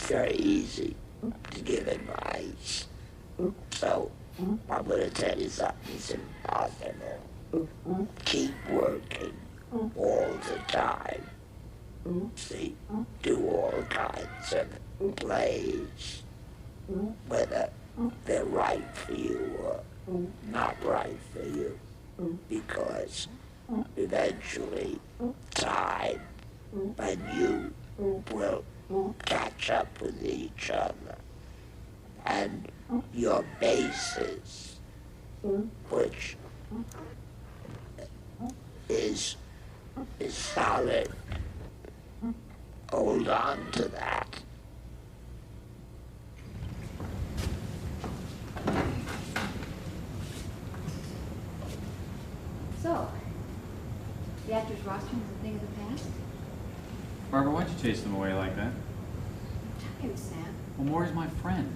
very easy to give advice. So I'm going to tell you something that's impossible. Keep working all the time. See, do all kinds of plays, whether they're right for you or not right for you, because eventually time and you will catch up with each other, and your basis, which is solid, hold on to that. So, the actors' rostrum is a thing of the past? Barbara, why'd you chase them away like that? I'm tired, Sam. Well, Maury's my friend.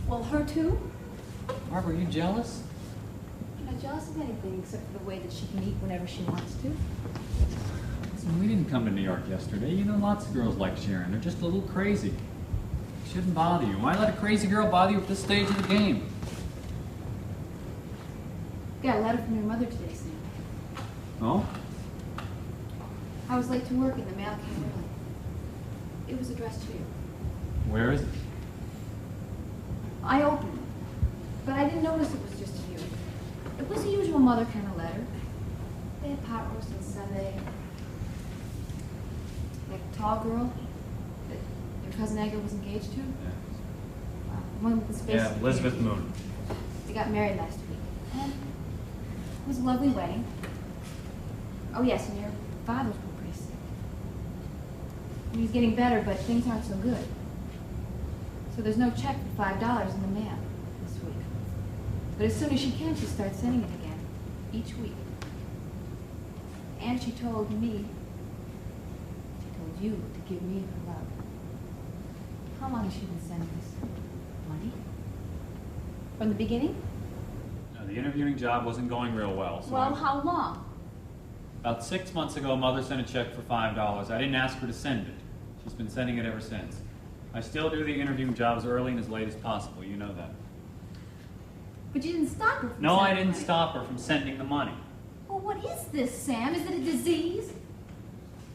Well, her too? Barbara, are you jealous? I'm not jealous of anything except for the way that she can eat whenever she wants to. Listen, we didn't come to New York yesterday. You know, lots of girls like Sharon. They're just a little crazy. Shouldn't bother you. Why let a crazy girl bother you at this stage of the game? Got a letter from your mother today, Sam. Oh? I was late to work and the mail came early. It was addressed to you. Where is it? I opened it, but I didn't notice it was just to you. It was the usual mother kind of letter. They had pot roast on Sunday. That tall girl that your cousin Edgar was engaged to? Yeah. The one with the space. Yeah, Elizabeth Moon. They got married last week. And it was a lovely wedding. Oh yes, and your father's been pretty sick. He's getting better, but things aren't so good. So there's no check for $5 in the mail this week. But as soon as she can, she'll start sending it again, each week. And she told me, she told you to give me her love. How long has she been sending this money? From the beginning? No, the interviewing job wasn't going real well. So Well, how long? About 6 months ago, Mother sent a check for $5. I didn't ask her to send it. She's been sending it ever since. I still do the interviewing jobs early and as late as possible. You know that. But you didn't stop her from No, I sending didn't money. stop her from sending the money. Well, what is this, Sam? Is it a disease?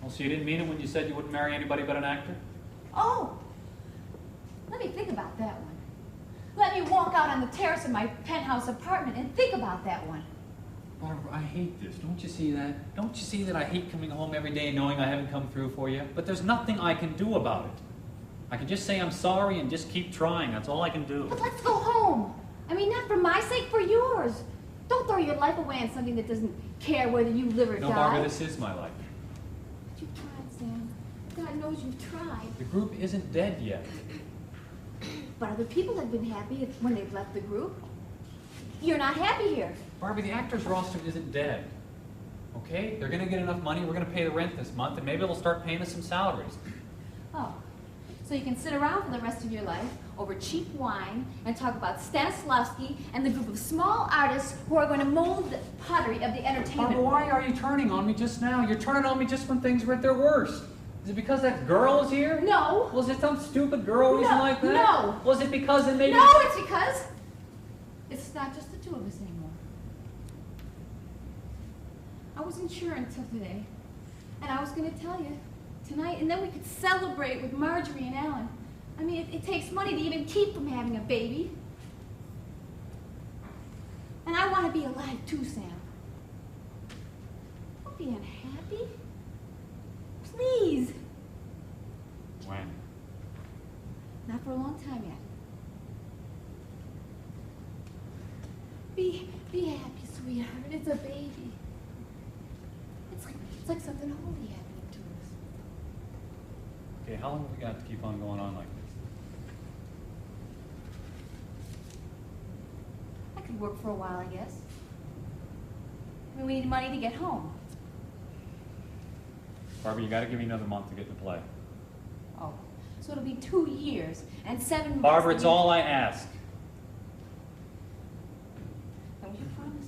Well, so you didn't mean it when you said you wouldn't marry anybody but an actor? Oh! Let me think about that one. Let me walk out on the terrace of my penthouse apartment and think about that one. Barbara, I hate this. Don't you see that? Don't you see that I hate coming home every day knowing I haven't come through for you? But there's nothing I can do about it. I can just say I'm sorry and just keep trying. That's all I can do. But let's go home. I mean, not for my sake, for yours. Don't throw your life away on something that doesn't care whether you live or No, die. Barbara, this is my life. But you've tried, Sam. God knows you've tried. The group isn't dead yet. But other people have been happy when they've left the group. You're not happy here. Barbara, the actors roster isn't dead. Okay? They're going to get enough money. We're going to pay the rent this month, and maybe they'll start paying us some salaries. Oh, so you can sit around for the rest of your life over cheap wine and talk about Stanislavski and the group of small artists who are going to mold the pottery of the entertainment. Barbara, why are you turning on me just now? You're turning on me just when things are at their worst. Is it because that girl is here? No. Was it some stupid girl reason like that? No. Was it because it maybe... No, it's because it's not just the two of us anymore. I wasn't sure until today, and I was going to tell you tonight, and then we could celebrate with Marjorie and Alan. I mean, it takes money to even keep from having a baby. And I want to be alive too, Sam. Don't be unhappy. Please. When? Not for a long time yet. Be happy, sweetheart. It's a baby. It's like something holy happening to us. Okay, how long have we got to keep on going on like this? I could work for a while, I guess. I mean, we need money to get home. Barbara, you got to give me another month to get to play. Oh, so it'll be 2 years and 7 months. Barbara, it's all I ask. Don't you promise?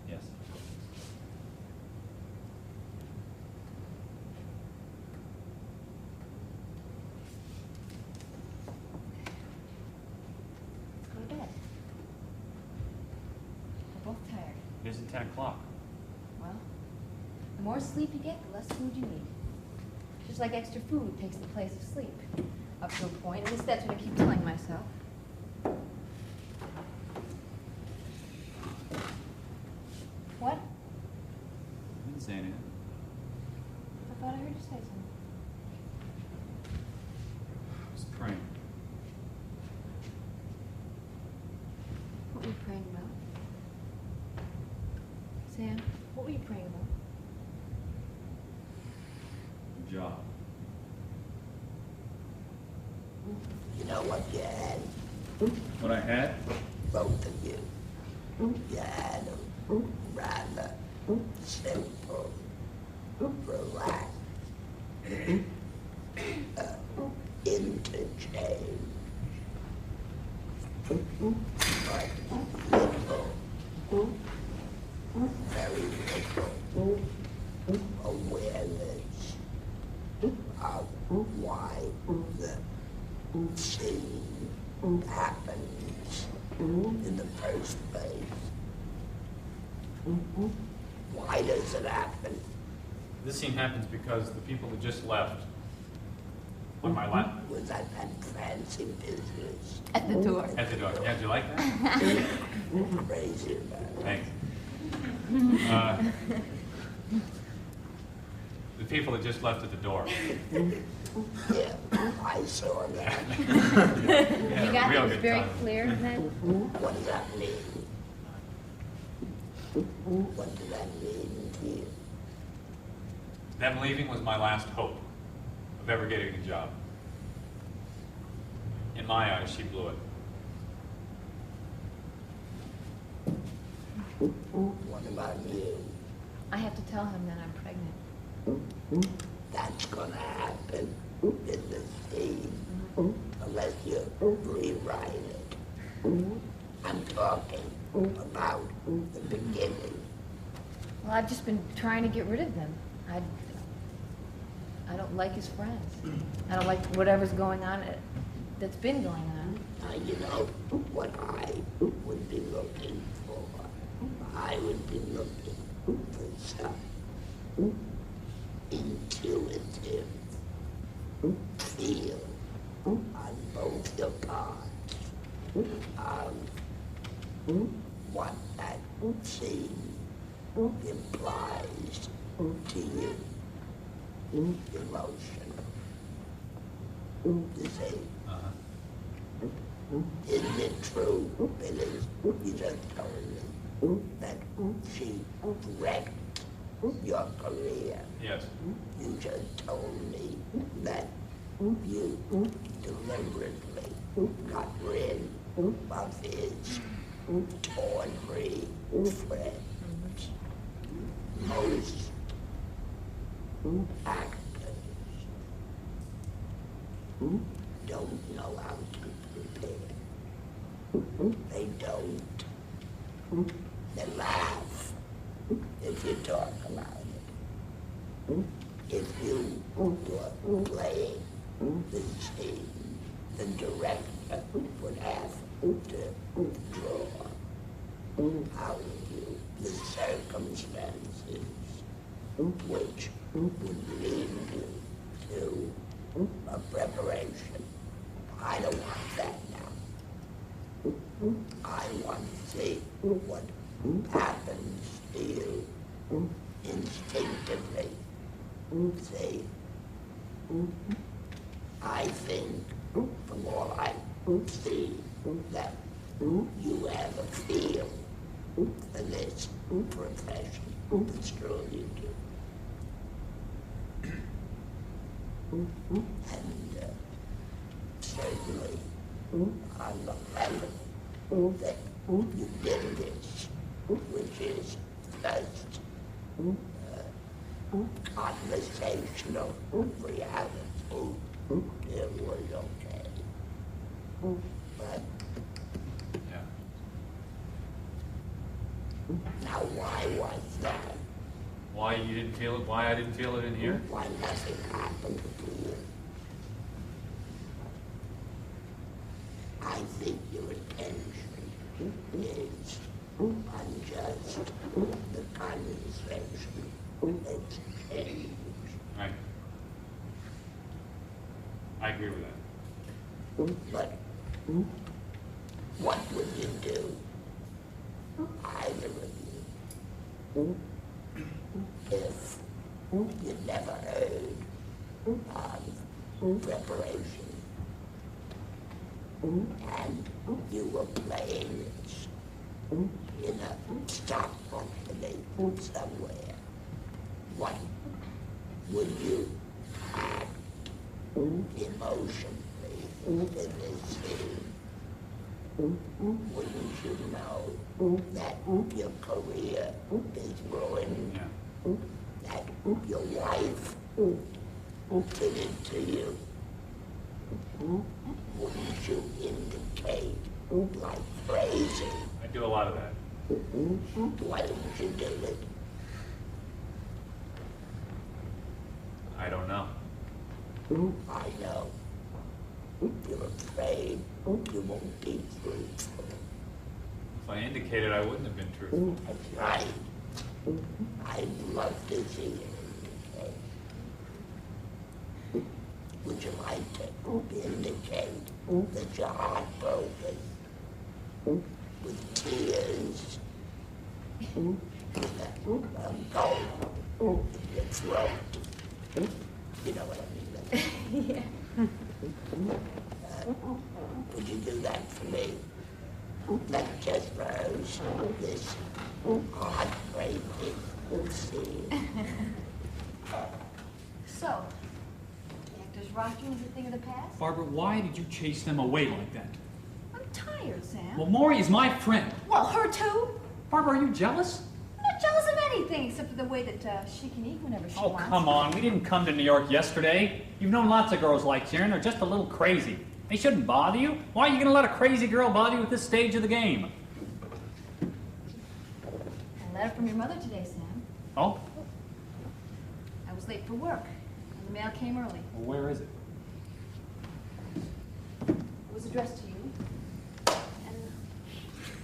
Yes. It isn't 10 o'clock. Well, the more sleep you get, the less food you need. Just like extra food takes the place of sleep. Up to a point. At least that's what I keep telling myself. What? I didn't say anything. I thought I heard you say something. I was praying. What were you praying about? Sam, what were you praying about? A job. You know what you had? What I had? Both of you. You had a rather simple, relaxed interchange. But little, very little awareness of why the scene happens in the first place. Why does it happen? This scene happens because the people that just left on my lap. Was that fancy business? At the door. At the door. Yeah, did you like that? Crazy about it. Thanks. The people that just left at the door. Yeah, I saw that. Yeah, You got real it good very time. clear then? What does that mean? What does that mean to you? Them leaving was my last hope of ever getting a job. In my eyes, she blew it. What about you? I have to tell him that I'm pregnant. That's gonna happen in the scene unless you rewrite it. I'm talking about the beginning. Well, I've just been trying to get rid of them. I don't like his friends. I don't like whatever's going on that's been going on. You know what I would be looking for? I would be looking for some intuitive feel on both your parts of what that scene implies to you. Emotion. You see? Isn't it true, Billy? You just told me that she wrecked your career. Yes. You just told me that you deliberately got rid of his tawdry friends. Most actors don't know how to prepare. They don't. They laugh if you talk about it. If you were playing the scene, the director would have to draw out of you the circumstances which would lead you to a preparation. I don't want that now. I want to see what happens to you instinctively. See, I think from all I see that you have a feel for this profession. It's true you do. And certainly on the level that you did this, which is first conversational reality, it was okay. But Yeah. now why was that? Why you didn't feel it? Why I didn't feel it in here? Why nothing happened to you? I think your attention is on just the conversation makes change. Right. I agree with that. But what would you do, either of you, if you never heard of preparation and you were playing this in a stock company somewhere? What would you act emotionally in this scene? Wouldn't you know that your career is ruined? Yeah. That your wife did it to you? Wouldn't you indicate like crazy? I do a lot of that. Why didn't you do it? I don't know. I know. You're afraid you won't be truthful. If I indicated, I wouldn't have been truthful. That's right. I'd love to see you indicate. Would you like to indicate that you're heartbroken? With tears? With a gulp in your throat? You know what I mean? Yeah. Would you do that for me? Not just Rose, this heartbreaking scene. So, the actor's roster is a thing of the past? Barbara, why did you chase them away like that? I'm tired, Sam. Well, Maury is my friend. Well, her too? Barbara, are you jealous? I'm not jealous of anything except for the way that she can eat whenever she Oh, wants. come on. We didn't come to New York yesterday. You've known lots of girls like you, and they're just a little crazy. They shouldn't bother you. Why are you going to let a crazy girl bother you at this stage of the game? A letter from your mother today, Sam. Oh? I was late for work, and the mail came early. Well, where is it? It was addressed to you, and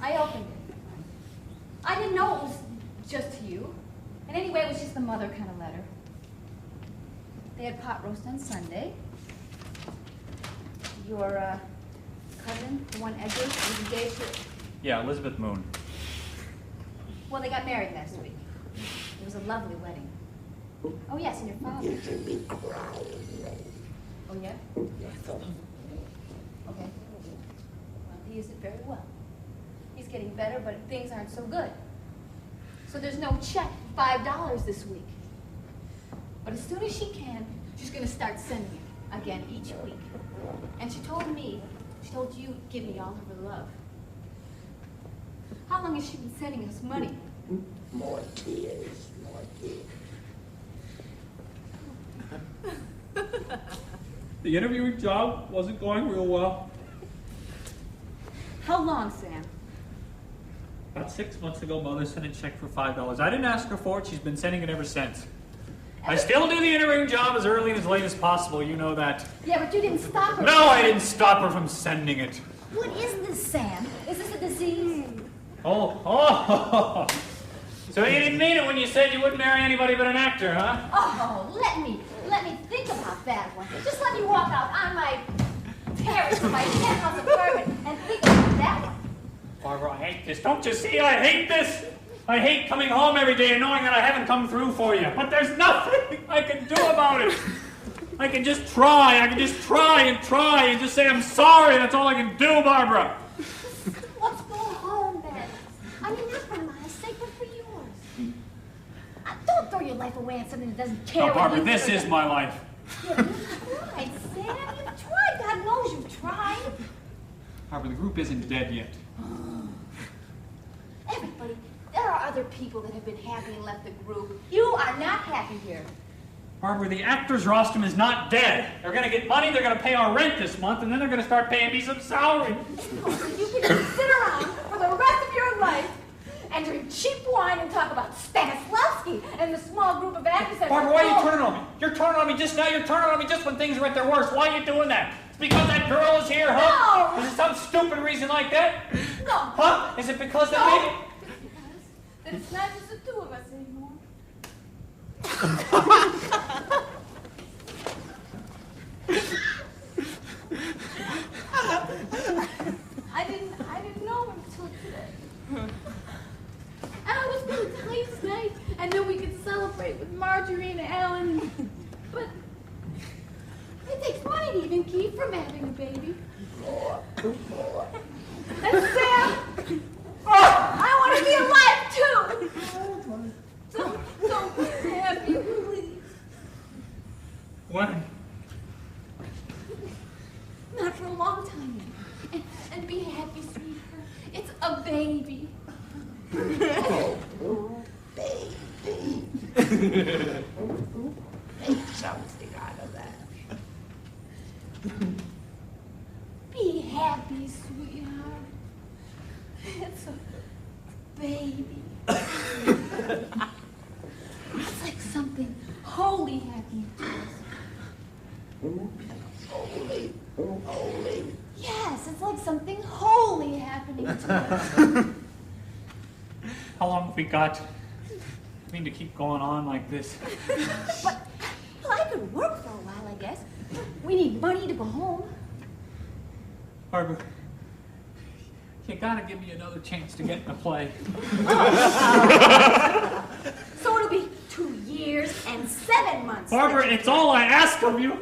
I opened it. I didn't know it was just to you. And anyway, it was just the mother kind of letter. They had pot roast on Sunday. Your cousin, the one Edgar, was engaged to... Yeah, Elizabeth Moon. Well, they got married last week. It was a lovely wedding. Oh, yes, and your father. You should be crying. Oh, yeah? Okay. Well, he isn't very well. He's getting better, but things aren't so good. So there's no check for $5 this week. But as soon as she can, she's going to start sending it again each week. And she told you, give me all of her love. How long has she been sending us money? More tears, more tears. The interviewing job wasn't going real well. How long, Sam? About 6 months ago, Mother sent a check for $5. I didn't ask her for it. She's been sending it ever since. I still do the interviewing job as early and as late as possible. You know that. Yeah, but you didn't stop her. No, I didn't stop her from sending it. What is this, Sam? Is this a disease? Oh. So you didn't mean it when you said you wouldn't marry anybody but an actor, huh? Oh, let me think about that one. Just let me walk out on my terrace in my penthouse apartment and think about that one. Barbara, I hate this. Don't you see? I hate this. I hate coming home every day and knowing that I haven't come through for you. But there's nothing I can do about it. I can just try. I can just try and just say I'm sorry. That's all I can do, Barbara. Let's go home, then. I mean, not for my sake, but for yours. Don't throw your life away on something that doesn't care. No, Barbara, this is my life. Yeah, you've tried, Sam. You've tried. God knows you've tried. Barbara, the group isn't dead yet. Everybody, there are other people that have been happy and left the group. You are not happy here. Barbara, the actors' rostrum is not dead. They're going to get money, they're going to pay our rent this month, and then they're going to start paying me some salary. You can sit around for the rest of your life and drink cheap wine and talk about Stanislavski and the small group of actors that... Barbara, why are you turning on me? You're turning on me just now. You're turning on me just when things are at their worst. Why are you doing that? It's because that girl is here, huh? No. Is it some stupid reason like that? No. Huh? Is it because that No. maybe... that it's not just the two of us anymore. I didn't know until today. And I was going to tell you tonight, and then we could celebrate with Marjorie and Alan. But it takes money to even keep from having a baby. And Sam, I want to be alive too. Don't be happy, please. When? Not for a long time yet. And be happy, sweetheart. It's a baby. Baby. Make something out of that. Be happy, sweetheart. It's a baby. It's like something holy happening to us. Holy. Yes, it's like something holy happening to us. How long have we got? I mean, to keep going on like this. But, well, I could work for a while, I guess. We need money to go home. Barbara, you gotta give me another chance to get in the play. So it'll be 2 years and 7 months. Barbara, it's all I ask of you.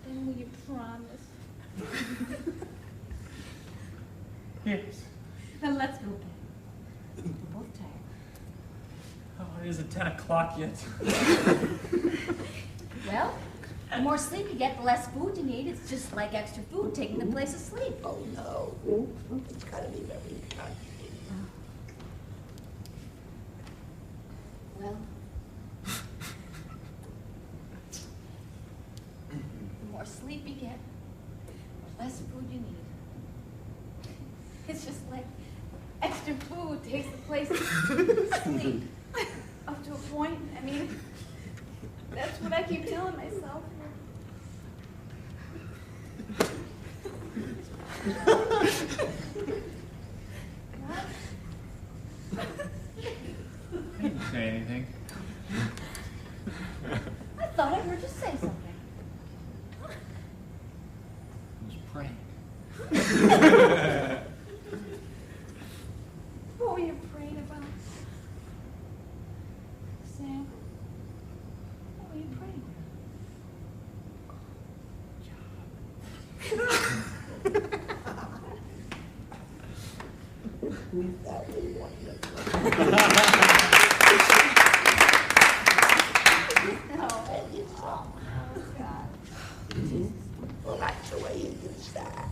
Then will you promise? Yes. Then let's go back. We're both tired. Oh, it isn't 10 o'clock yet. Well, the more sleep you get, the less food you need. It's just like extra food taking the place of sleep. Oh no. It's gotta be very touchy. Well, the more sleep you get, the less food you need. It's just like extra food takes the place of sleep. Up to a point, I mean, that's what I keep telling myself. What? I didn't say anything. I thought I heard you say something. I was praying. What were you praying about? Sam? What were you praying That was wonderful. And you thought, well, that's the way you do that.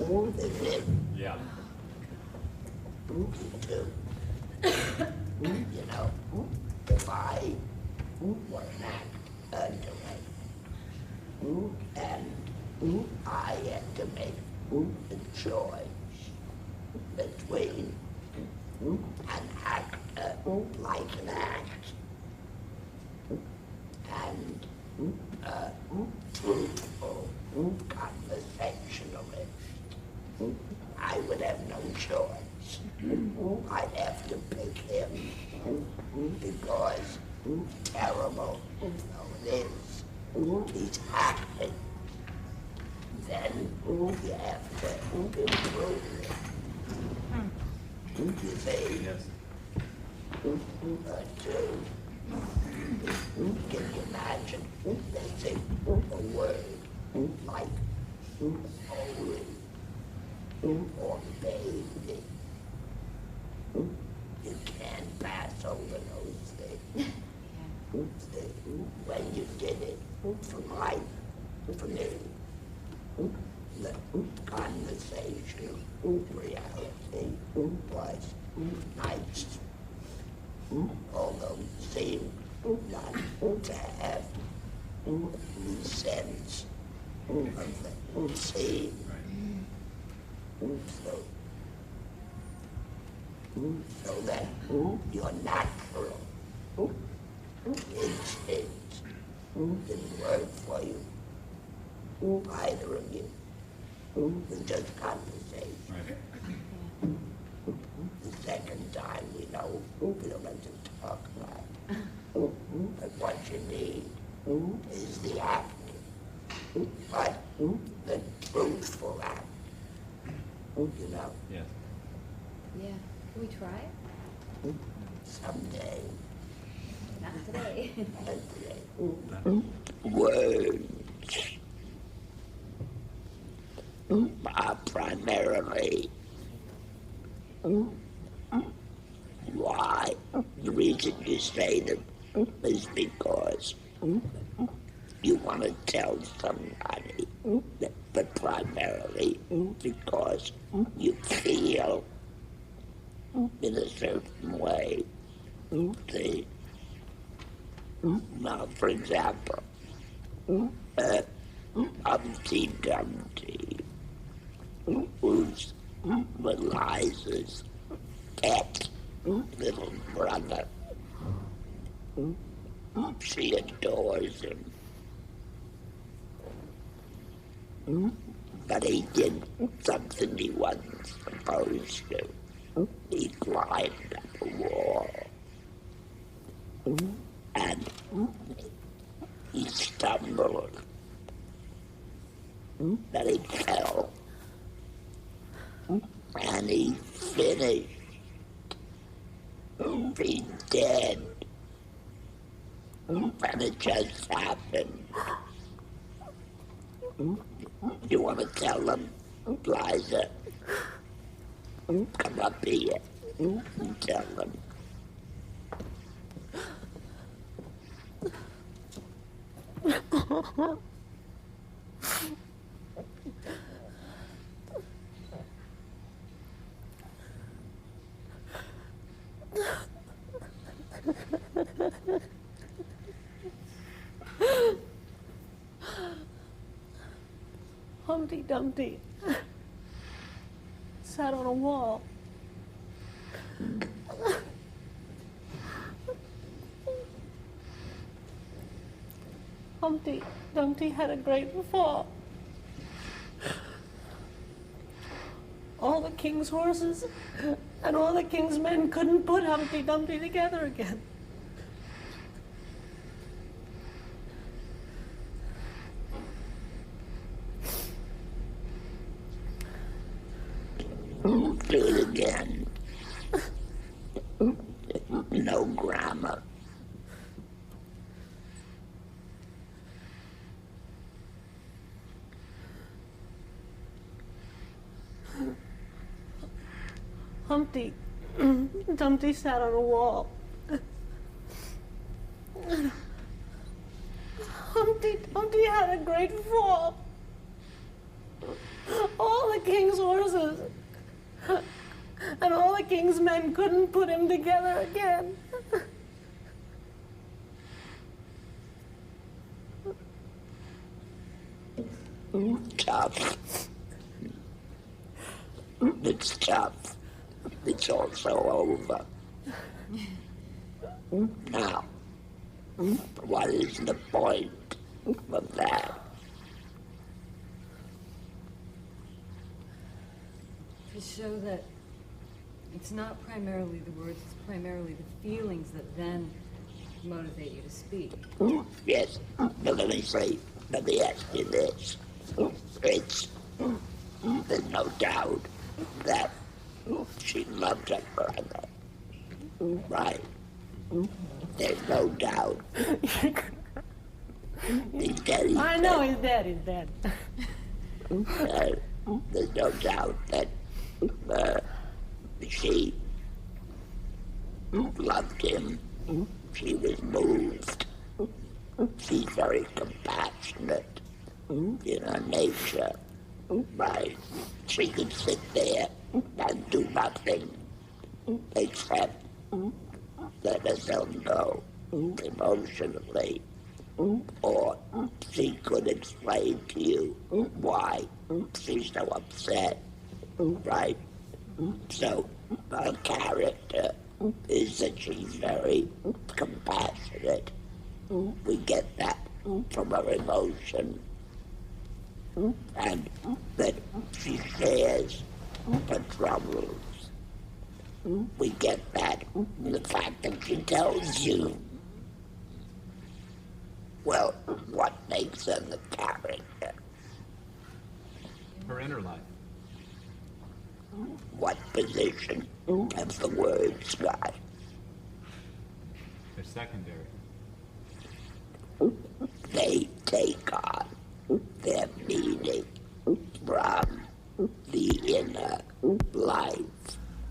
All the live. Yeah. You do. You know, if I were an actor, and I had to make the choice between an actor like an act and a truthful conversationalist, I would have no choice. I'd have to pick him because, terrible though it is, he's acting. Then you have to improve it. You see? Yes. Can you imagine they say a word like holy or baby? You can't pass over those things. When you did it for me, the conversation reality was nice, although it seemed not to have any sense of the scene. So that your natural instincts didn't work for you, either of you. It was just conversation. Right. The second time, we know we don't have to talk about it. But what you need is the acting. But the truthful act. You know, Yes. Yeah. Can we try it? someday. Not today. Words are primarily why. The reason you say them is because you want to tell somebody, but primarily because you feel in a certain way. See? Now, for example, Humpty Dumpty, who's Eliza's pet little brother. She adores him. But he did something he wasn't supposed to. He climbed up a wall. And he stumbled. Then he fell. And he finished. He's dead. And it just happened. You want to tell them, Liza? Come up here and tell them. Humpty Dumpty sat on a wall. Humpty Dumpty had a great fall. All the king's horses and all the king's men couldn't put Humpty Dumpty together again. Do it again. No grammar. Humpty Dumpty sat on a wall. Humpty Dumpty had a great fall. All the king's horses and all the king's men couldn't put him together again. Tough. It's tough. It's also over. Now, what is the point of that? To show that it's not primarily the words, it's primarily the feelings that then motivate you to speak. Yes, but let me ask you this. It's, there's no doubt that she loved her brother, right? There's no doubt. He's dead. I know he's dead. He's dead. There's no doubt that she loved him. She was moved. She's very compassionate in her nature, right? She could sit there and do nothing except let herself go emotionally. Or she could explain to you why she's so upset, right? So her character is that she's very compassionate. We get that from her emotion. And that she shares her troubles we get that from the fact that she tells you, well, what makes her the character. Her inner life. What position have the words got? They're secondary. They take on their meaning from the inner life.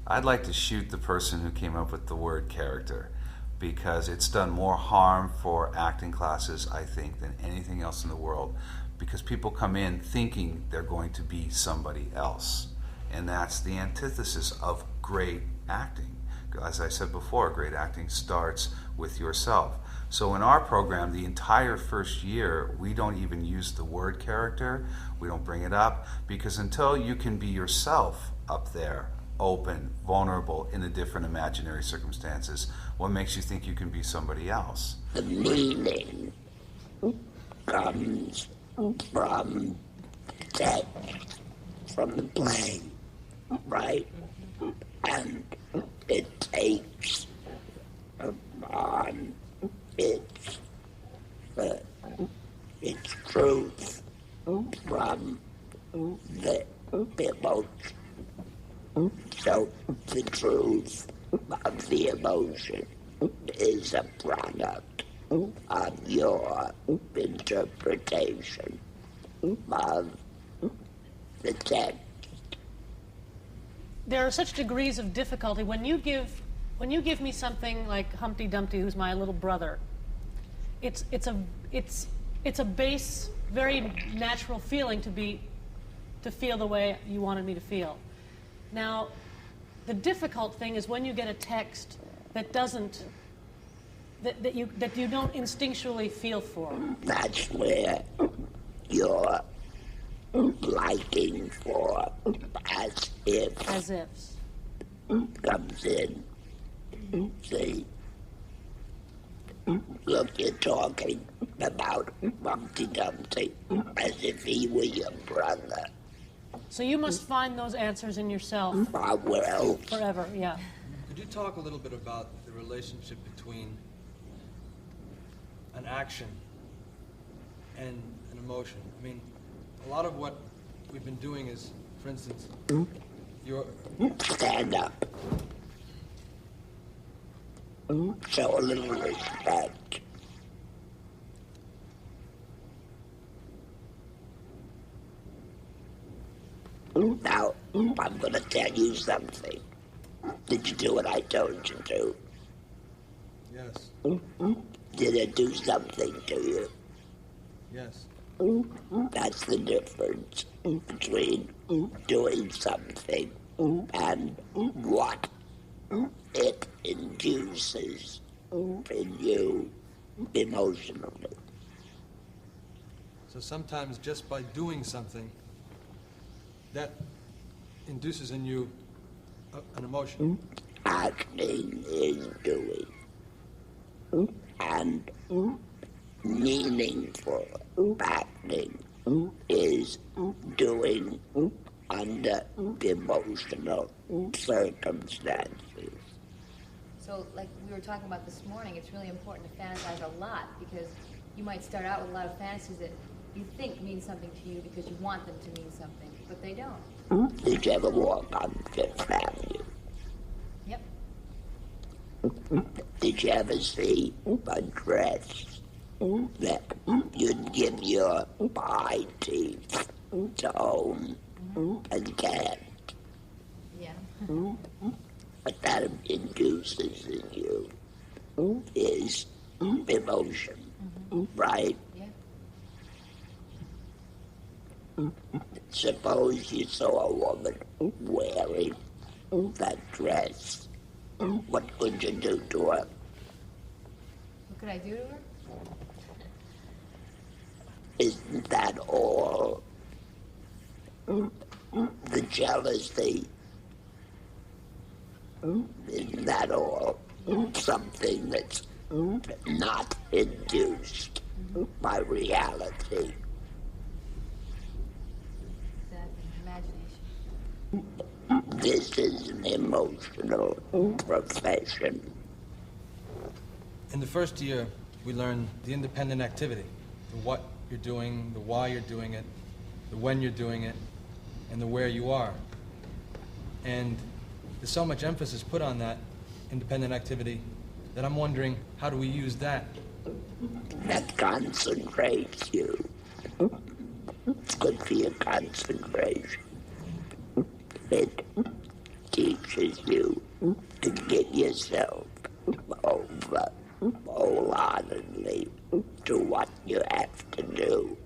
I'd like to shoot the person who came up with the word character, because it's done more harm for acting classes, I think, than anything else in the world, because people come in thinking they're going to be somebody else. And that's the antithesis of great acting. As I said before, great acting starts with yourself. So in our program, the entire first year, we don't even use the word character. We don't bring it up, because until you can be yourself up there, open, vulnerable, in the different imaginary circumstances, what makes you think you can be somebody else? The meaning comes from text, from the play, right? And it takes on its truth from the emotion. So the truth of the emotion is a product of your interpretation of the text. There are such degrees of difficulty. When you give me something like Humpty Dumpty, who's my little brother, it's a base, very natural feeling to feel the way you wanted me to feel. Now, the difficult thing is when you get a text that doesn't, that you don't instinctually feel for. That's where your liking for as ifs comes in. See? Look, you're talking about Humpty Dumpty as if he were your brother. So you must find those answers in yourself. Well, forever, yeah. Could you talk a little bit about the relationship between an action and an emotion? I mean, a lot of what we've been doing is, for instance, your... Stand up. Show a little respect. Now, I'm going to tell you something. Did you do what I told you to? Yes. Did it do something to you? Yes. That's the difference between doing something and what it induces in you emotionally. So sometimes just by doing something, that induces in you an emotion. Acting is doing. And meaningful acting is doing under emotional circumstances. So, like we were talking about this morning, it's really important to fantasize a lot, because you might start out with a lot of fantasies that you think mean something to you because you want them to mean something, but they don't. Did you ever walk on Fifth Avenue? Yep. Did you ever see a dress that you'd give your eye teeth to own and can't? Yeah. What that induces in you is emotion, right? Yeah. Suppose you saw a woman wearing that dress. What could you do to her? What could I do to her? Isn't that all? The jealousy. Isn't that all? Something that's not induced by reality. Exactly. Imagination. This is an emotional profession. In the first year, we learn the independent activity, the what you're doing, the why you're doing it, the when you're doing it, and the where you are. And there's so much emphasis put on that independent activity that I'm wondering, how do we use that? That concentrates you. It's good for your concentration. It teaches you to get yourself over wholeheartedly to what you have to do.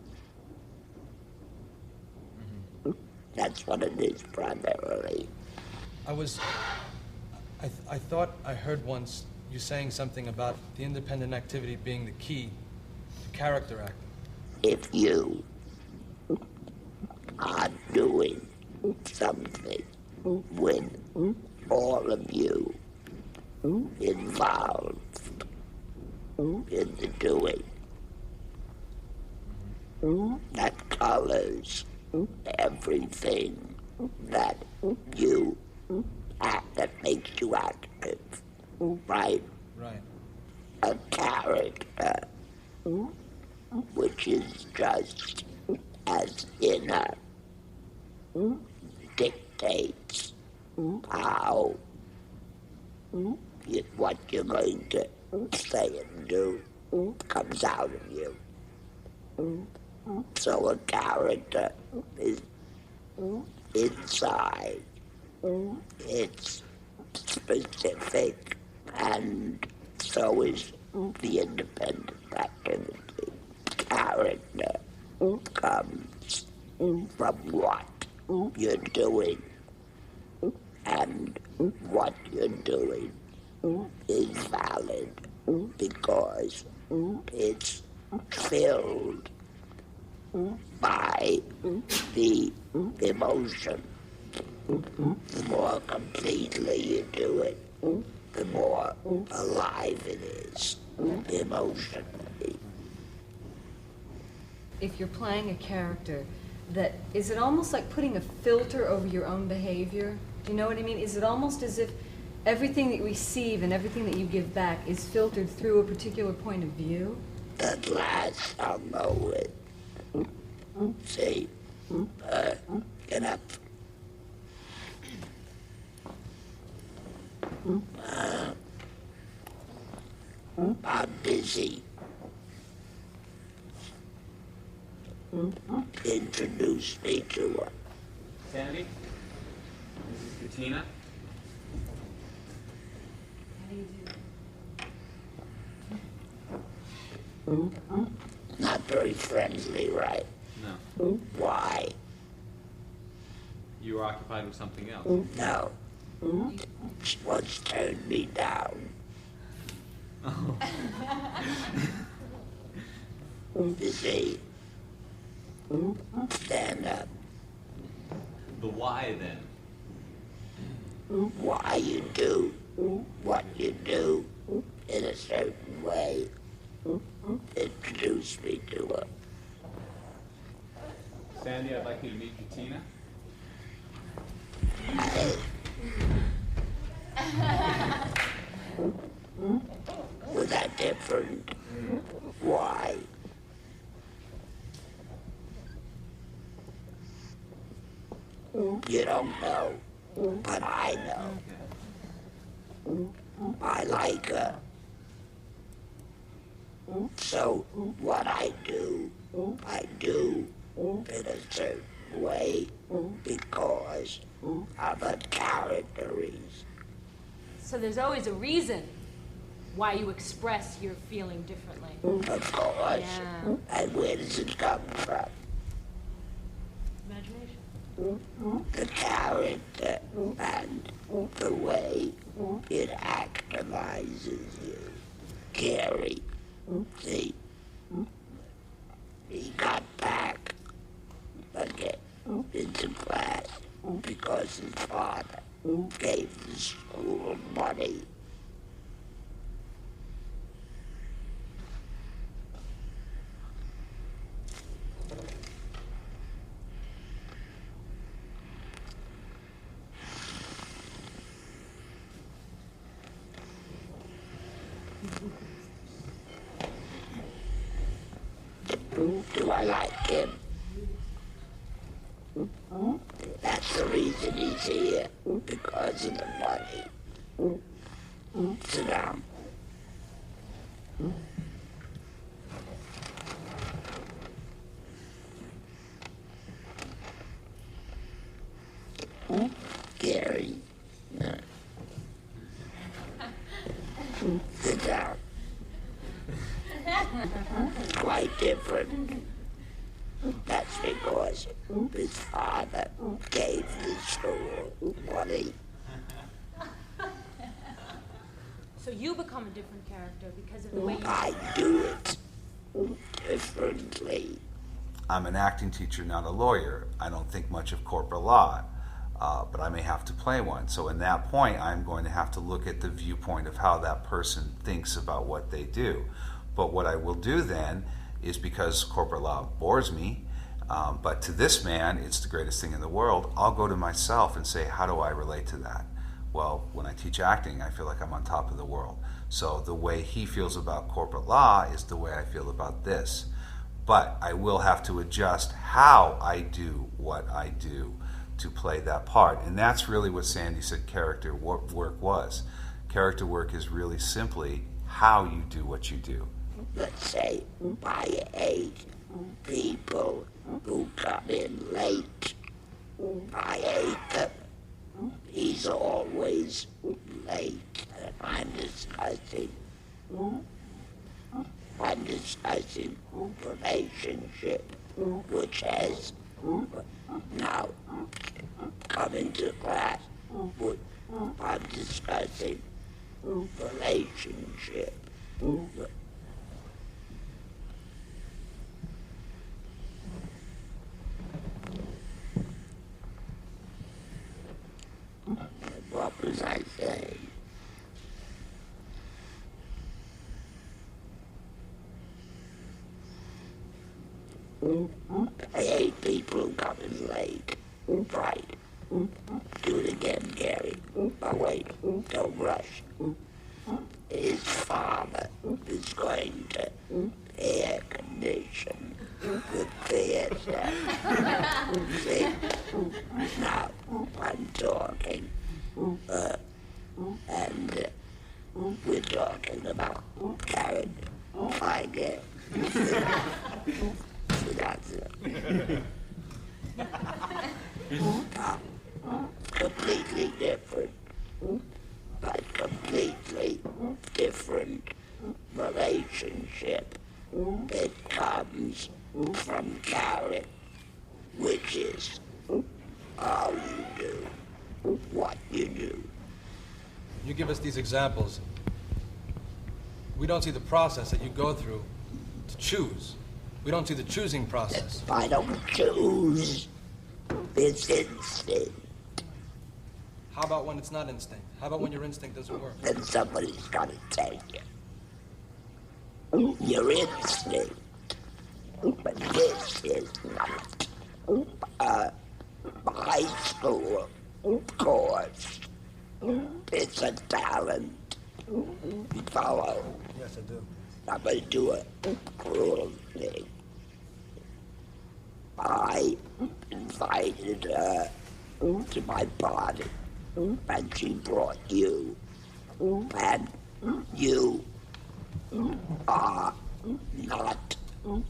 That's what it is primarily. I thought I heard once you saying something about the independent activity being the key to character acting. If you are doing something with all of you involved in the doing, that colors everything that you act, that makes you active, right? Right. A character, which is just as inner, dictates how what you're going to say and do comes out of you. So a character is inside. It's specific, and so is the independent activity. Character comes from what you're doing, and what you're doing is valid because it's filled by the emotion. The more completely you do it, the more alive it is emotionally. If you're playing a character, is it almost like putting a filter over your own behavior? Do you know what I mean? Is it almost as if everything that you receive and everything that you give back is filtered through a particular point of view? At last I'll know it. See, get up. I'm busy. Introduce me to her. Sandy, this is Katina. Not very friendly, right? No. Why? You were occupied with something else. No. She once turned me down. Oh. You see? Stand up. The why then? Why you do what you do in a certain way. Introduce me to her. Sandy, I'd like you to meet Katina. Was that different? Why? You don't know, but I know. I like her. So what I do in a certain way because of a character reason. So there's always a reason why you express your feeling differently. Of course. Yeah. And where does it come from? Imagination. The character and the way it activizes you. Gary, see, he got back again into class because his father gave the school money. Do I like him? That's the reason he's here, because of the money. Sit down. Gary. Sit down. Quite different. That's because his father gave the school money. So you become a different character because of the way you... I do it differently. I'm an acting teacher, not a lawyer. I don't think much of corporate law, but I may have to play one. So in that point, I'm going to have to look at the viewpoint of how that person thinks about what they do. But what I will do then is, because corporate law bores me, but to this man, it's the greatest thing in the world, I'll go to myself and say, how do I relate to that? Well, when I teach acting, I feel like I'm on top of the world. So the way he feels about corporate law is the way I feel about this. But I will have to adjust how I do what I do to play that part. And that's really what Sandy said character work was. Character work is really simply how you do what you do. Let's say I hate people who come in late. I hate them. He's always late. And I'm discussing relationship, which has now come into class. I'm discussing relationship. What was I saying? I hate people who come in late. Right. Do it again, Gary. Oh, wait. Don't rush. His father is going to air condition the theater. See? Now, I'm talking. And we're talking about character. I get. So that's it. Completely different, but completely different relationship. It comes from character, which is how you do what you do. You give us these examples. We don't see the process that you go through to choose. We don't see the choosing process. I don't choose. It's instinct. How about when it's not instinct? How about when your instinct doesn't work? Then somebody's got to take you. Your instinct. But this is not a high school course. It's a talent. You follow? Yes, I do. I'm going to do a cruel thing. I invited her to my party, and she brought you, and you are not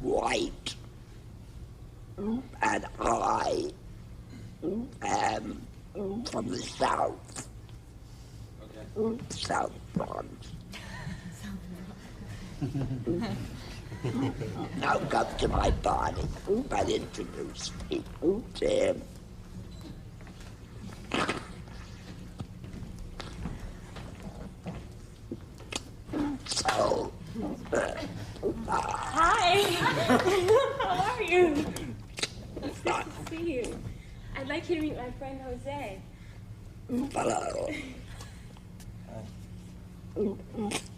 white, and I am from the South, South Bronx. Now come to my party and introduce me to him. So, Hi! How are you? It's nice to see you. I'd like you to meet my friend Jose. Hello.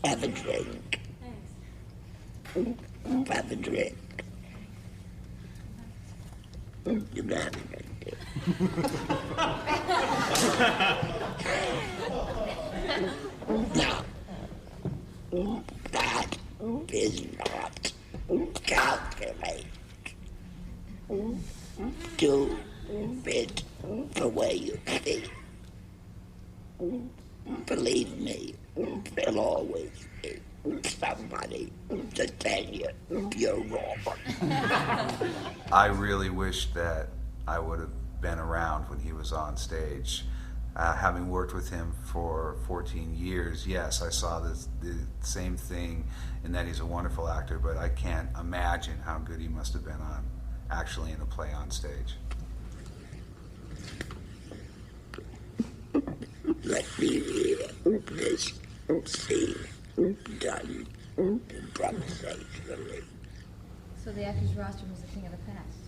Have a drink. Thanks. Have a drink. You can have a drink. Now, is not calculate to fit the way you think. Believe me, there'll always be somebody to tell you you're wrong. I really wish that I would have been around when he was on stage. Having worked with him for 14 years, yes, I saw the same thing in that he's a wonderful actor, but I can't imagine how good he must have been actually in a play on stage. Let me hear this scene done improvisationally. So the actor's roster was a thing of the past.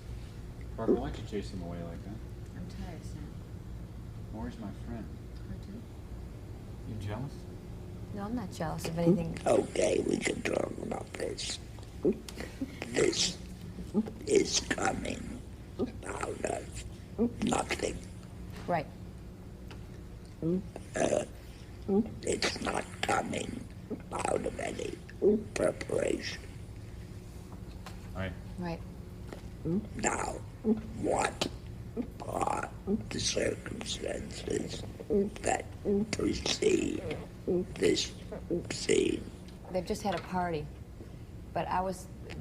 Barbara, why'd you chase him away like that? I'm tired, Sam. Where's my friend? Her too? You jealous? No, I'm not jealous of anything. Okay, we can talk about this. This is coming out of nothing. Right. It's not coming out of any preparation. Right. Right. Now, what are the circumstances that precede this scene? They've just had a party, but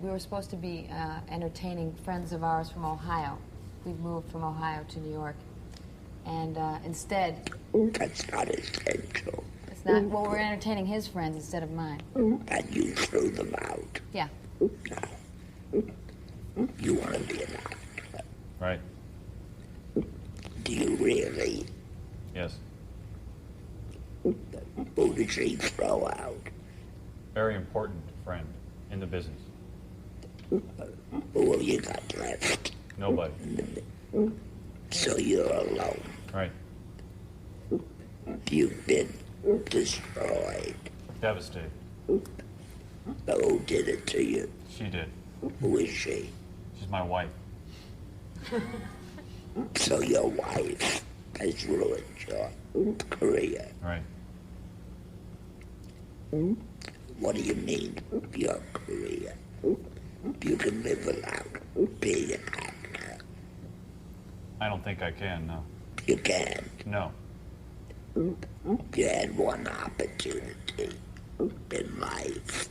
we were supposed to be entertaining friends of ours from Ohio. We've moved from Ohio to New York, and instead, That's not essential. it's not. Well, we're entertaining his friends instead of mine. And you threw them out. Yeah. Now, you want to be an actor. Right. Do you really? Yes. Who did she throw out? Very important friend in the business. Who have you got left? Nobody. So you're alone. Right. You've been destroyed. Devastated. But who did it to you? She did. Who is she? She's my wife. So your wife has ruined your career. Right. What do you mean, your career? You can live without being an actor. I don't think I can, no. You can. No. You had one opportunity in life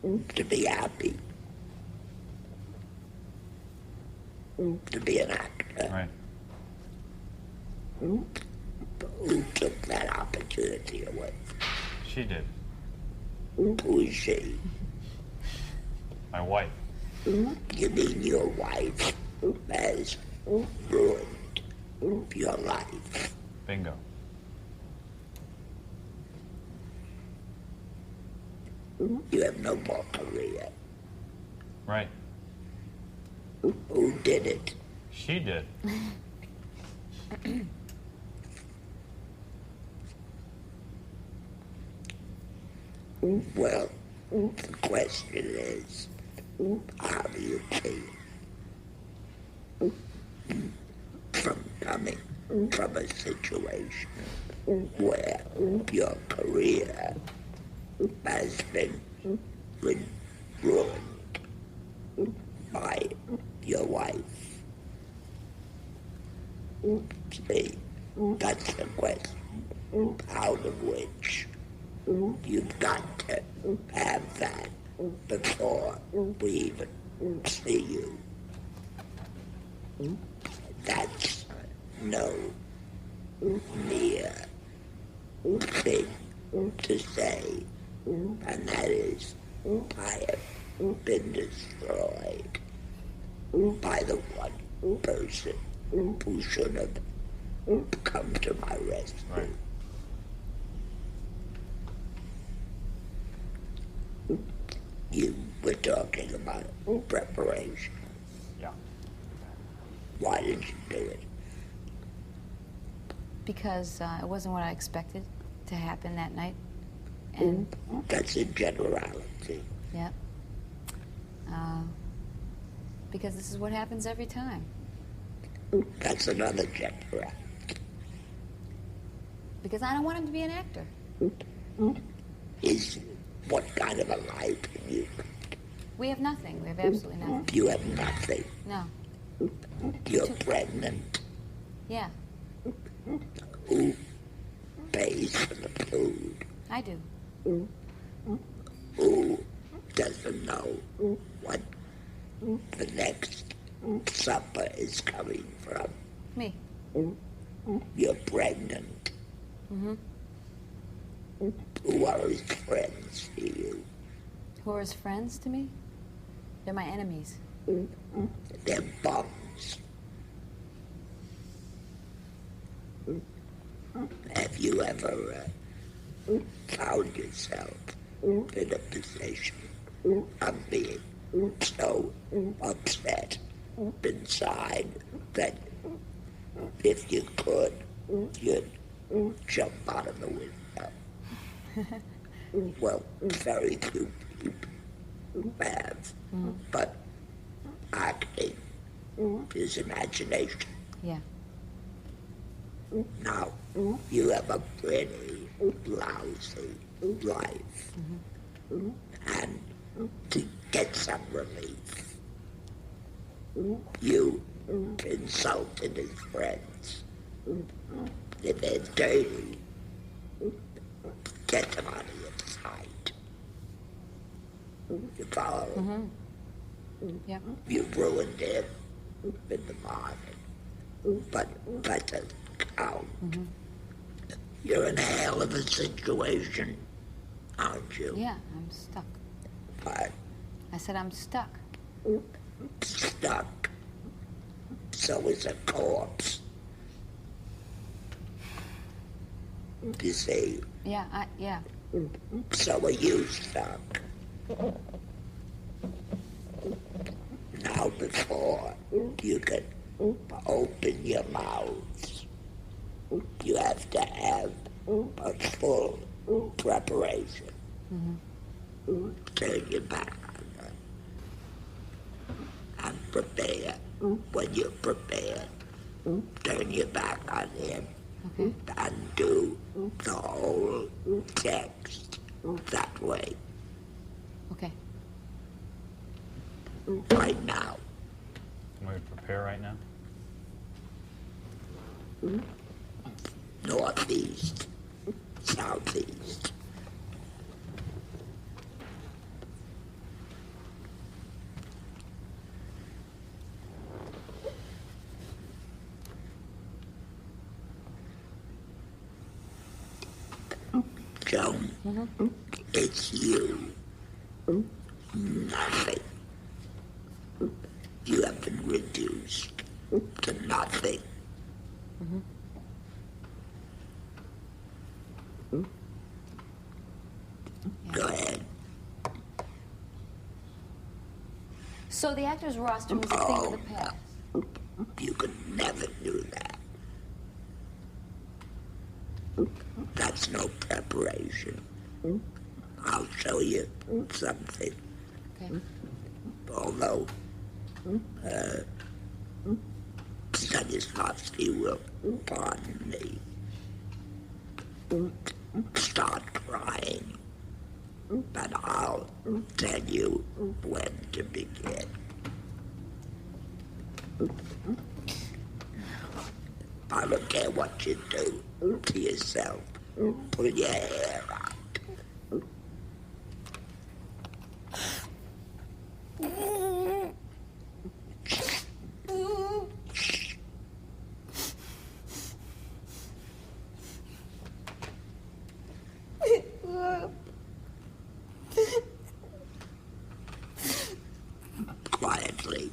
to be happy, to be an actor. Right. Who took that opportunity away? She did. Who is she? My wife. You mean your wife has ruined your life? Bingo. You have no more career. Right. Who did it? She did. Well, the question is, how do you feel from coming from a situation where your career has been ruined by your wife? See, that's the question out of which you've got to have that before we even see you. That's no mere thing to say, and that is, I have been destroyed by the one person who should have come to my rescue. Right. You were talking about preparation. Yeah. Why did you do it? Because it wasn't what I expected to happen that night. And That's a generality. yeah. Because this is what happens every time. That's another generality. Because I don't want him to be an actor. Is What kind of a life have you? We have nothing. We have absolutely nothing. You have nothing. No. You're pregnant. Yeah, Who pays for the food? I do. Who doesn't know what the next supper is coming from? Me. You're pregnant. Who are his friends to you? Who are his friends to me? They're my enemies. They're bums. Have you ever found yourself in a position of being so upset inside that if you could, you'd jump out of the window? Well, very few people have, but acting is imagination. Yeah. Now, you have a pretty lousy life, and to get some relief, you insulted his friends. If they're dirty, get them out of your sight. You follow? Yeah. You ruined him in the morning, but that doesn't count. You're in a hell of a situation, aren't you? Yeah, I'm stuck. But I said I'm stuck. stuck. So is a corpse. You see? Yeah, yeah. So are you stuck? Now before you can open your mouths, you have to have a full preparation. Turn your back on them and prepare. When you're prepared, turn your back on him and do the whole text that way. Okay. Right now. Want me to prepare right now? Northeast, southeast. Joan, it's you. Nothing. You have been reduced to nothing. Go ahead. So the actor's roster was a thing of the past. You could never do that. That's no preparation. I'll show you something. Okay. Although Stanislavski will pardon me. Start crying, but I'll tell you when to begin. I don't care what you do to yourself. Pull your hair out. Quietly.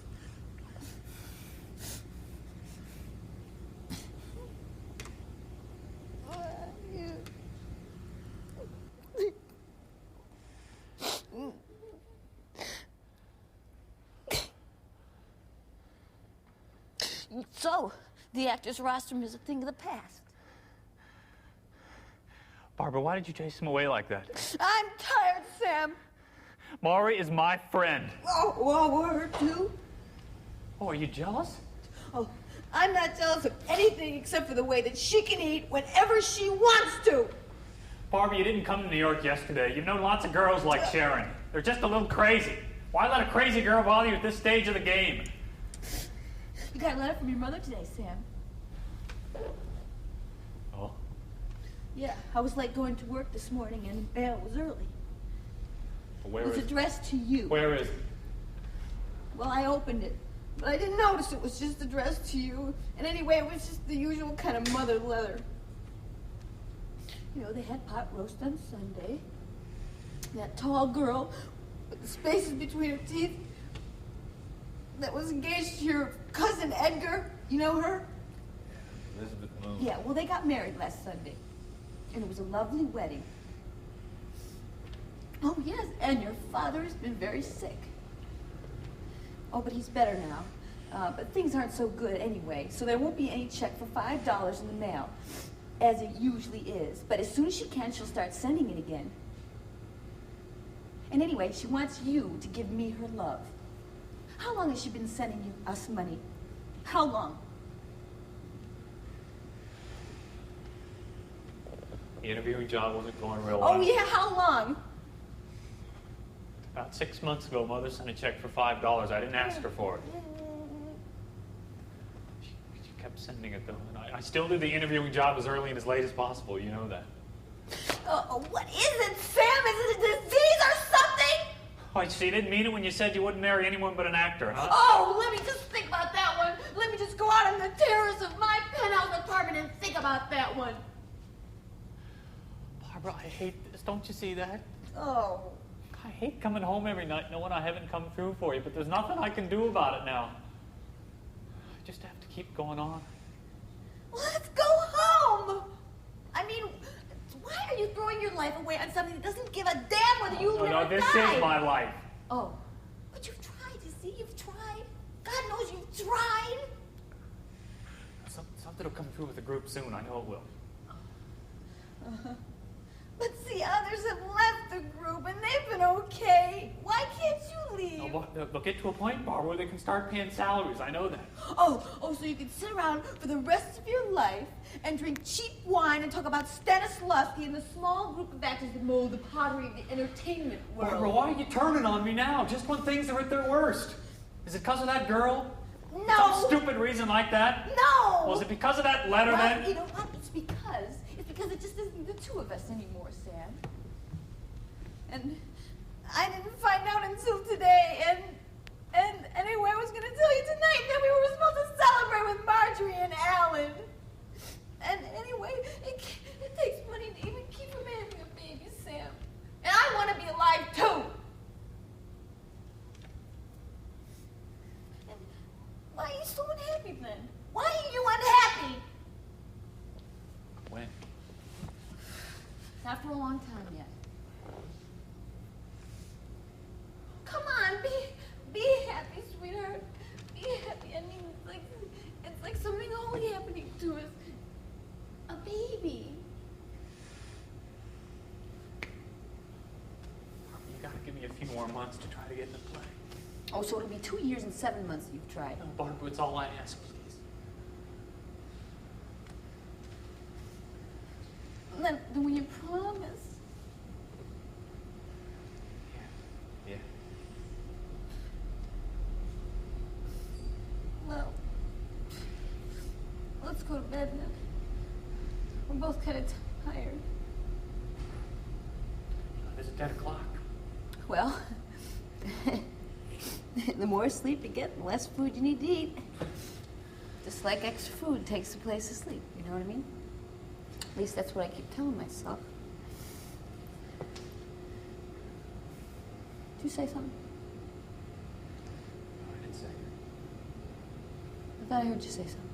So, the actor's rostrum is a thing of the past. Barbara, why did you chase him away like that? I'm tired, Sam. Maury is my friend. Oh, well, we're her too. Oh, are you jealous? Oh, I'm not jealous of anything except for the way that she can eat whenever she wants to. Barbie, you didn't come to New York yesterday. You've known lots of girls like Sharon. They're just a little crazy. Why let a crazy girl bother you at this stage of the game? You got a letter from your mother today, Sam. Oh? Yeah, I was late going to work this morning and the mail was early. Where It was is it? addressed to you. Where is it? Well, I opened it, but I didn't notice it was just addressed to you. And anyway, it was just the usual kind of mother letter. You know, they had pot roast on Sunday. That tall girl with the spaces between her teeth that was engaged to your cousin Edgar. You know her? Elizabeth Moon. Yeah, well, they got married last Sunday. And it was a lovely wedding. Oh, yes, and your father has been very sick. Oh, but he's better now. But things aren't so good anyway, so there won't be any check for $5 in the mail, as it usually is. But as soon as she can, she'll start sending it again. And anyway, she wants you to give me her love. How long has she been sending us money? How long? The interviewing job wasn't going real well. Oh, yeah, how long? About 6 months ago, Mother sent a check for $5. I didn't ask her for it. She kept sending it, though. And I still do the interviewing job as early and as late as possible. You know that. What is it, Sam? Is it a disease or something? Oh, so you didn't mean it when you said you wouldn't marry anyone but an actor, huh? Oh, let me just think about that one. Let me just go out on the terrace of my penthouse apartment and think about that one. Barbara, I hate this. Don't you see that? Oh. I hate coming home every night knowing I haven't come through for you, but there's nothing I can do about it now. I just have to keep going on. Let's go home. I mean, why are you throwing your life away on something that doesn't give a damn whether you live or this die? is my life. Oh, but you've tried, you see? You've tried. God knows you've tried. Something will come through with the group soon. I know it will. But see, others have left the group and they've been okay. Why can't you leave? No, they'll get to a point, Barbara, where they can start paying salaries. I know that. Oh, so you can sit around for the rest of your life and drink cheap wine and talk about Stanislavski and the small group of actors that mold the pottery of the entertainment world. Barbara, why are you turning on me now? Just when things are at their worst. Is it because of that girl? No. Some stupid reason like that? No. Was it because of that letter then? You know what? It's because it just isn't the two of us anymore, Sam. And I didn't find out until today, and anyway, I was going to tell you tonight that we were supposed to celebrate with Marjorie and Alan. And anyway, it takes money to even keep from having a baby, Sam. And I want to be alive, too. And why are you so unhappy, then? Why are you unhappy? When? Not for a long time yet. Come on, be happy, sweetheart. Be happy. I mean, it's like something holy happening to us. A baby. You gotta give me a few more months to try to get in the play. Oh, so it'll be 2 years and 7 months that you've tried. No, Barbara, it's all I ask, please. Then will you promise? Yeah. Well, let's go to bed then. We're both kind of tired. It's 10 o'clock. Well, the more sleep you get, the less food you need to eat. Just like extra food takes the place of sleep, you know what I mean? At least that's what I keep telling myself. Did you say something? No, I didn't say it. I thought I heard you say something.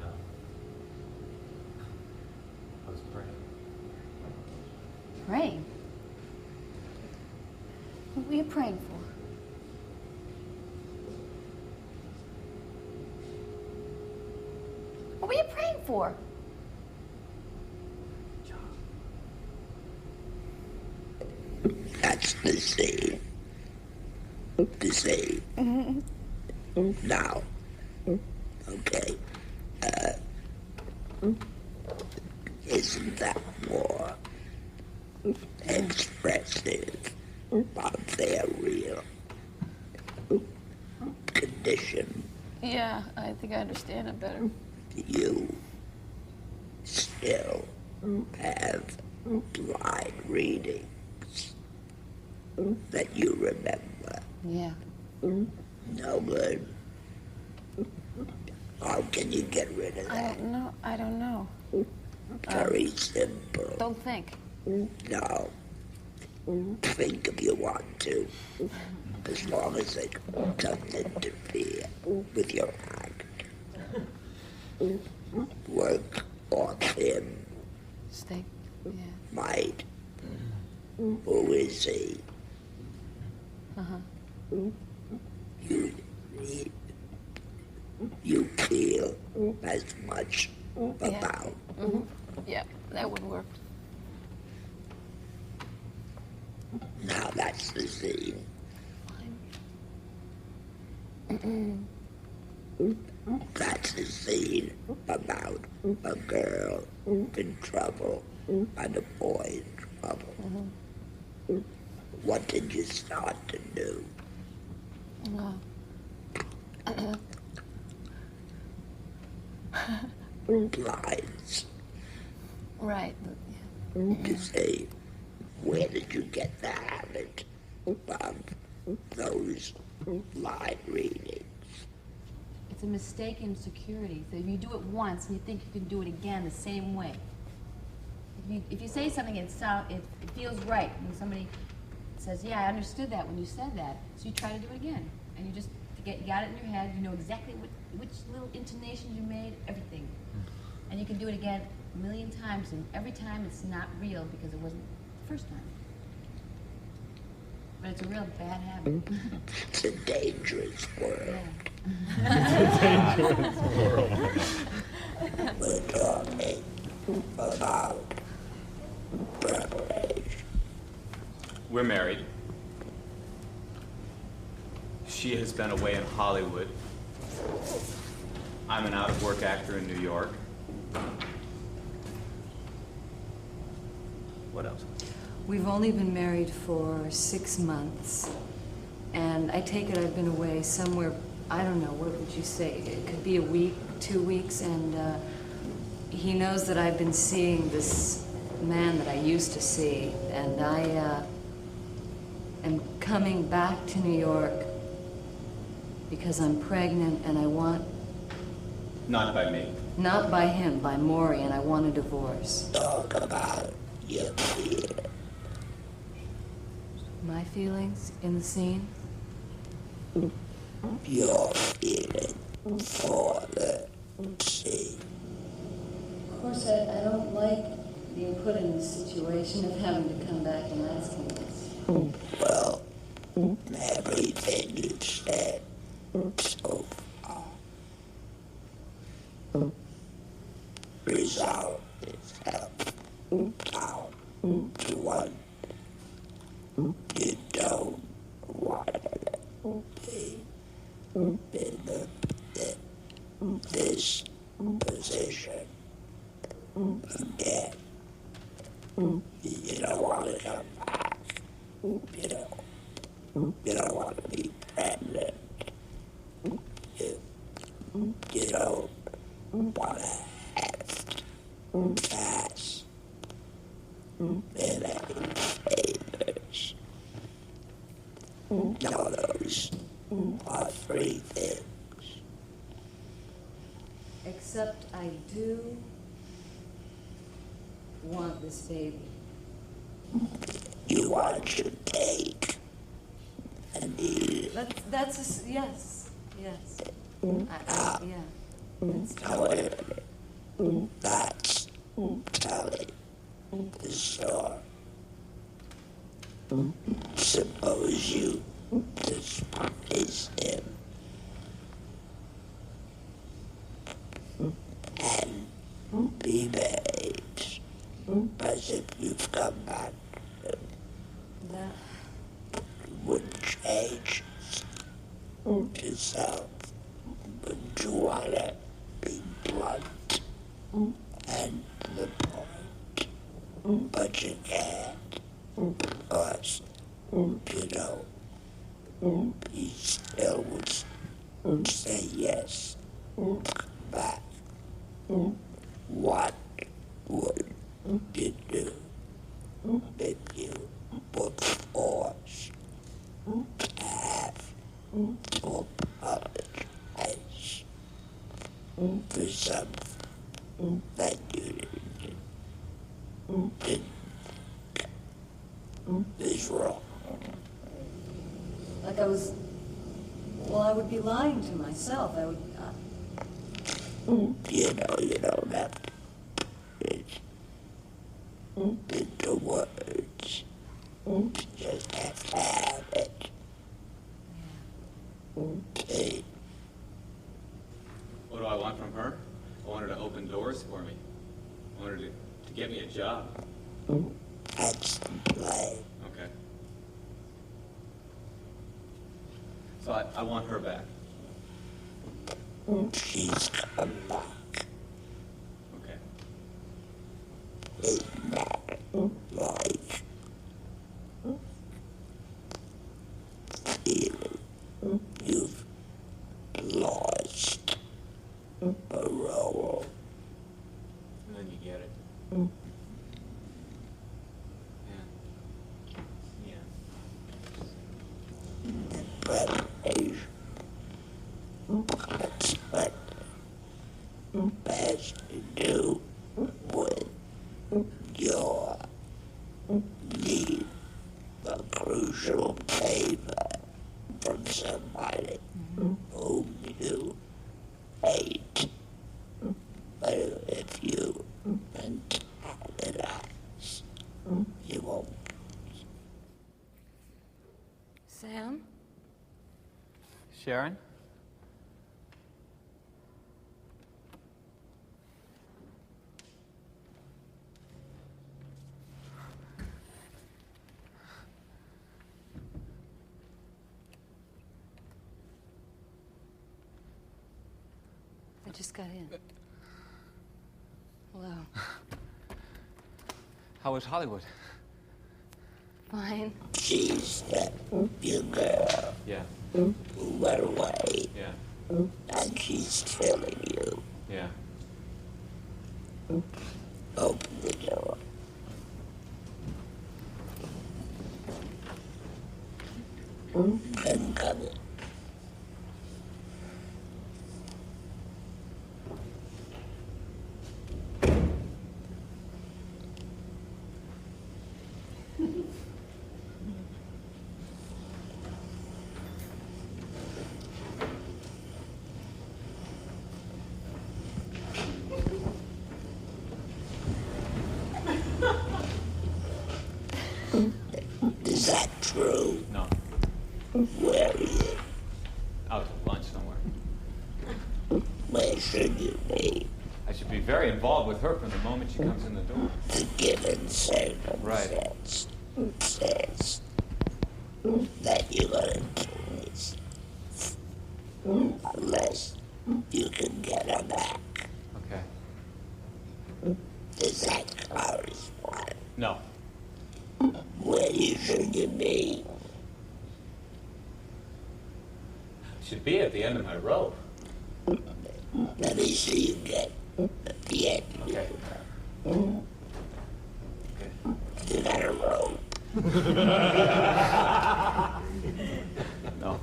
No. I was praying. Praying? What were you praying for? What were you praying for? That's the same. The same. Now. Okay. Isn't that more expressive of their real condition? Yeah, I think I understand it better. You still have blind readings that you remember. Yeah. No good. How can you get rid of that? I don't know. Very simple. Don't think. No. Think if you want to. As long as it doesn't interfere with your act. Work on him. Stay. Yeah. Might. Who is he? You feel as much about. Yeah, that would work. Now that's the scene. That's the scene about a girl in trouble and a boy in trouble. What did you start to do? Blinds. Right. To say, where did you get the habit of those blind readings? It's a mistaken security. So if you do it once and you think you can do it again the same way. If you say something and it feels right, and somebody says, yeah, I understood that when you said that, so you try to do it again. And you just you got it in your head, you know exactly which little intonations you made, everything. And you can do it again a million times, and every time it's not real because it wasn't the first time. But it's a real bad habit. It's a dangerous world. We're talking about preparation. We're married. She has been away in Hollywood. I'm an out-of-work actor in New York. What else? We've only been married for 6 months, and I take it I've been away somewhere, I don't know, what would you say? It could be a week, 2 weeks, and he knows that I've been seeing this man that I used to see, and I am coming back to New York because I'm pregnant and I want... Not by me. Not by him, by Maury, and I want a divorce. Talk about your feelings. My feelings in the scene? Your feeling for the scene. Of course, I don't like being put in this situation of having to come back and ask him this. Well, everything you said so far resolved itself down to one. You don't want to be in this position again. You don't want to come back. You don't want to be pregnant. You don't want to have pass in any favors. Now those are 3 things. Except I do want this baby. You want your cake and eat it. Yes. Yeah. However, that's telling the story. Suppose you despise him and behaves as if you've come back. That Would change yourself, but you want to be blunt and to the point. but you can't, because, he still would say yes, but what would you do if you were forced to have to apologize for something that you didn't is wrong? Like I would be lying to myself. I would, You don't have to put it into words. You just have to have it. Okay. What do I want from her? I want her to open doors for me. I want her to get me a job. That's the play. Okay. So I want her back. She's come back. Okay. It's not like feeling you've lost a role. And then you get it. Yeah. Preparation. That's what has to do with your need a crucial favor from somebody whom you hate. But if you antagonize, you won't. Sam? Sharon? I just got in. Hello. How was Hollywood? Fine. She's that your girl Yeah. who went away, Yeah. and she's killing you. Yeah. Open the door. And come in. Is that true? No. Where are you? Out to lunch somewhere. Where should you be? I should be very involved with her from the moment she comes in the door. The given circumstance says that you're going to do this unless you can get her back. Okay. Does that correspond? No. Where should you be? Should be at the end of my rope. Let me see you get at the end. Okay. You got a rope. No.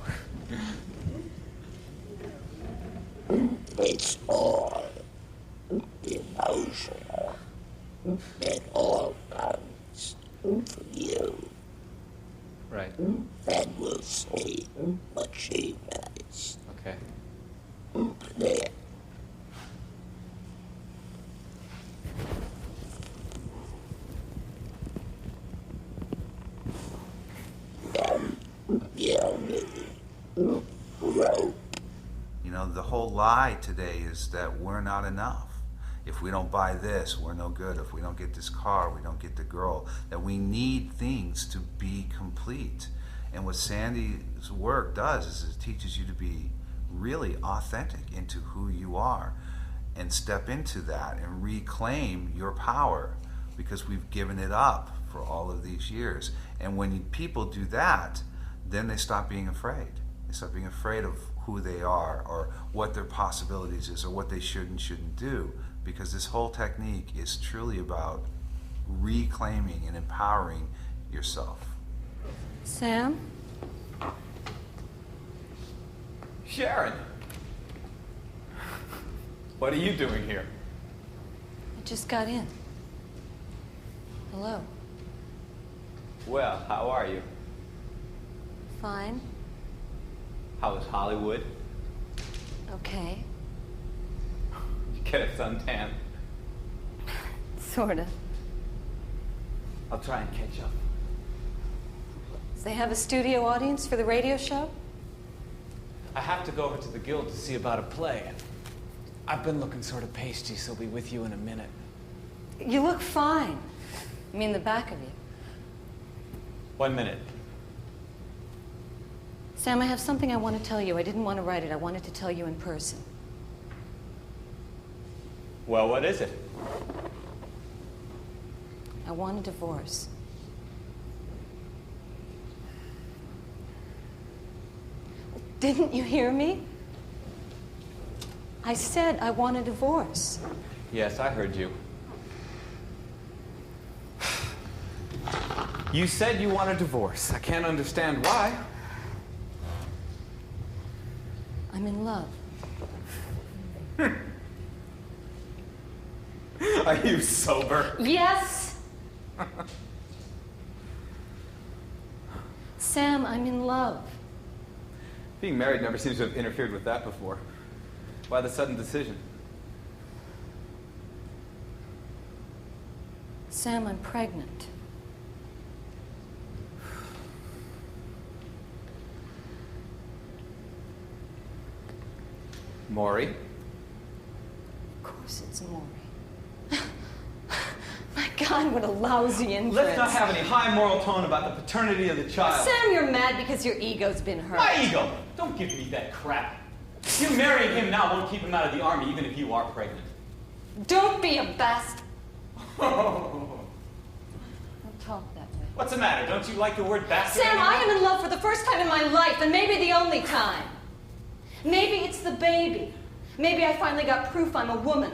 It's all emotional. It all comes from you. Right. Then we'll see what she does. Okay. There. Rope. You know, the whole lie today is that we're not enough. If we don't buy this, we're no good. If we don't get this car, we don't get the girl. That we need things to be complete. And what Sandy's work does is it teaches you to be really authentic into who you are and step into that and reclaim your power because we've given it up for all of these years. And when people do that, then they stop being afraid. They stop being afraid of who they are or what their possibilities is or what they should and shouldn't do, because this whole technique is truly about reclaiming and empowering yourself. Sam? Sharon! What are you doing here? I just got in. Hello. Well, how are you? Fine. How is Hollywood? Okay. You get a suntan? Sorta. I'll try and catch up. Do they have a studio audience for the radio show? I have to go over to the Guild to see about a play. I've been looking sort of pasty, so I'll be with you in a minute. You look fine. I mean, the back of you. 1 minute. Sam, I have something I want to tell you. I didn't want to write it. I wanted to tell you in person. Well, what is it? I want a divorce. Didn't you hear me? I said I want a divorce. Yes, I heard you. You said you want a divorce. I can't understand why. I'm in love. Are you sober? Yes! Sam, I'm in love. Being married never seems to have interfered with that before. Why the sudden decision? Sam, I'm pregnant. Maury? Of course it's Maury. My God, what a lousy inference. Let's not have any high moral tone about the paternity of the child. Sam, you're mad because your ego's been hurt. My ego! Don't give me that crap. You marrying him now won't keep him out of the army, even if you are pregnant. Don't be a bastard. Don't talk that way. What's the matter? Don't you like the word bastard Sam, anymore? I am in love for the first time in my life, and maybe the only time. Maybe it's the baby. Maybe I finally got proof I'm a woman.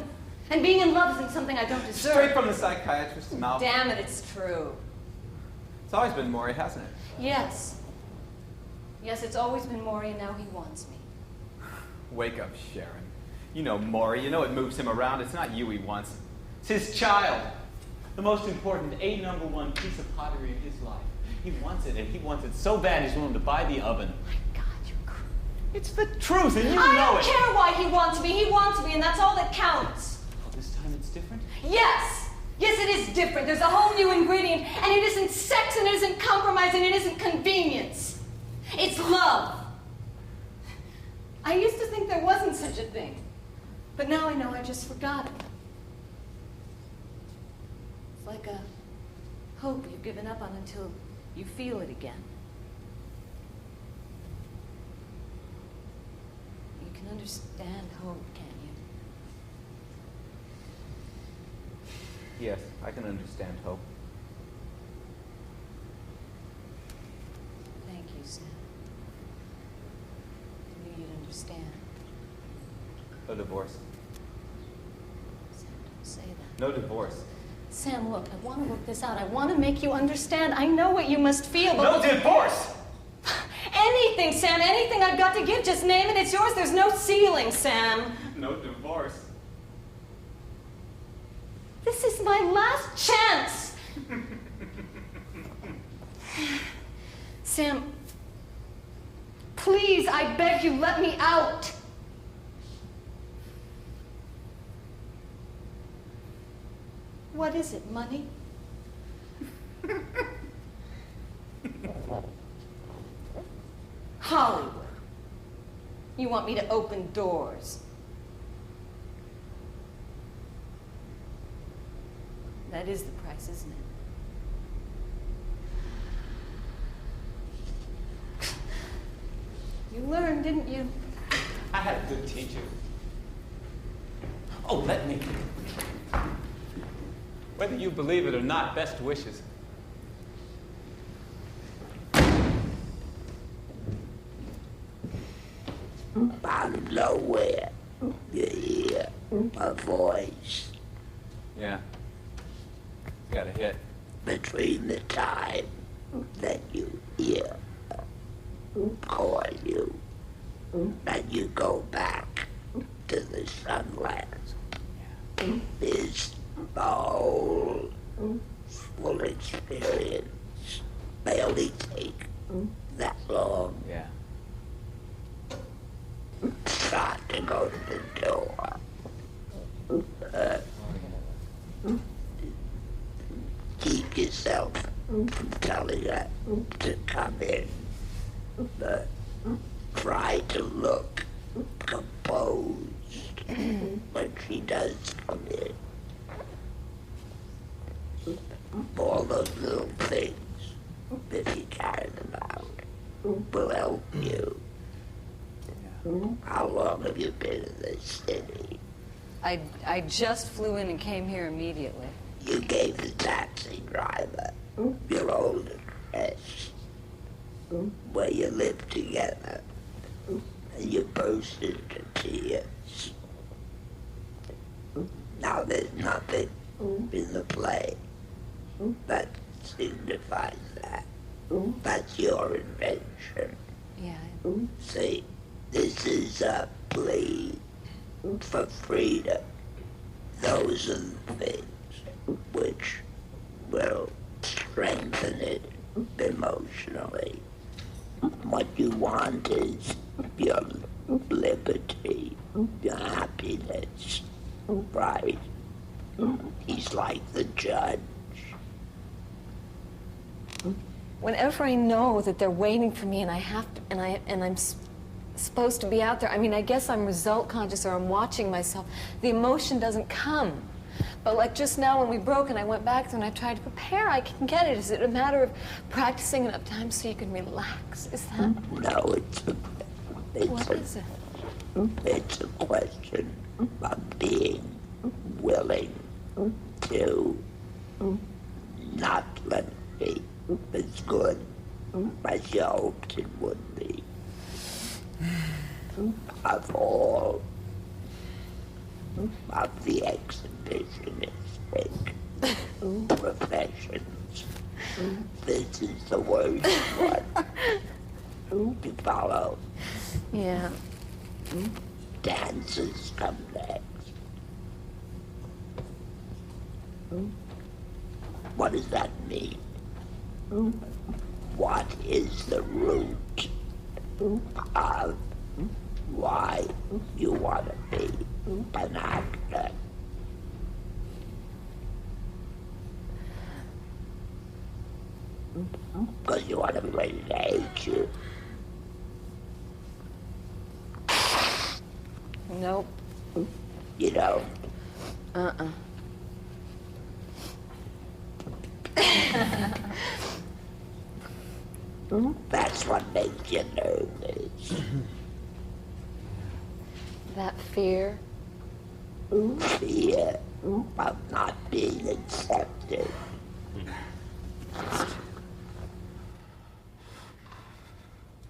And being in love isn't something I don't deserve. Straight from the psychiatrist's mouth. Damn it, it's true. It's always been Maury, hasn't it? Yes. Yes, it's always been Maury, and now he wants me. Wake up, Sharon. You know Maury. You know what moves him around. It's not you he wants. It's his child. The most important, #1 piece of pottery in his life. He wants it, and he wants it so bad he's willing to buy the oven. My God, you're crazy. It's the truth, and you know it. I don't care why he wants me. He wants me, and that's all that counts. Oh, this time it's different? Yes! Yes, it is different. There's a whole new ingredient, and it isn't sex, and it isn't compromise, and it isn't convenience. It's love. I used to think there wasn't such a thing, but now I know I just forgot it. It's like a hope you've given up on until you feel it again. You can understand hope, can't you? Yes, I can understand hope. Thank you, Sam. I knew you'd understand. No divorce. Sam, don't say that. No divorce. Sam, look, I want to work this out. I want to make you understand. I know what you must feel, but... No divorce! Anything, Sam, anything I've got to give, just name it, it's yours. There's no ceiling, Sam. No divorce. This is my last chance. Sam, please, I beg you, let me out. What is it, money? Hollywood. You want me to open doors. That is the price, isn't it? You learned, didn't you? I had a good teacher. Oh, let me. Whether you believe it or not, best wishes. Out of nowhere, you hear a voice. Yeah. Got a hit. Between the time that you hear call you and you go back to the sunlight is the whole full experience. May only take that long. Yeah. Start to go to the door. Keep yourself from telling her to come in. But try to look composed when she does come in. All those little things, if you carry them out, will help you. How long have you been in this city? I just flew in and came here immediately. You gave the taxi driver your old address, where you lived together, and you burst into tears. Now there's nothing in the play that signifies that. That's your invention. Yeah. See, this is a plea for freedom. Those are the things which will strengthen it emotionally. What you want is your liberty, your happiness, right? He's like the judge. Whenever I know that they're waiting for me and I have to, and I'm supposed to be out there, I mean, I guess I'm result conscious or I'm watching myself, the emotion doesn't come. But like just now when we broke and I went back there and I tried to prepare, I can get it. Is it a matter of practicing enough time so you can relax? Is that? No, What is it? It's a question of being willing to not let it be as good as you hoped it would be. Of all of the exhibitionistic professions, this is the worst one to follow. Yeah. Dances come next. What does that mean? What is the root of why you want to be an actor? Because you want everybody to hate you. Nope. You know? That's what makes you nervous. That fear? Fear of not being accepted.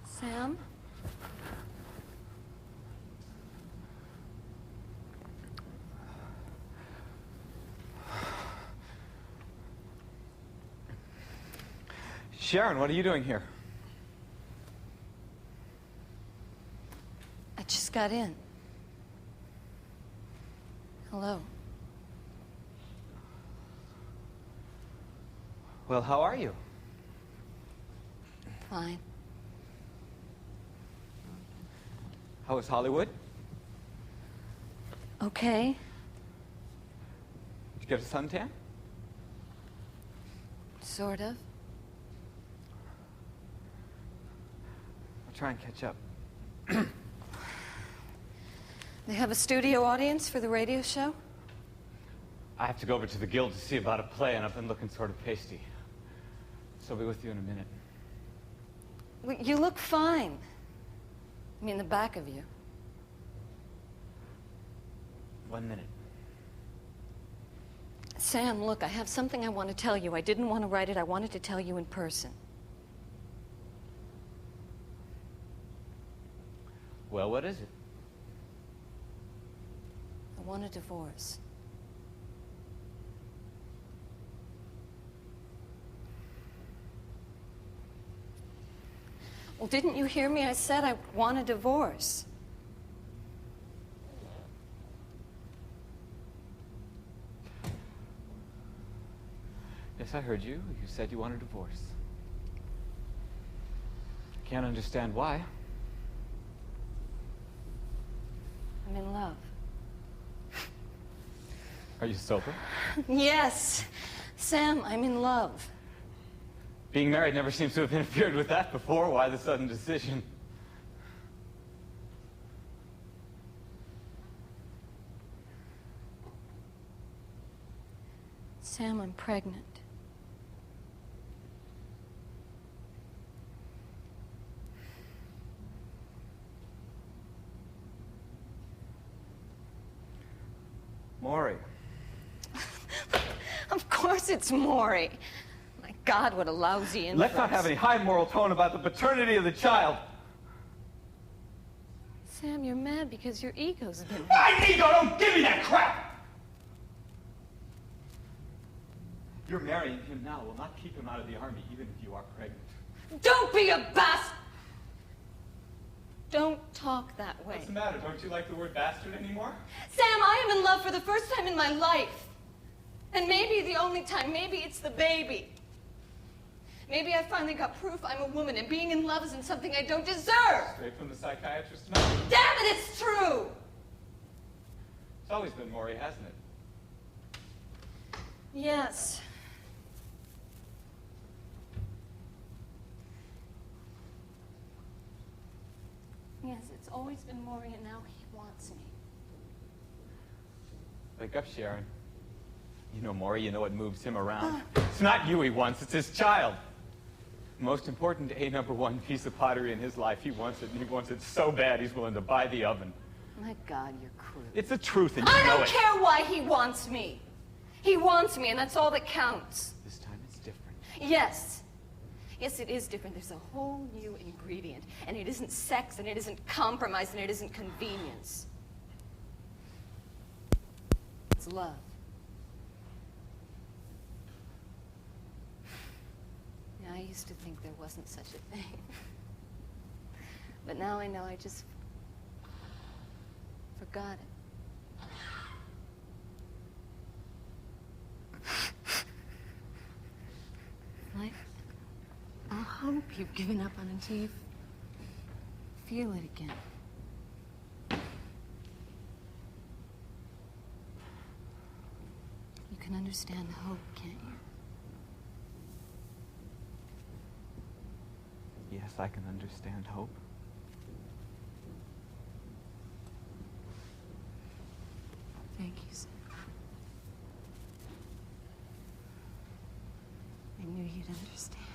Sam? Sharon, what are you doing here? I just got in. Hello. Well, how are you? Fine. How was Hollywood? Okay. Did you get a suntan? Sort of. I'll try and catch up. They have a studio audience for the radio show? I have to go over to the Guild to see about a play, and I've been looking sort of pasty. So I'll be with you in a minute. Well, you look fine. I mean, the back of you. 1 minute. Sam, look, I have something I want to tell you. I didn't want to write it. I wanted to tell you in person. Well, what is it? I want a divorce. Well, didn't you hear me? I said I want a divorce. Yes, I heard you. You said you want a divorce. I can't understand why. I'm in love. Are you sober? Yes. Sam, I'm in love. Being married never seems to have interfered with that before. Why the sudden decision? Sam, I'm pregnant. Maury. Of course it's Maury. My God, what a lousy inference. Let's not have any high moral tone about the paternity of the child. Sam, you're mad because your ego's been... My ego! Don't give me that crap! You're marrying him now will not keep him out of the army, even if you are pregnant. Don't be a bastard! Don't talk that way. What's the matter? Don't you like the word bastard anymore? Sam, I am in love for the first time in my life. And maybe the only time. Maybe it's the baby. Maybe I finally got proof I'm a woman and being in love isn't something I don't deserve. Straight from the psychiatrist's mouth. Damn it, it's true! It's always been Maury, hasn't it? Yes. Yes, it's always been Maury, and now he wants me. Wake up, Sharon. You know Maury, you know what moves him around. It's not you he wants, it's his child. The most important #1 piece of pottery in his life. He wants it, and he wants it so bad he's willing to buy the oven. My God, you're cruel. It's the truth, and you I know don't it. care why he wants me. He wants me, and that's all that counts. This time it's different. Yes. Yes, it is different. There's a whole new ingredient. And it isn't sex, and it isn't compromise, and it isn't convenience. It's love. Yeah, I used to think there wasn't such a thing. But now I know I just forgot it. I hope you've given up on it until you feel it again. You can understand hope, can't you? Yes, I can understand hope. Thank you, sir. I knew you'd understand.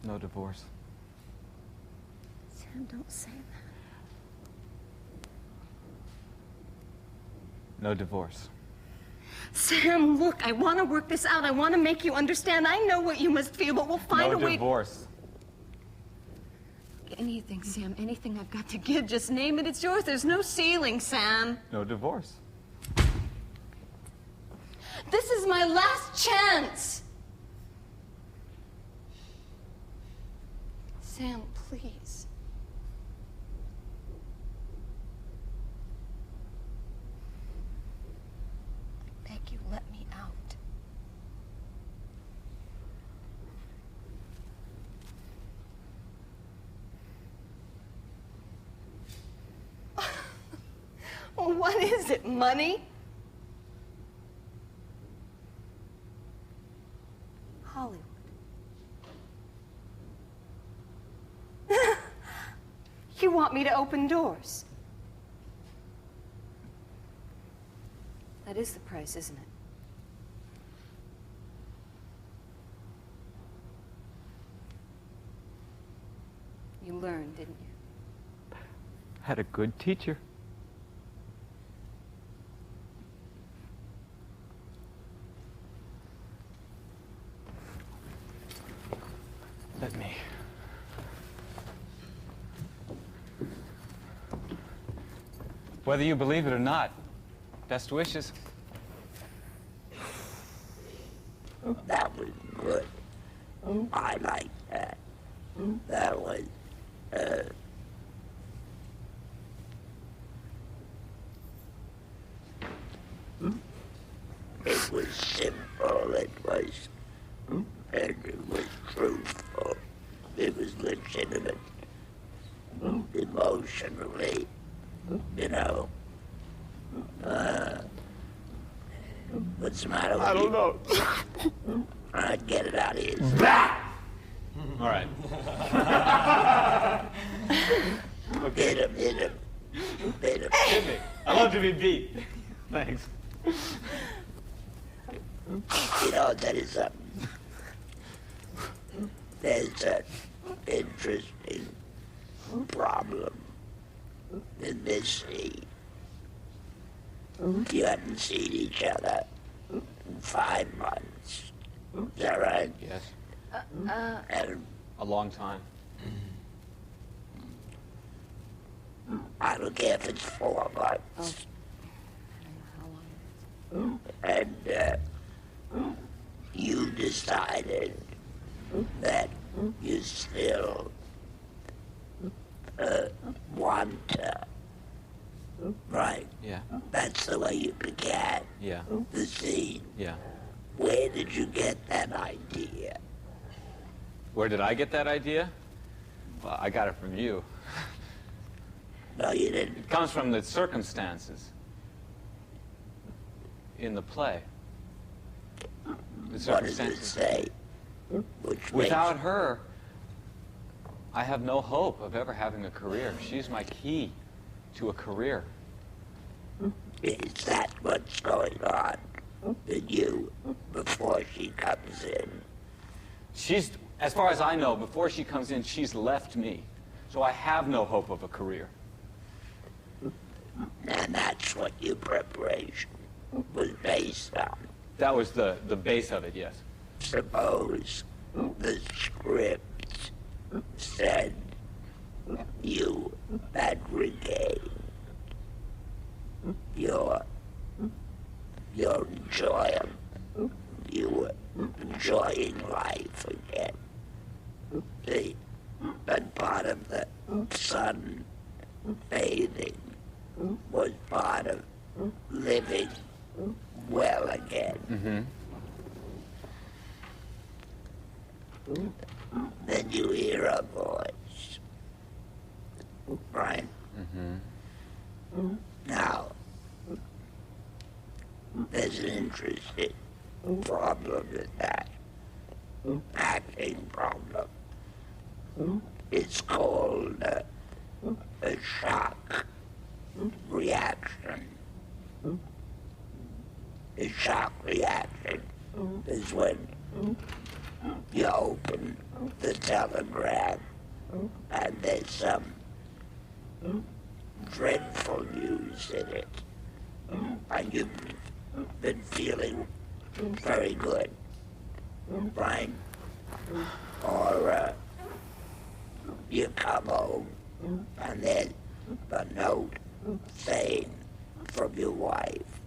No divorce. Sam, don't say that. No divorce. Sam, look, I want to work this out. I want to make you understand. I know what you must feel, but we'll find a way. No divorce. Anything, Sam, anything I've got to give, just name it. It's yours. There's no ceiling, Sam. No divorce. This is my last chance. Sam, please. I beg you, let me out. Well, what is it, money? Hollywood. You want me to open doors? That is the price, isn't it? You learned, didn't you? Had a good teacher. Let me. Whether you believe it or not, best wishes. That was good. I like that. That was, it was simple, and it was truthful. It was legitimate, emotionally, you know. What's the matter with you? I don't know. All right, get it out of here. All right. Hit him, hit him. Hit him. Hit me. I love to be beat. Thanks. You know, that is something. There's an interesting problem in this scene. You haven't seen each other in 5 months. Is that right? Yes. And A long time. I don't care if it's 4 months. And you decided that you still want her. Right? Yeah. That's the way you began Yeah. the scene. Yeah. Where did you get that idea? Where did I get that idea? Well, I got it from you. No, you didn't. It comes from the circumstances in the play. The What does it circumstances. say? Which Without her, I have no hope of ever having a career. She's my key to a career. Is that what's going on in you before she comes in? She's, as far as I know, before she comes in, she's left me. So I have no hope of a career. And that's what your preparation was based on. That was the base of it, yes. Suppose the script said you had regained your enjoyment. You were enjoying life again. See, but part of the sun bathing was part of living well again. Mm-hmm. Then you hear a voice, right? Mm-hmm. Now, there's an interesting problem with that, acting problem. It's called a shock reaction. A shock reaction is when you open the telegram and there's some dreadful news in it, and you've been feeling very good, right? Or you come home and there's a note saying from your wife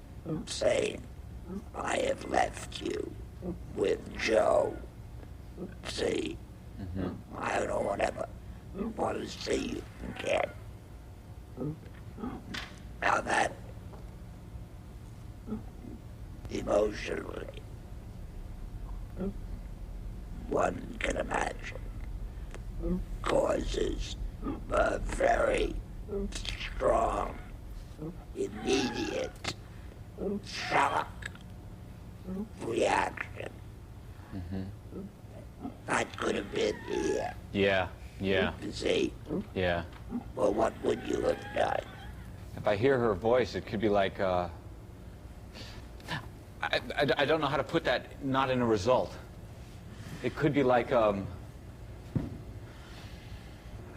saying, I have left you with Joe. See, I don't ever want to see you again. Now that emotionally, one can imagine, causes a very strong, immediate shock reaction. That could have been here. Yeah, yeah, You see? yeah. Well, what would you have done? If I hear her voice, it could be like, I don't know how to put that, not in a result. It could be like, I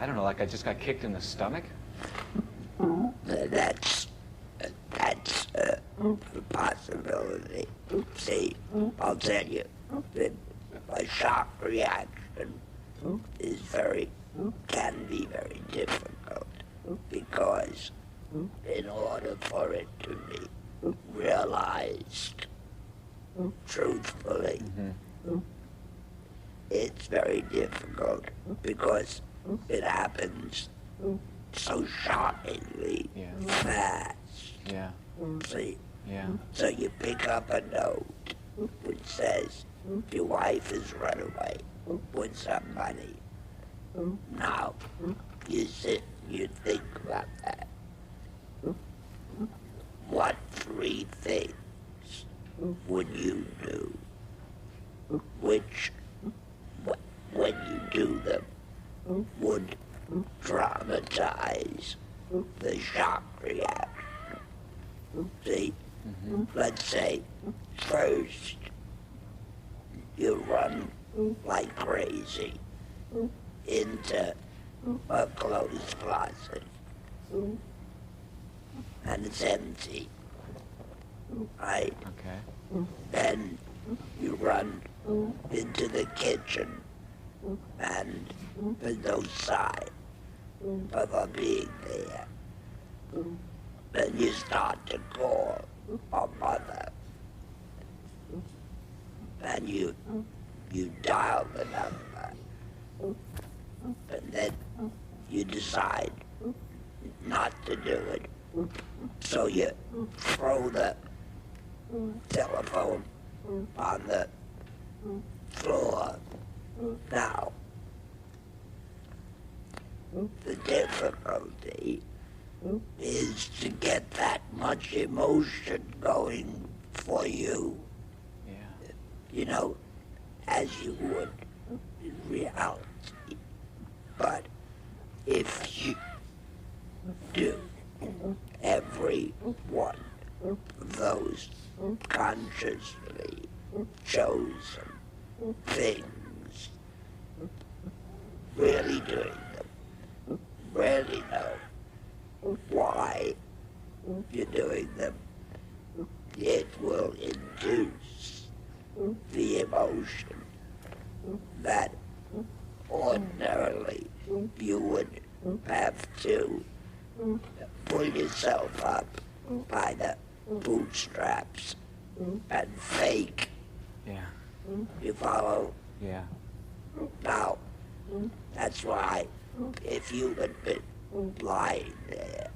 don't know, like I just got kicked in the stomach? That's a possibility. See, I'll tell you, a shock reaction can be very difficult, because in order for it to be realized truthfully, it's very difficult because it happens so shockingly fast. Yeah. See? Yeah. So you pick up a note which says, your wife has run away with some money. Now, you sit, you think about that. What three things would you do, which, when you do them, would dramatize the shock reaction? See? Let's say, first, you run like crazy into a clothes closet, and it's empty, right? Okay. Then you run into the kitchen, and there's no sign of her being there. Then you start to call her mother, and you dial the number, and then you decide not to do it. So you throw the telephone on the floor. Now, the difficulty is to get that much emotion going for you, you know, as you would in reality. But if you do every one of those consciously chosen things, really doing them, really know why you're doing them, it will induce the emotion that ordinarily you would have to pull yourself up by the bootstraps and fake. Yeah. You follow? Yeah. Now, that's why if you had been lying there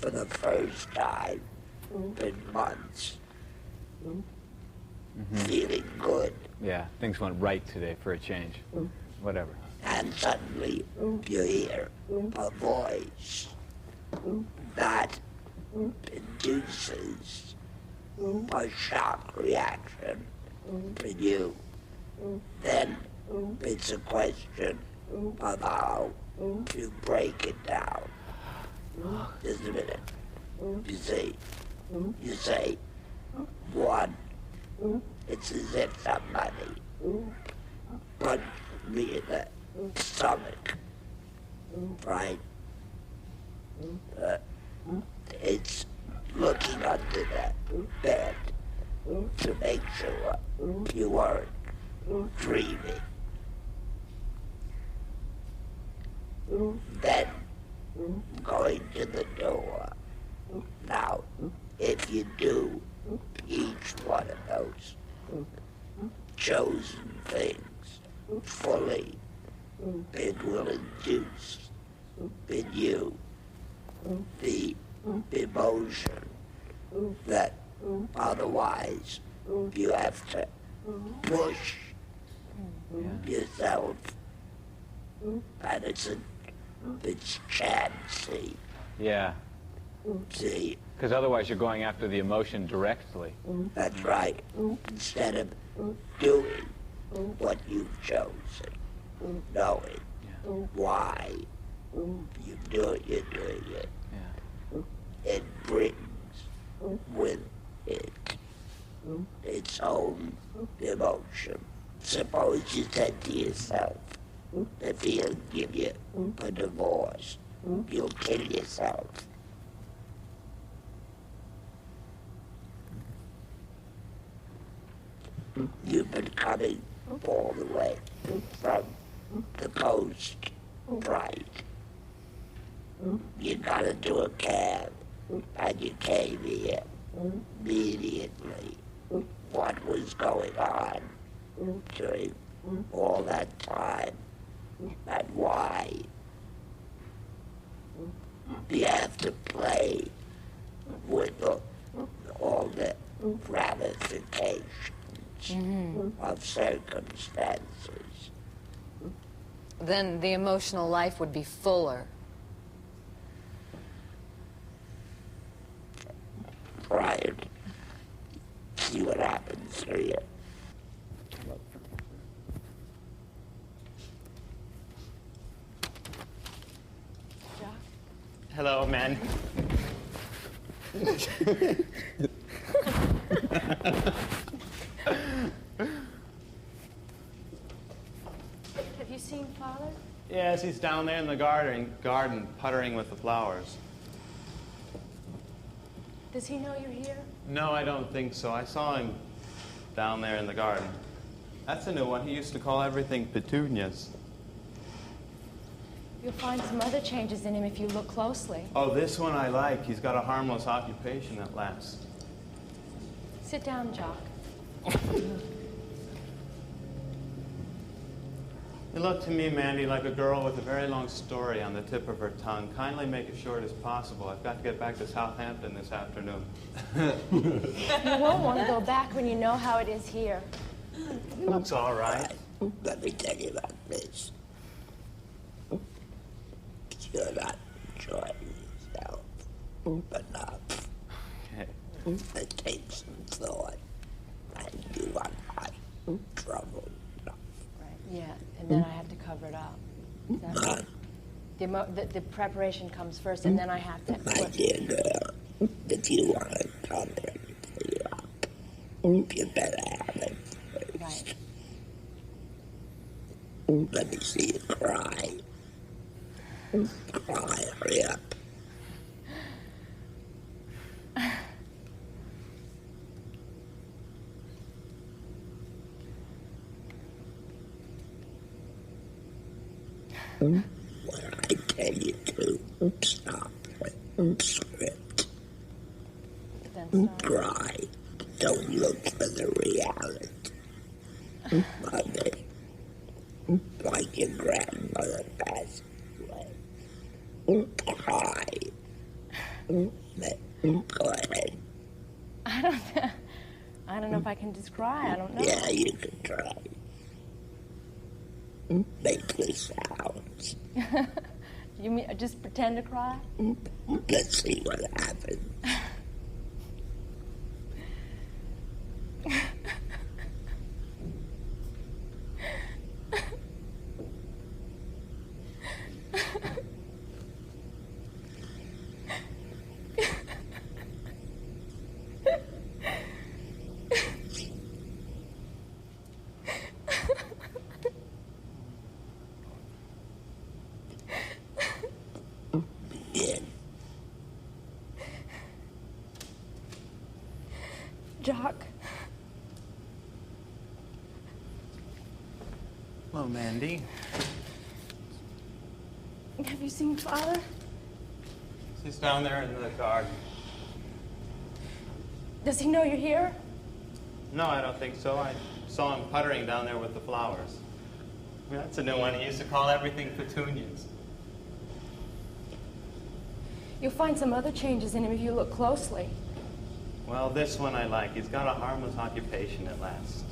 for the first time in months, feeling good, Yeah. Things went right today for a change. Whatever. and suddenly you hear a voice that induces a shock reaction in you, then it's a question of how you break it down. Just a minute. You say, one, it's as if somebody punched me in the stomach, right? It's looking under the bed to make sure you weren't dreaming. Then going to the door. Now, if you do each one of those chosen things fully, it will induce in you the emotion that otherwise you have to push yourself, and it's chancy. Yeah. See? Because otherwise you're going after the emotion directly. That's right. Instead of doing what you've chosen, knowing why you're doing it, it brings with it its own emotion. Suppose you said to yourself, if he'll give you a divorce, you'll kill yourself. You've been coming all the way from the coast, right? You gotta do a cab, and you came here immediately. What was going on during all that time, and why? You have to play with all the ramifications of circumstances. Then the emotional life would be fuller. Right. See what happens here. Hello, man. Have you seen Father? Yes, he's down there in the garden puttering with the flowers. Does he know you're here? No, I don't think so. I saw him down there in the garden. That's a new one. He used to call everything petunias. You'll find some other changes in him if you look closely. Oh, this one I like. He's got a harmless occupation at last. Sit down, Jock. You look to me, Mandy, like a girl with a very long story on the tip of her tongue. Kindly make it short as possible. I've got to get back to Southampton this afternoon. You won't want to go back when you know how it is here. He looks all right. Let me tell you about this. You're not enjoying yourself enough. Okay. It takes some thought, and you are not troubled enough. Right. Yeah, and then I have to cover it up. Is that right? The preparation comes first, and then I have to... My dear girl, if you want to cover everything up, you better have it first. Right. Let me see you cry. Cry, hurry up. When I tell you to stop script, Then stop. cry, don't look for the reality of it, like your grandmother passed away. Cry. Go ahead. I don't know if I can just cry. I don't know. Yeah, you can try. Make the sounds. You mean just pretend to cry? Let's see what happens. Jock. Hello, Mandy. Have you seen Father? He's down there in the garden. Does he know you're here? No, I don't think so. I saw him puttering down there with the flowers. That's a new one. He used to call everything petunias. You'll find some other changes in him if you look closely. Well, this one I like. He's got a harmless occupation at last.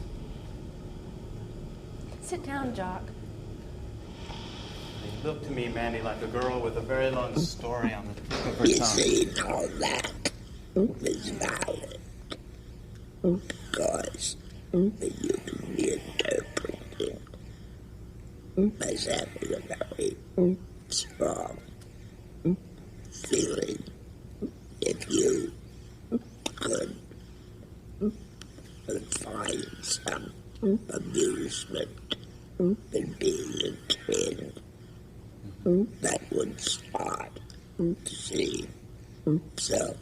Sit down, Jock. He looked to me, Mandy, like a girl with a very long story on the tip of her You tongue. see, all that is valid. Because you can be interpreted as having a very strong feeling if you could find some amusement in being a kid that would start to see himself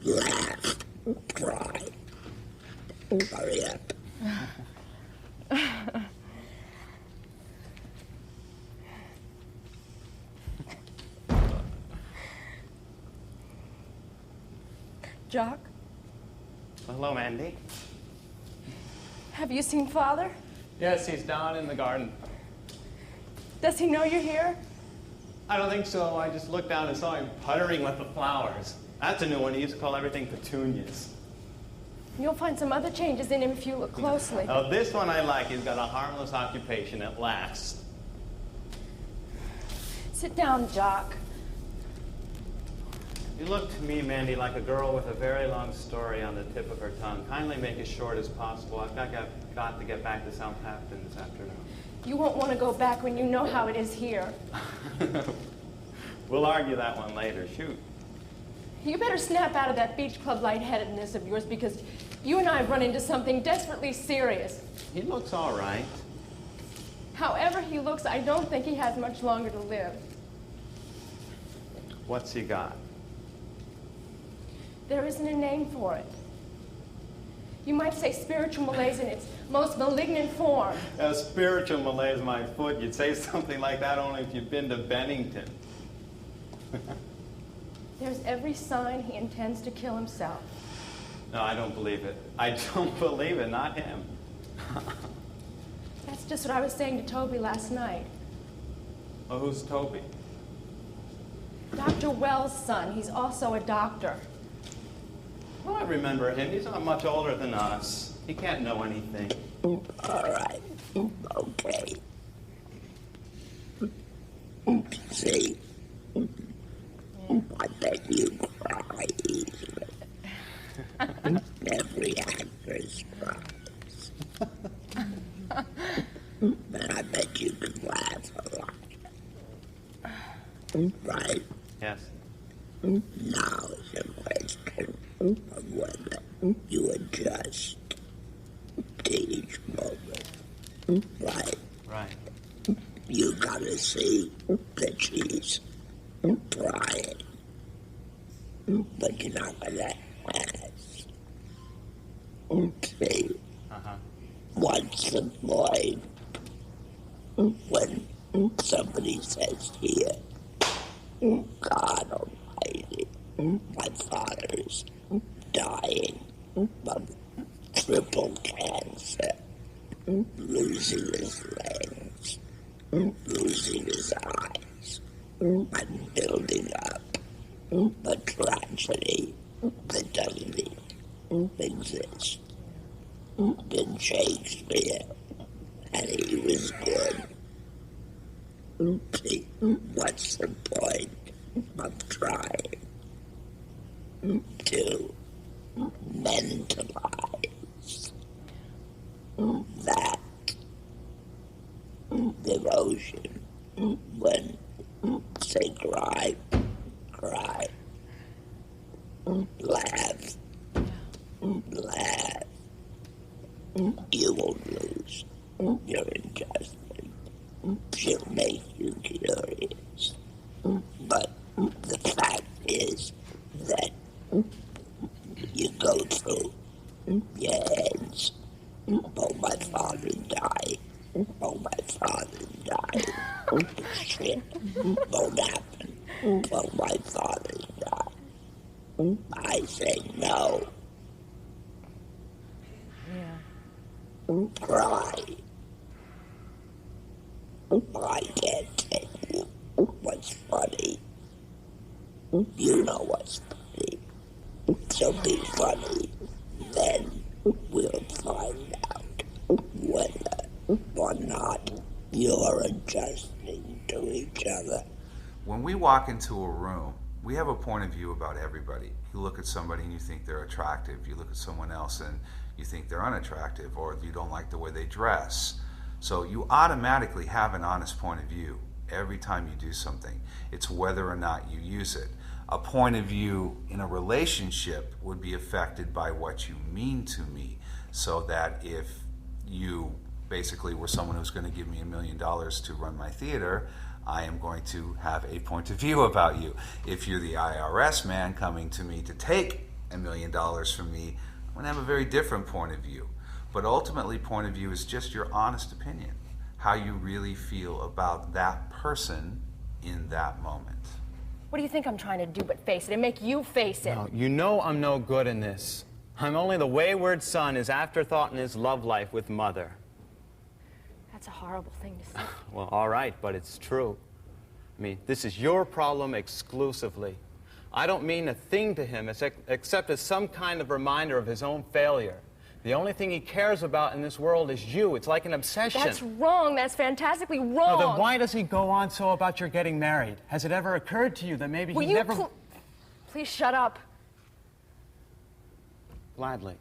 laugh, cry, hurry up. Jock, Hello, Mandy. have you seen Father? Yes, he's down in the garden. Does he know you're here? I don't think so. I just looked down and saw him puttering with the flowers. That's a new one. He used to call everything petunias. You'll find some other changes in him if you look closely. Oh, this one I like. He's got a harmless occupation at last. Sit down, Jock. You look to me, Mandy, like a girl with a very long story on the tip of her tongue. Kindly make it short as possible. I've got to get back to Southampton this afternoon. You won't want to go back when you know how it is here. We'll argue that one later. Shoot. You better snap out of that beach club lightheadedness of yours, because you and I have run into something desperately serious. He looks all right. However he looks, I don't think he has much longer to live. What's he got? There isn't a name for it. You might say spiritual malaise in its most malignant form. Spiritual malaise, my foot. You'd say something like that only if you'd been to Bennington. There's every sign he intends to kill himself. No, I don't believe it. I don't believe it, not him. That's just what I was saying to Toby last night. Well, who's Toby? Dr. Wells' son. He's also a doctor. Well, I remember him. He's not much older than us. He can't know anything. All right. Okay. See, I bet you cry easily. Every actress cries. But I bet you can laugh a lot. Right? Yes. Now is the question of whether you adjust to each moment. Right? Right. You gotta see that she's trying. But you're not gonna ask. See? What's the point when somebody says here, God Almighty, my father's dying of triple cancer, losing his legs, losing his eyes, and building up a tragedy that doesn't even exist. In Shakespeare, and he was good. See, what's the point of trying to mentalize that devotion when, say, cry, laugh, you will lose your adjustment. She'll make you curious. But the fact is that you go through your heads. Oh, my father died. Oh, my father died. Oh, shit won't happen. Oh, my father died. I say no. Cry. I can't tell you what's funny. You know what's funny. So be funny. Then we'll find out whether or not you're adjusting to each other. When we walk into a room, we have a point of view about everybody. You look at somebody and you think they're attractive. You look at someone else and you think they're unattractive, or you don't like the way they dress. So you automatically have an honest point of view every time you do something. It's whether or not you use it. A point of view in a relationship would be affected by what you mean to me, so that if you basically were someone who's going to give me $1 million to run my theater, I am going to have a point of view about you. If you're the IRS man coming to me to take $1 million from me, I'm going to have a very different point of view. But ultimately, point of view is just your honest opinion, how you really feel about that person in that moment. What do you think I'm trying to do but face it and make you face it? No, you know I'm no good in this. I'm only the wayward son, his afterthought in his love life with mother. That's a horrible thing to say. Well, all right, but it's true. I mean, this is your problem exclusively. I don't mean a thing to him except as some kind of reminder of his own failure. The only thing he cares about in this world is you. It's like an obsession. That's wrong. That's fantastically wrong. Well, then why does he go on so about your getting married? Has it ever occurred to you that maybe he never... Please shut up. Gladly.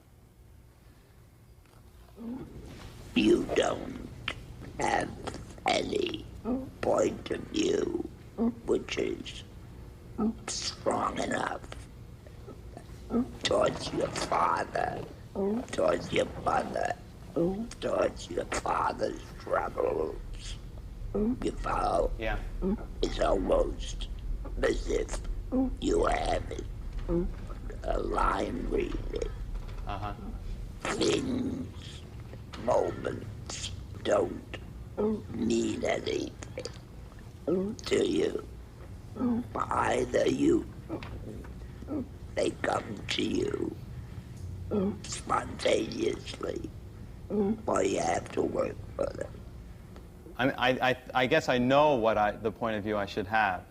You don't have any point of view which is strong enough towards your father, towards your mother, towards your father's troubles. You follow? Yeah. It's almost as if you have it. A line reading. Uh-huh. Things, moments don't mean anything to you. Either they come to you spontaneously, or you have to work for them. I guess I know what the point of view I should have,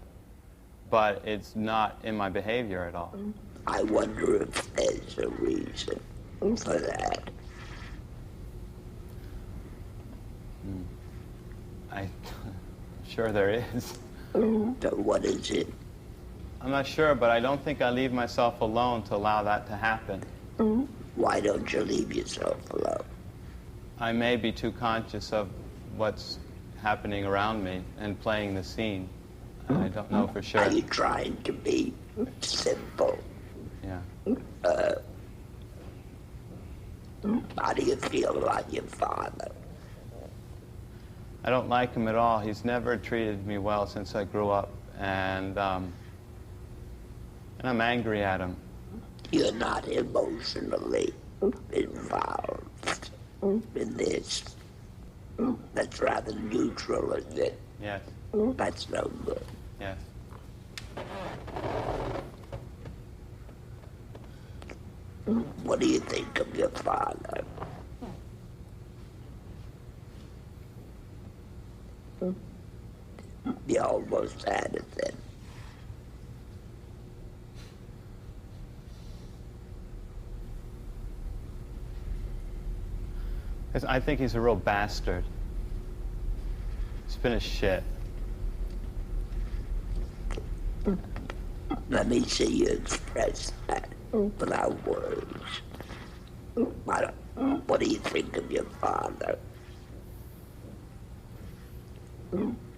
but it's not in my behavior at all. I wonder if there's a reason for that. I'm sure there is. So what is it? I'm not sure, but I don't think I leave myself alone to allow that to happen. Why don't you leave yourself alone? I may be too conscious of what's happening around me and playing the scene. I don't know for sure. Are you trying to be simple? Yeah. How do you feel about your father? I don't like him at all. He's never treated me well since I grew up, and I'm angry at him. You're not emotionally involved in this. That's rather neutral, isn't it? Yes. That's no good. Yes. What do you think of your father? You almost had it then. I think he's a real bastard. He's been a shit. Let me see you express that without words. What do you think of your father?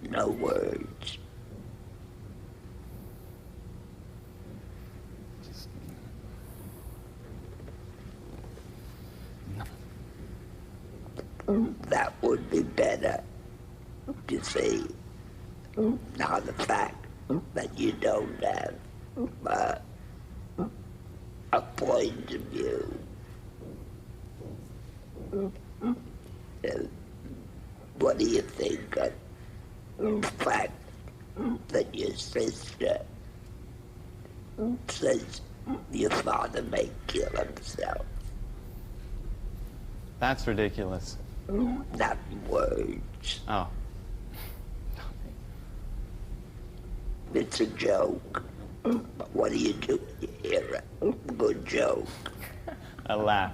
No words. That would be better, you see. Now the fact that you don't have a point of view, what do you think of the fact that your sister says your father may kill himself? That's ridiculous. Not words. Oh. It's a joke. But what do you do when you hear a good joke? I laugh.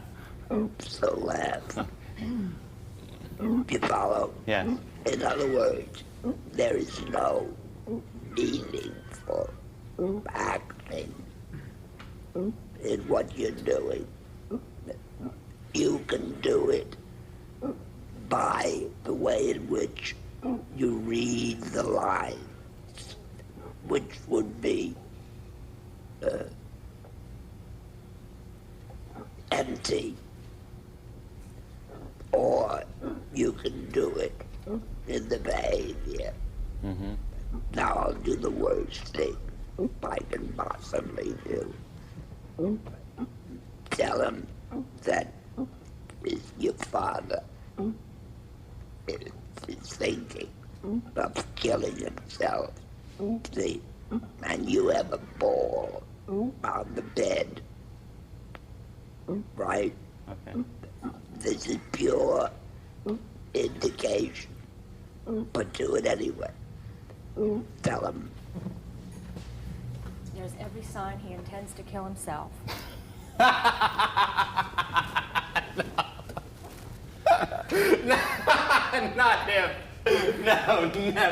So laugh. You follow? Yes. In other words, there is no meaning for acting in what you're doing. You can do it by the way in which you read the lines, which would be empty, or you can do it in the behavior. Mm-hmm. Now I'll do the worst thing I can possibly do. Tell him that your father is thinking of killing himself. See, and you have a ball on the bed, right? Okay. This is pure indication, but do it anyway. Tell him. There's every sign he intends to kill himself. Not him. No,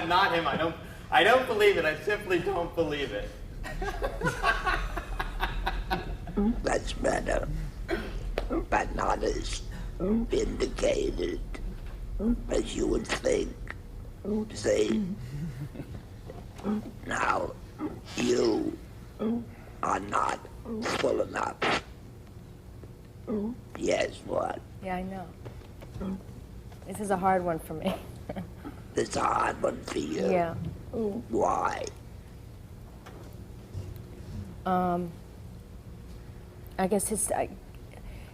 not him. I don't believe it. I simply don't believe it. That's better, but not as vindicated as you would think. See? Now, you are not full enough. Yes, what? Yeah, I know. This is a hard one for me. It's a hard one for you. Yeah. Why? I guess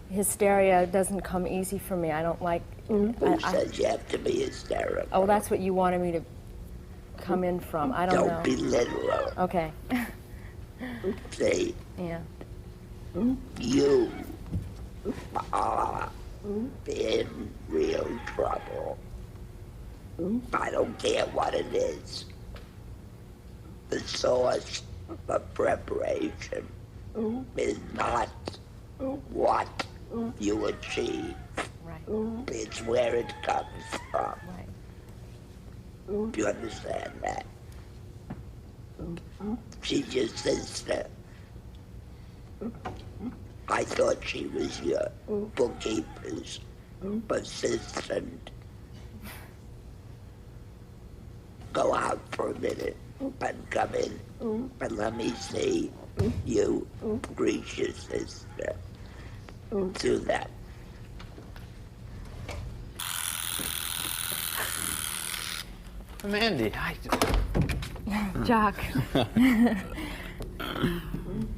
hysteria doesn't come easy for me. I don't like... Who says you have to be hysterical? Oh, that's what you wanted me to come in from. I don't know. Don't be literal. Okay. See? Yeah. You are in real trouble. I don't care what it is. The source of preparation is not what you achieve. Right. It's where it comes from. Right. Do you understand that? She's your sister. I thought she was your bookkeeper's assistant. Go out for a minute and come in and let me see you greet your sister. Do that. Mandy, Jock.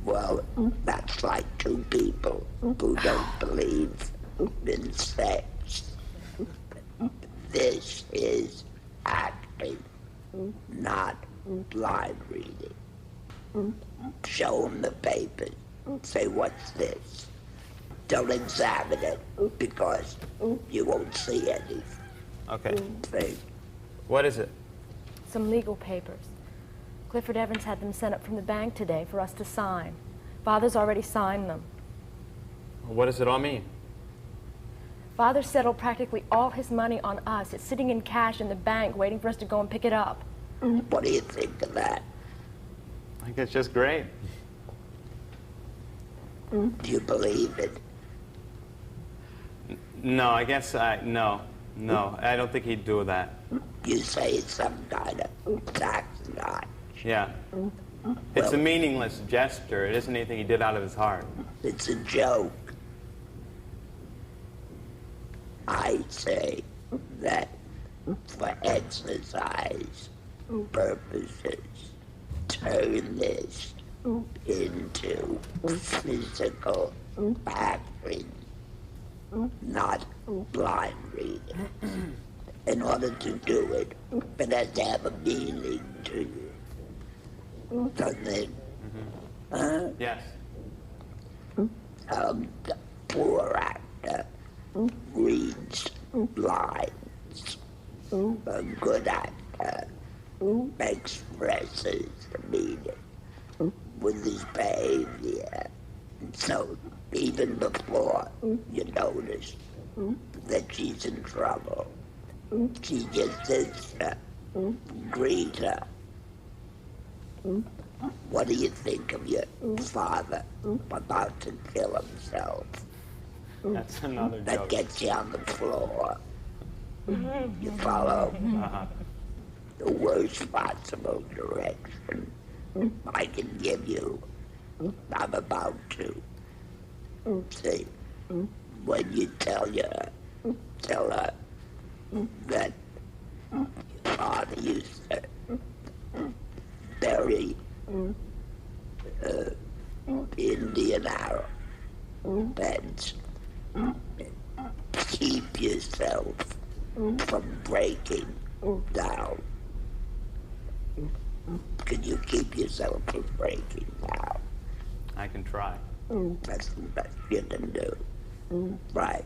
Well, that's like two people who don't believe in sex. This is acting, not blind reading. Show them the papers. Say, what's this? Don't examine it because you won't see anything. Okay. See? What is it? Some legal papers. Clifford Evans had them sent up from the bank today for us to sign. Father's already signed them. What does it all mean? Father settled practically all his money on us. It's sitting in cash in the bank waiting for us to go and pick it up. What do you think of that? I think it's just great. Do you believe it? No, I guess no. I don't think he'd do that. You say it's some kind of tax notch. Yeah. It's a meaningless gesture. It isn't anything he did out of his heart. It's a joke. I say that for exercise purposes, turn this into physical acting, not blind reading. In order to do it, it has to have a meaning to you. Doesn't it? Yes. The poor actor reads lines. A good actor expresses the meaning with his behavior. So even before you notice that she's in trouble, she just sits there, greet her. What do you think of your father about to kill himself? That's another That joke. gets you on the floor. You follow? The worst possible direction I can give you. I'm about to. See, when you tell her that your father used to bury Indian arrow beds. Keep yourself from breaking down. Can you keep yourself from breaking down? I can try. That's the best you can do. Right.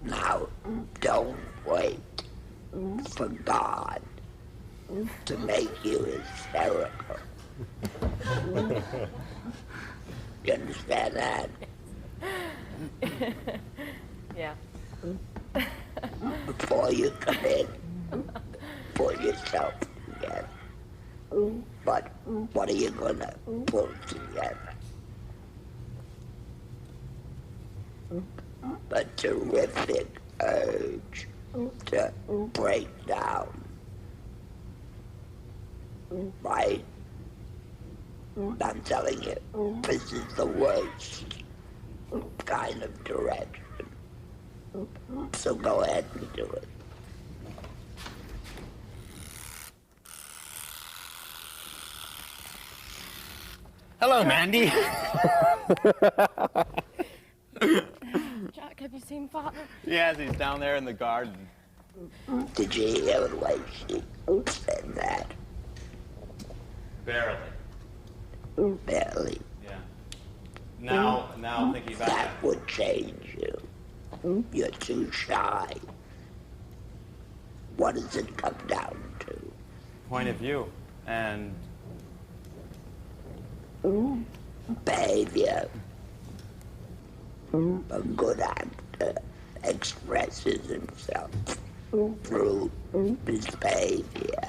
Now, don't wait for God to make you hysterical. You understand that? Yeah. Before you come in, pull yourself together. But what are you gonna pull together? A terrific urge to break down. Right? I'm telling you, this is the worst kind of direction. So go ahead and do it. Hello, Mandy. Jack, have you seen Father? Yes, he's down there in the garden. Did you hear the way she said that? Barely. Barely. Yeah. Now thinking about That would change you. You're too shy. What does it come down to? point of view and behavior. A good actor expresses himself through his behavior.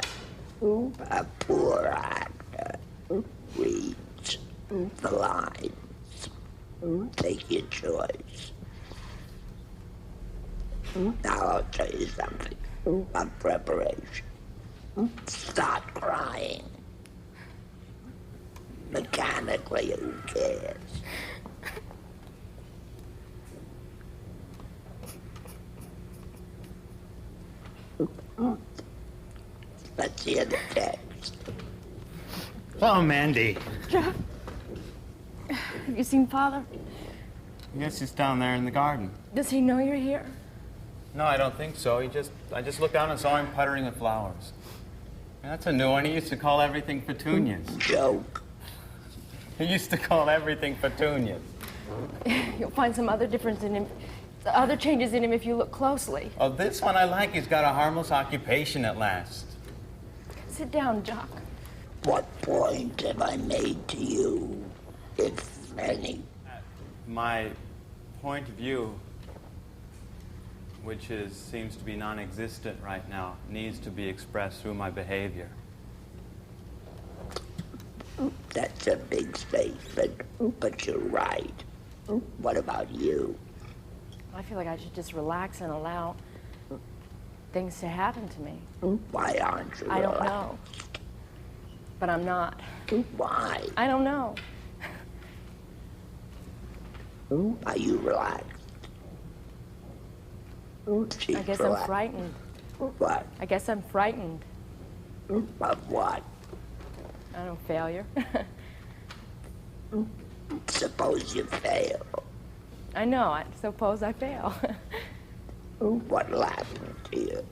A poor actor reads the lines. Take your choice. Now I'll tell you something about preparation. Start crying. Mechanically, who cares? Let's hear the text. Oh, Mandy. Jack, have you seen Father? Yes, he's down there in the garden. Does he know you're here? No, I don't think so. I just looked down and saw him puttering with flowers. That's a new one. He used to call everything petunias. Joke. He used to call everything petunias. You'll find some other difference in him, other changes in him if you look closely. Oh, this one I like. He's got a harmless occupation at last. Sit down, Jock. What point have I made to you, if any? My point of view, which seems to be non-existent right now, needs to be expressed through my behavior. That's a big statement, but you're right. What about you? I feel like I should just relax and allow things to happen to me. Why aren't you I don't relaxed? know. But I'm not. Why? I don't know. Are you relaxed? She's I guess relaxed. I'm frightened. What? I guess I'm frightened. Of what? I don't know, failure. Suppose you fail. I know, I suppose I fail. What'll happen to you?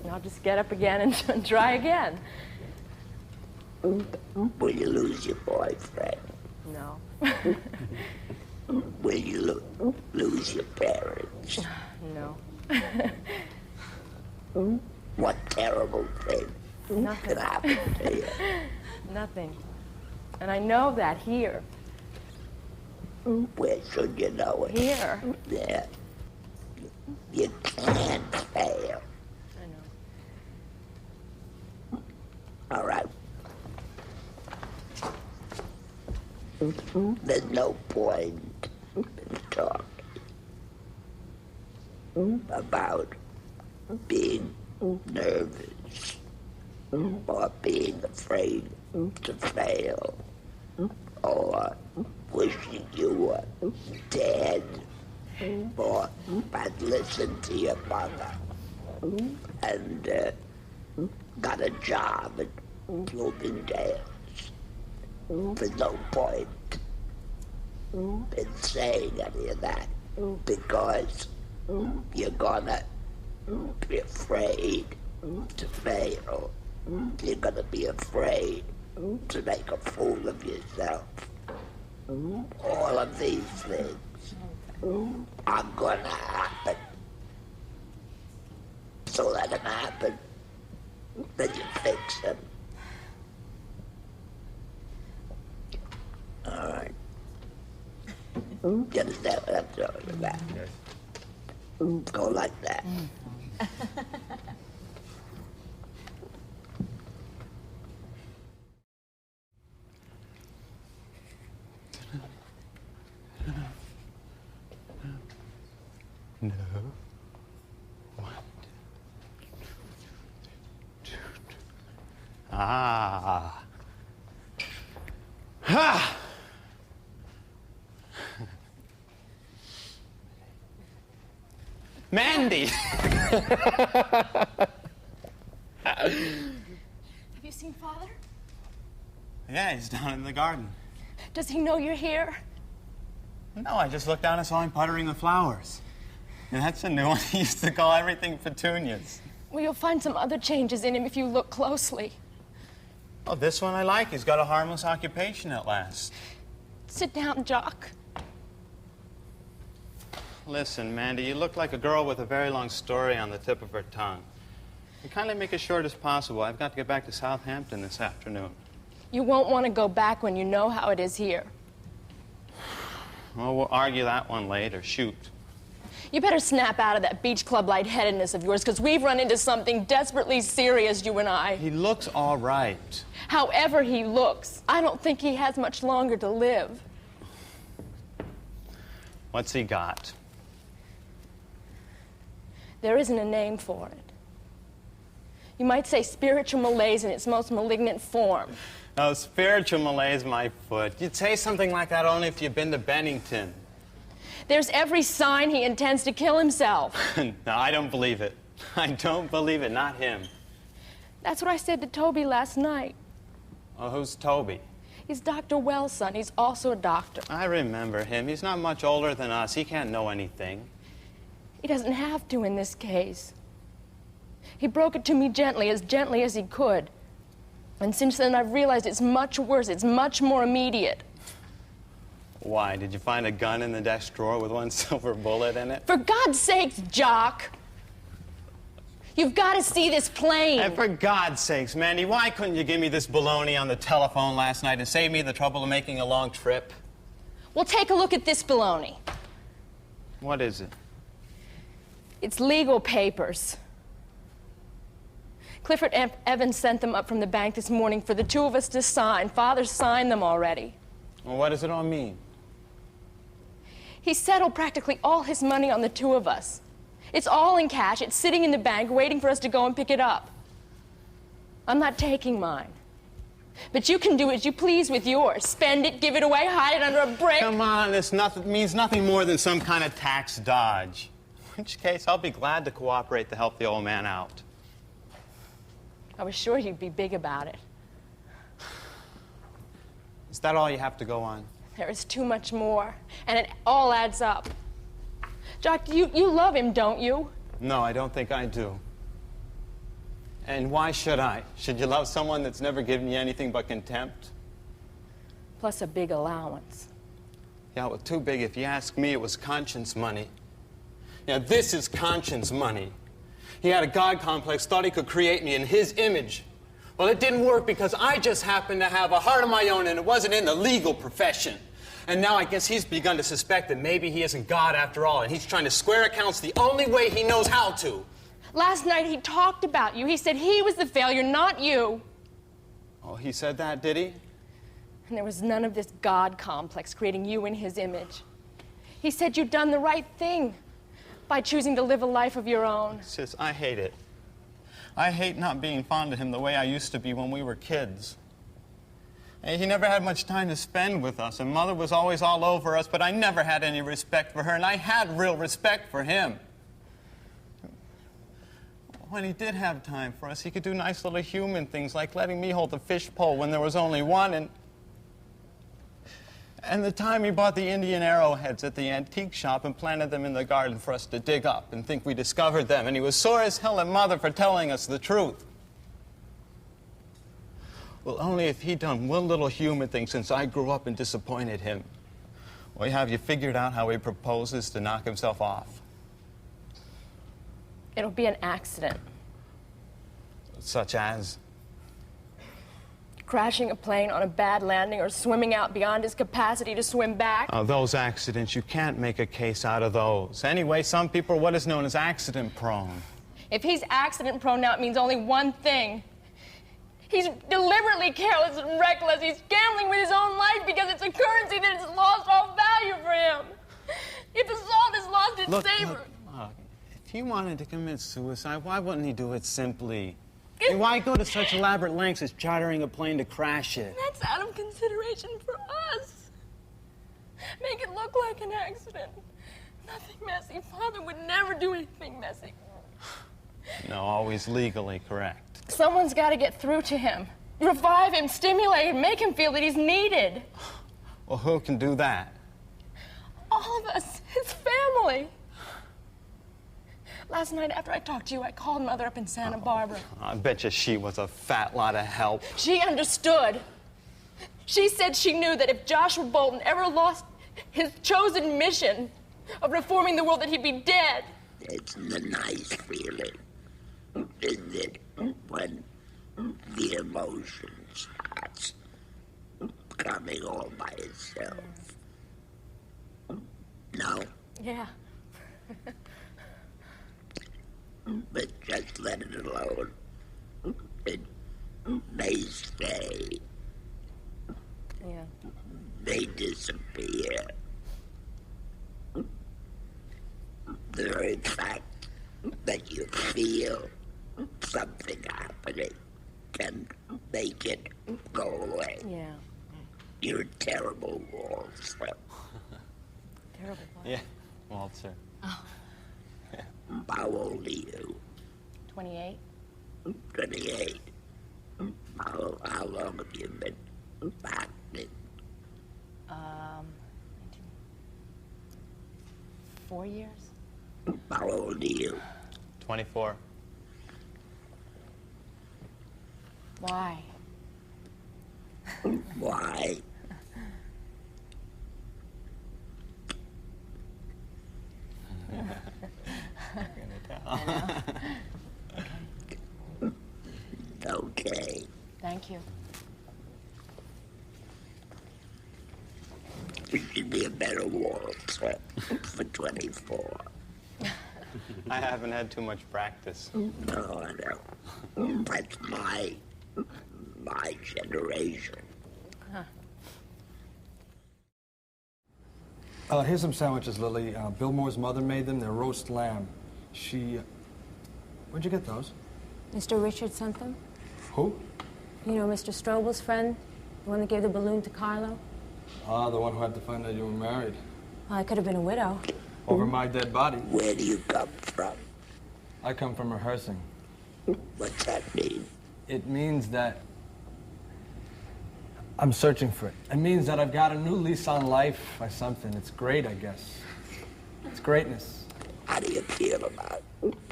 I'll just get up again and try again. Will you lose your boyfriend? No. Will you lose your parents? No. What terrible thing Nothing. can happen to you? Nothing. And I know that here. Where should you know it? Here. Yeah. You can't fail. I know. All right. There's no point in talking about being nervous or being afraid to fail or wishing you were dead or had listened to your mother and got a job at Bloomingdale's. There's no point in saying any of that because you're gonna be afraid to fail. You're gonna be afraid to make a fool of yourself. All of these things are gonna happen. So let them happen. Then you fix them. All right. You understand what I'm talking about? Yes. Go like that. No. 1, 2, 3. Ah. Ha! Mandy! Have you seen Father? Yeah, he's down in the garden. Does he know you're here? No, I just looked down and saw him puttering the flowers. And that's a new one. He used to call everything petunias. Well, you'll find some other changes in him if you look closely. Oh, this one I like. He's got a harmless occupation at last. Sit down, Jock. Listen, Mandy, you look like a girl with a very long story on the tip of her tongue. You kindly make it short as possible. I've got to get back to Southampton this afternoon. You won't want to go back when you know how it is here. Well, we'll argue that one later. Shoot. You better snap out of that beach club lightheadedness of yours, because we've run into something desperately serious, you and I. He looks all right. However he looks, I don't think he has much longer to live. What's he got? There isn't a name for it. You might say spiritual malaise in its most malignant form. Oh, spiritual malaise, my foot. You'd say something like that only if you'd been to Bennington. There's every sign he intends to kill himself. No, I don't believe it. I don't believe it, not him. That's what I said to Toby last night. Oh, who's Toby? He's Dr. Wells' son. He's also a doctor. I remember him. He's not much older than us. He can't know anything. He doesn't have to in this case. He broke it to me gently as he could. And since then, I've realized it's much worse. It's much more immediate. Why? Did you find a gun in the desk drawer with one silver bullet in it? For God's sakes, Jock! You've got to see this plain. And for God's sakes, Mandy, why couldn't you give me this baloney on the telephone last night and save me the trouble of making a long trip? Well, take a look at this baloney. What is it? It's legal papers. Clifford Evans sent them up from the bank this morning for the two of us to sign. Father signed them already. Well, what does it all mean? He settled practically all his money on the two of us. It's all in cash. It's sitting in the bank waiting for us to go and pick it up. I'm not taking mine. But you can do as you please with yours. Spend it, give it away, hide it under a brick. Come on, this means nothing more than some kind of tax dodge. In which case, I'll be glad to cooperate to help the old man out. I was sure you'd be big about it. Is that all you have to go on? There is too much more, and it all adds up. Jock, you love him, don't you? No, I don't think I do. And why should I? Should you love someone that's never given you anything but contempt? Plus a big allowance. Yeah, well, too big. If you ask me, it was conscience money. Yeah, this is conscience money. He had a God complex, thought he could create me in his image. Well, it didn't work because I just happened to have a heart of my own and it wasn't in the legal profession. And now I guess he's begun to suspect that maybe he isn't God after all, and he's trying to square accounts the only way he knows how to. Last night he talked about you. He said he was the failure, not you. Oh, he said that, did he? And there was none of this God complex creating you in his image. He said you'd done the right thing by choosing to live a life of your own. Sis, I hate it. I hate not being fond of him the way I used to be when we were kids. He never had much time to spend with us, and Mother was always all over us, but I never had any respect for her, and I had real respect for him. When he did have time for us, he could do nice little human things, like letting me hold the fish pole when there was only one, and the time he bought the Indian arrowheads at the antique shop and planted them in the garden for us to dig up and think we discovered them, and he was sore as hell at Mother for telling us the truth. Well, only if he'd done one little human thing since I grew up and disappointed him. Well, have you figured out how he proposes to knock himself off? It'll be an accident. Such as? Crashing a plane on a bad landing or swimming out beyond his capacity to swim back. Those accidents, you can't make a case out of those. Anyway, some people are what is known as accident-prone. If he's accident-prone now, it means only one thing. He's deliberately careless and reckless. He's gambling with his own life because it's a currency that has lost all value for him. If the salt has lost its savor. Look, if he wanted to commit suicide, why wouldn't he do it simply? And why go to such elaborate lengths as chartering a plane to crash it? That's out of consideration for us. Make it look like an accident. Nothing messy. Father would never do anything messy. No, always legally correct. Someone's got to get through to him. Revive him, stimulate him, make him feel that he's needed. Well, who can do that? All of us, his family. Last night after I talked to you, I called Mother up in Santa Barbara. I bet you she was a fat lot of help. She understood. She said she knew that if Joshua Bolton ever lost his chosen mission of reforming the world, that he'd be dead. It's a nice feeling, isn't it, when the emotion starts coming all by itself? No? Yeah. But just let it alone. It may stay. Yeah. May disappear. The very fact that you feel something happening can make it go away. Yeah. You're a terrible waltzer. Terrible. Yeah, waltzer. Oh. How old are you? 28. 28. How long have you been acting? 4 years. How old are you? 24. Why? Why? Okay. Thank you. You should be a better waltzer for 24. I haven't had too much practice. No, I don't. That's my generation. Huh. Here's some sandwiches, Lily. Bill Moore's mother made them. They're roast lamb. Where'd you get those? Mr. Richard sent them. Who? You know, Mr. Strobel's friend, the one that gave the balloon to Carlo. The one who had to find out you were married. Well, I could have been a widow. Over my dead body. Where do you come from? I come from rehearsing. What's that mean? It means that I'm searching for it. It means that I've got a new lease on life or something. It's great, I guess. It's greatness. How do you feel about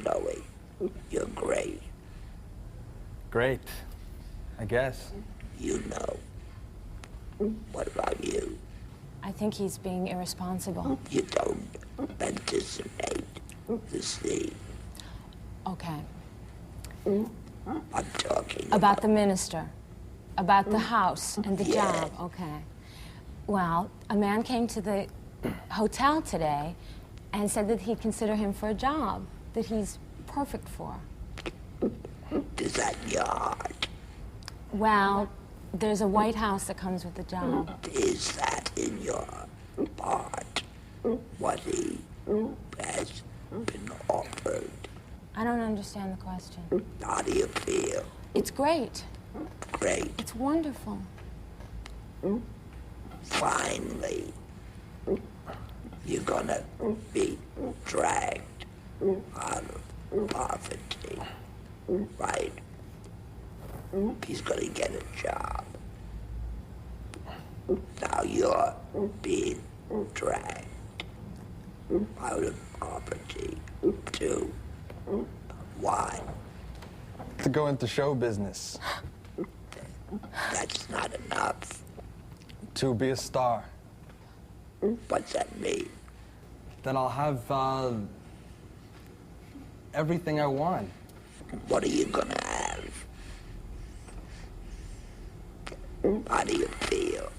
knowing you're great? Great, I guess. You know. What about you? I think he's being irresponsible. You don't anticipate the scene. Okay. I'm talking About the minister. About the house and the job. Okay. Well, a man came to the hotel today and said that he'd consider him for a job that he's perfect for. Is that your heart? Well, there's a White House that comes with the job. Is that in your heart? What he has been offered? I don't understand the question. How do you feel? It's great. Great. It's wonderful. Finally, you're gonna be dragged out of poverty, right? He's gonna get a job. Now you're being dragged out of poverty, too. Why? To go into show business. That's not enough. To be a star. What's that mean? Then I'll have everything I want. What are you gonna have? How do you feel?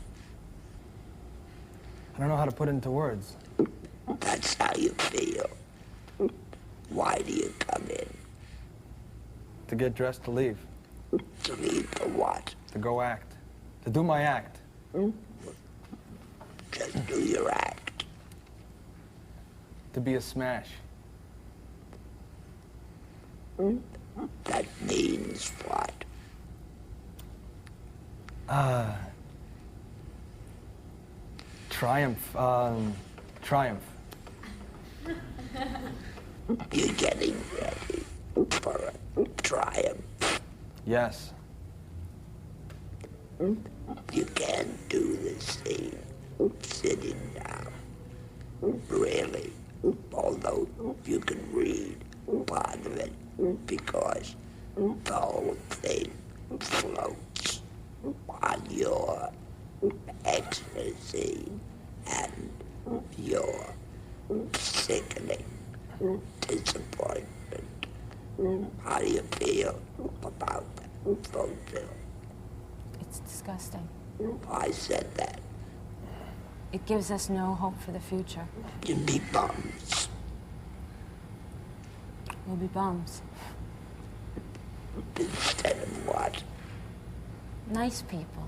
I don't know how to put it into words. That's how you feel. Why do you come in? To get dressed to leave. To leave for what? To go act. To do my act. Just do your act. To be a smash. That means what? Triumph. Triumph. You're getting ready for a triumph. Yes. You can't do the scene sitting down. Really. Although you can read part of it because the whole thing floats on your ecstasy and your sickening disappointment. How do you feel about that fulfill? It's disgusting. I said that. It gives us no hope for the future. You'd be bums. We'll be bums. Instead of what? Nice people.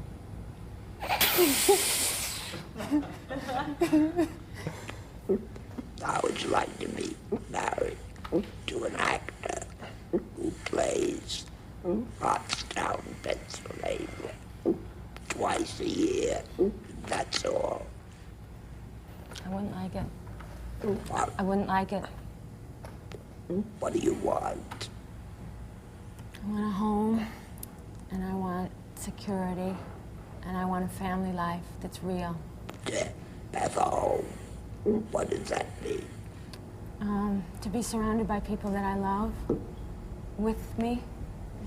How would you like to be married to an actor who plays Pottstown, Pennsylvania, twice a year? That's all. I wouldn't like it. What? I wouldn't like it. What do you want? I want a home, and I want security, and I want a family life that's real. Yeah, have a home. What does that mean? To be surrounded by people that I love, with me.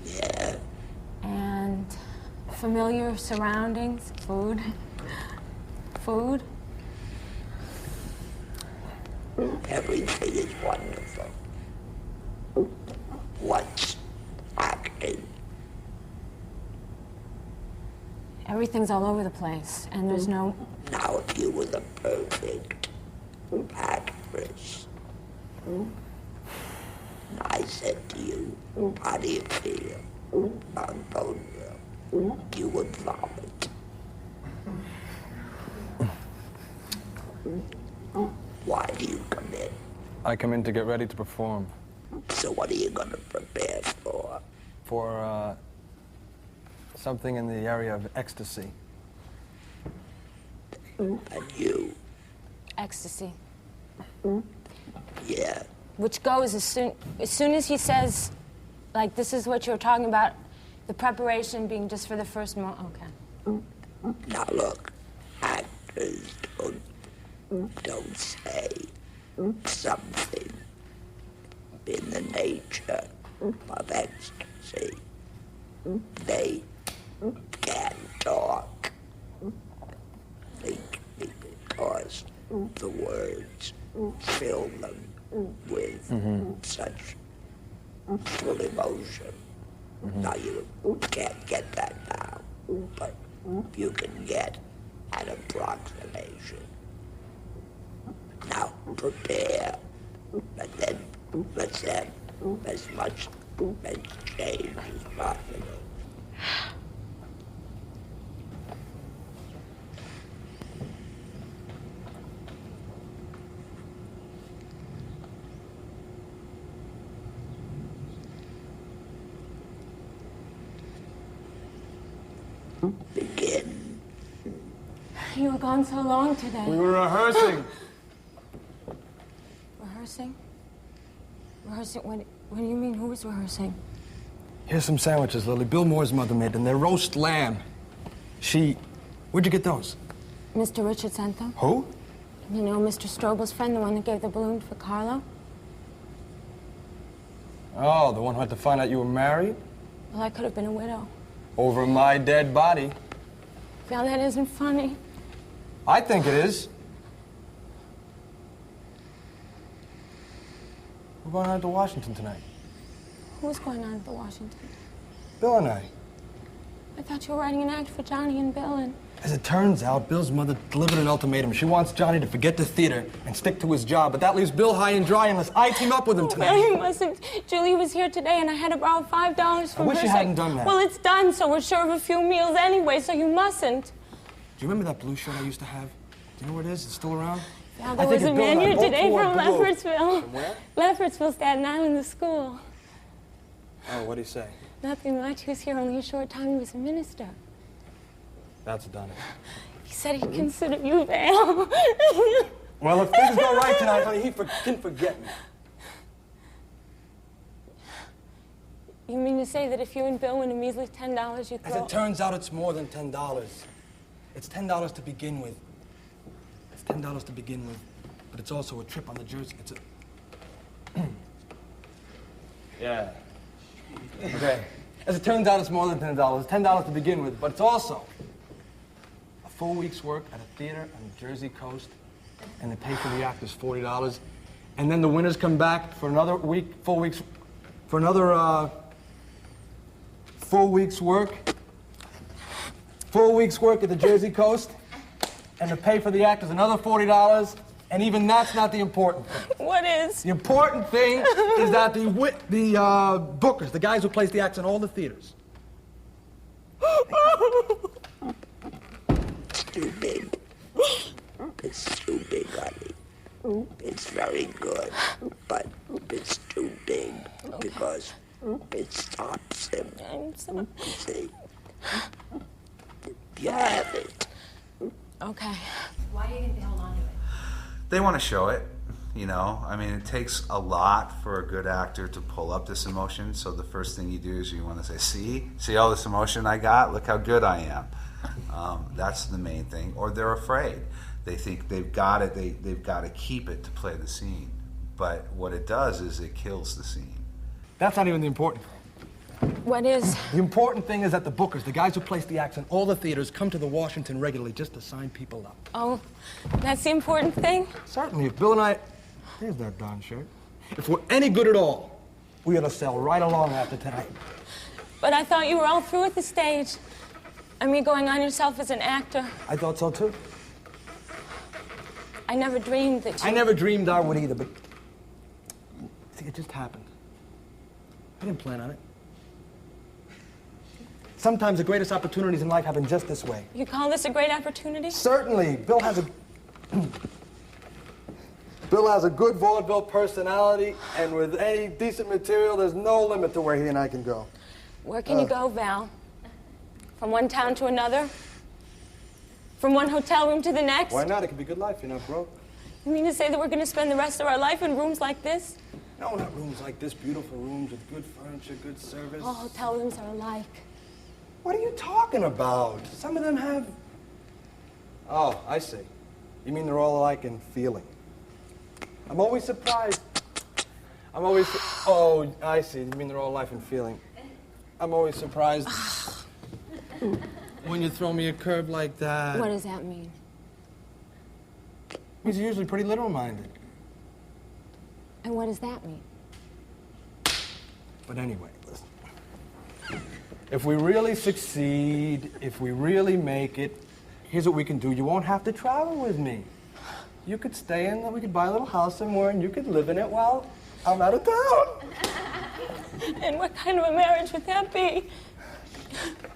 Yeah. And familiar surroundings, food. Food. Everything is wonderful. What's acting? Everything's all over the place, and there's no... Now, if you were the perfect actress, and I said to you, how do you feel on vaudeville? You would vomit. Why do you come in? I come in to get ready to perform. So what are you going to prepare for? For something in the area of ecstasy. And you? Ecstasy. Yeah. Which goes as soon as he says, like, this is what you're talking about, the preparation being just for the first moment. Okay. Now look, actors don't say something in the nature of ecstasy. They can't talk. Because the words fill them with such full emotion. Now you can't get that now, but you can get an approximation. Now prepare, and then let's have as much change as possible. Begin. You were gone so long today. We were rehearsing. Rehearsing? Rehearsing? What do you mean? Who was rehearsing? Here's some sandwiches Lily Bill Moore's mother made, and they're roast lamb. Where'd you get those? Mr. Richard sent them. Who? You know, Mr. Strobel's friend, the one that gave the balloon for Carlo? Oh, the one who had to find out you were married? Well, I could have been a widow. Over my dead body. Val, that isn't funny. I think it is. We're going out to Washington tonight. Who's going on to Washington? Bill and I. I thought you were writing an act for Johnny and Bill and... As it turns out, Bill's mother delivered an ultimatum. She wants Johnny to forget the theater and stick to his job, but that leaves Bill high and dry unless I team up with him tonight. Well, you mustn't. Julie was here today and I had to borrow $5 from her. I wish you hadn't done that. Well, it's done, so we're sure of a few meals anyway, so you mustn't. Do you remember that blue shirt I used to have? Do you know where it is? It's still around? Now, there was a man here today from Leffertsville. From where? Leffertsville, Staten Island, the school. Oh, what'd he say? Nothing much. He was here only a short time. He was a minister. That's done it. He said he'd consider you, Val. Well, if things go right tonight, honey, he can forget me. You mean to say that if you and Bill win a measly $10, you throw... As it turns out, it's more than $10. It's $10 to begin with. It's $10 to begin with, but it's also a trip on the Jersey. It's a... Yeah. Okay. As it turns out, it's more than $10. It's $10 to begin with, but it's also a full week's work at a theater on the Jersey coast, and they pay for the actors $40, and then the winners come back for another week, full week's work. Full week's work at the Jersey coast, and to pay for the actors another $40, and even that's not the important thing. What is? The important thing is that the bookers, the guys who place the acts in all the theaters. It's too big. It's too big, honey. It's very good, but it's too big because it stops him. See? You have it. Okay. Why do you think they hold on to it? They want to show it, you know. I mean, it takes a lot for a good actor to pull up this emotion. So the first thing you do is you want to say, see all this emotion I got? Look how good I am. That's the main thing. Or they're afraid. They think they've got it. They've got to keep it to play the scene. But what it does is it kills the scene. That's not even the important thing. What is? The important thing is that the bookers, the guys who place the acts in all the theaters, come to the Washington regularly just to sign people up. Oh, that's the important thing? Certainly. If Bill and I... There's that darn shirt. If we're any good at all, we ought to sell right along after tonight. But I thought you were all through with the stage. I mean, going on yourself as an actor. I thought so, too. I never dreamed that you... I never dreamed I would either, but... See, it just happened. I didn't plan on it. Sometimes the greatest opportunities in life happen just this way. You call this a great opportunity? Certainly. Bill has a good vaudeville personality, and with any decent material, there's no limit to where he and I can go. Where can you go, Val? From one town to another? From one hotel room to the next? Why not? It could be good life. You're not broke. You mean to say that we're going to spend the rest of our life in rooms like this? No, not rooms like this. Beautiful rooms with good furniture, good service. All hotel rooms are alike. What are you talking about? Some of them have... Oh, I see. You mean they're all alike in feeling. I'm always surprised. Oh, I see. You mean they're all alike in feeling. I'm always surprised when you throw me a curve like that. What does that mean? It means you're usually pretty literal-minded. And what does that mean? But anyway, listen. If we really succeed, if we really make it, here's what we can do. You won't have to travel with me. You could stay in, we could buy a little house somewhere, and you could live in it while I'm out of town. And what kind of a marriage would that be?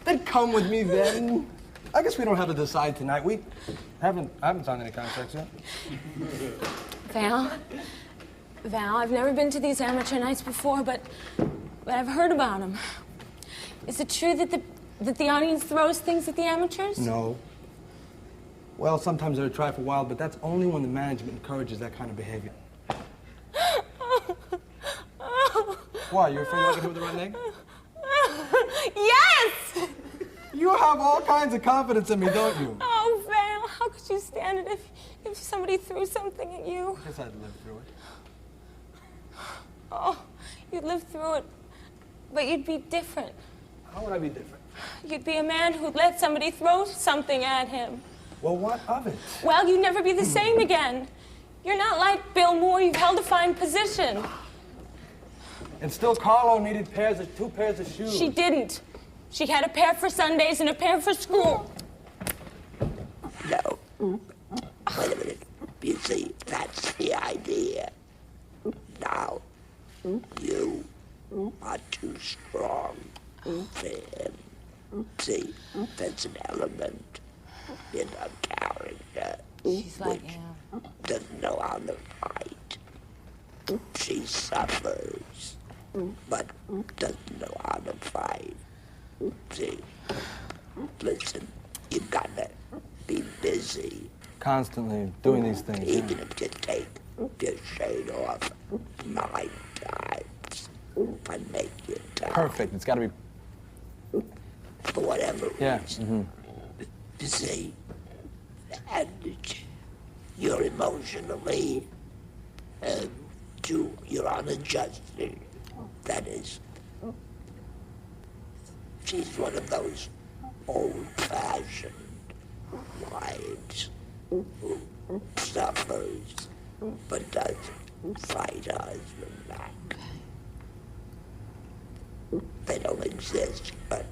Then come with me then. I guess we don't have to decide tonight. I haven't signed any contracts yet. Val, I've never been to these amateur nights before, but I've heard about them. Is it true that the audience throws things at the amateurs? No. Well, sometimes they're a trifle wild, but that's only when the management encourages that kind of behavior. Why, you're afraid you're not going to hit with the right leg? Yes! You have all kinds of confidence in me, don't you? Oh, Val, how could you stand it if somebody threw something at you? I guess I'd live through it. Oh, you'd live through it, but you'd be different. How would I be different? You'd be a man who'd let somebody throw something at him. Well, what of it? Well, you'd never be the same again. You're not like Bill Moore. You've held a fine position. And still Carlo needed two pairs of shoes. She didn't. She had a pair for Sundays and a pair for school. No. Wait a minute. You see, that's the idea. Now, you are too strong for him. See, that's an element in a character She's like, which yeah. doesn't know how to fight. She suffers, but doesn't know how to fight. See, listen, you gotta be busy. Constantly doing these things. Even if you take your shirt off 9 times and make your time. Perfect. It's got to be. For whatever Yeah. reason. You see, and you're emotionally, you're unadjusted. That is, she's one of those old-fashioned wives who suffers but doesn't fight her husband back. They don't exist, but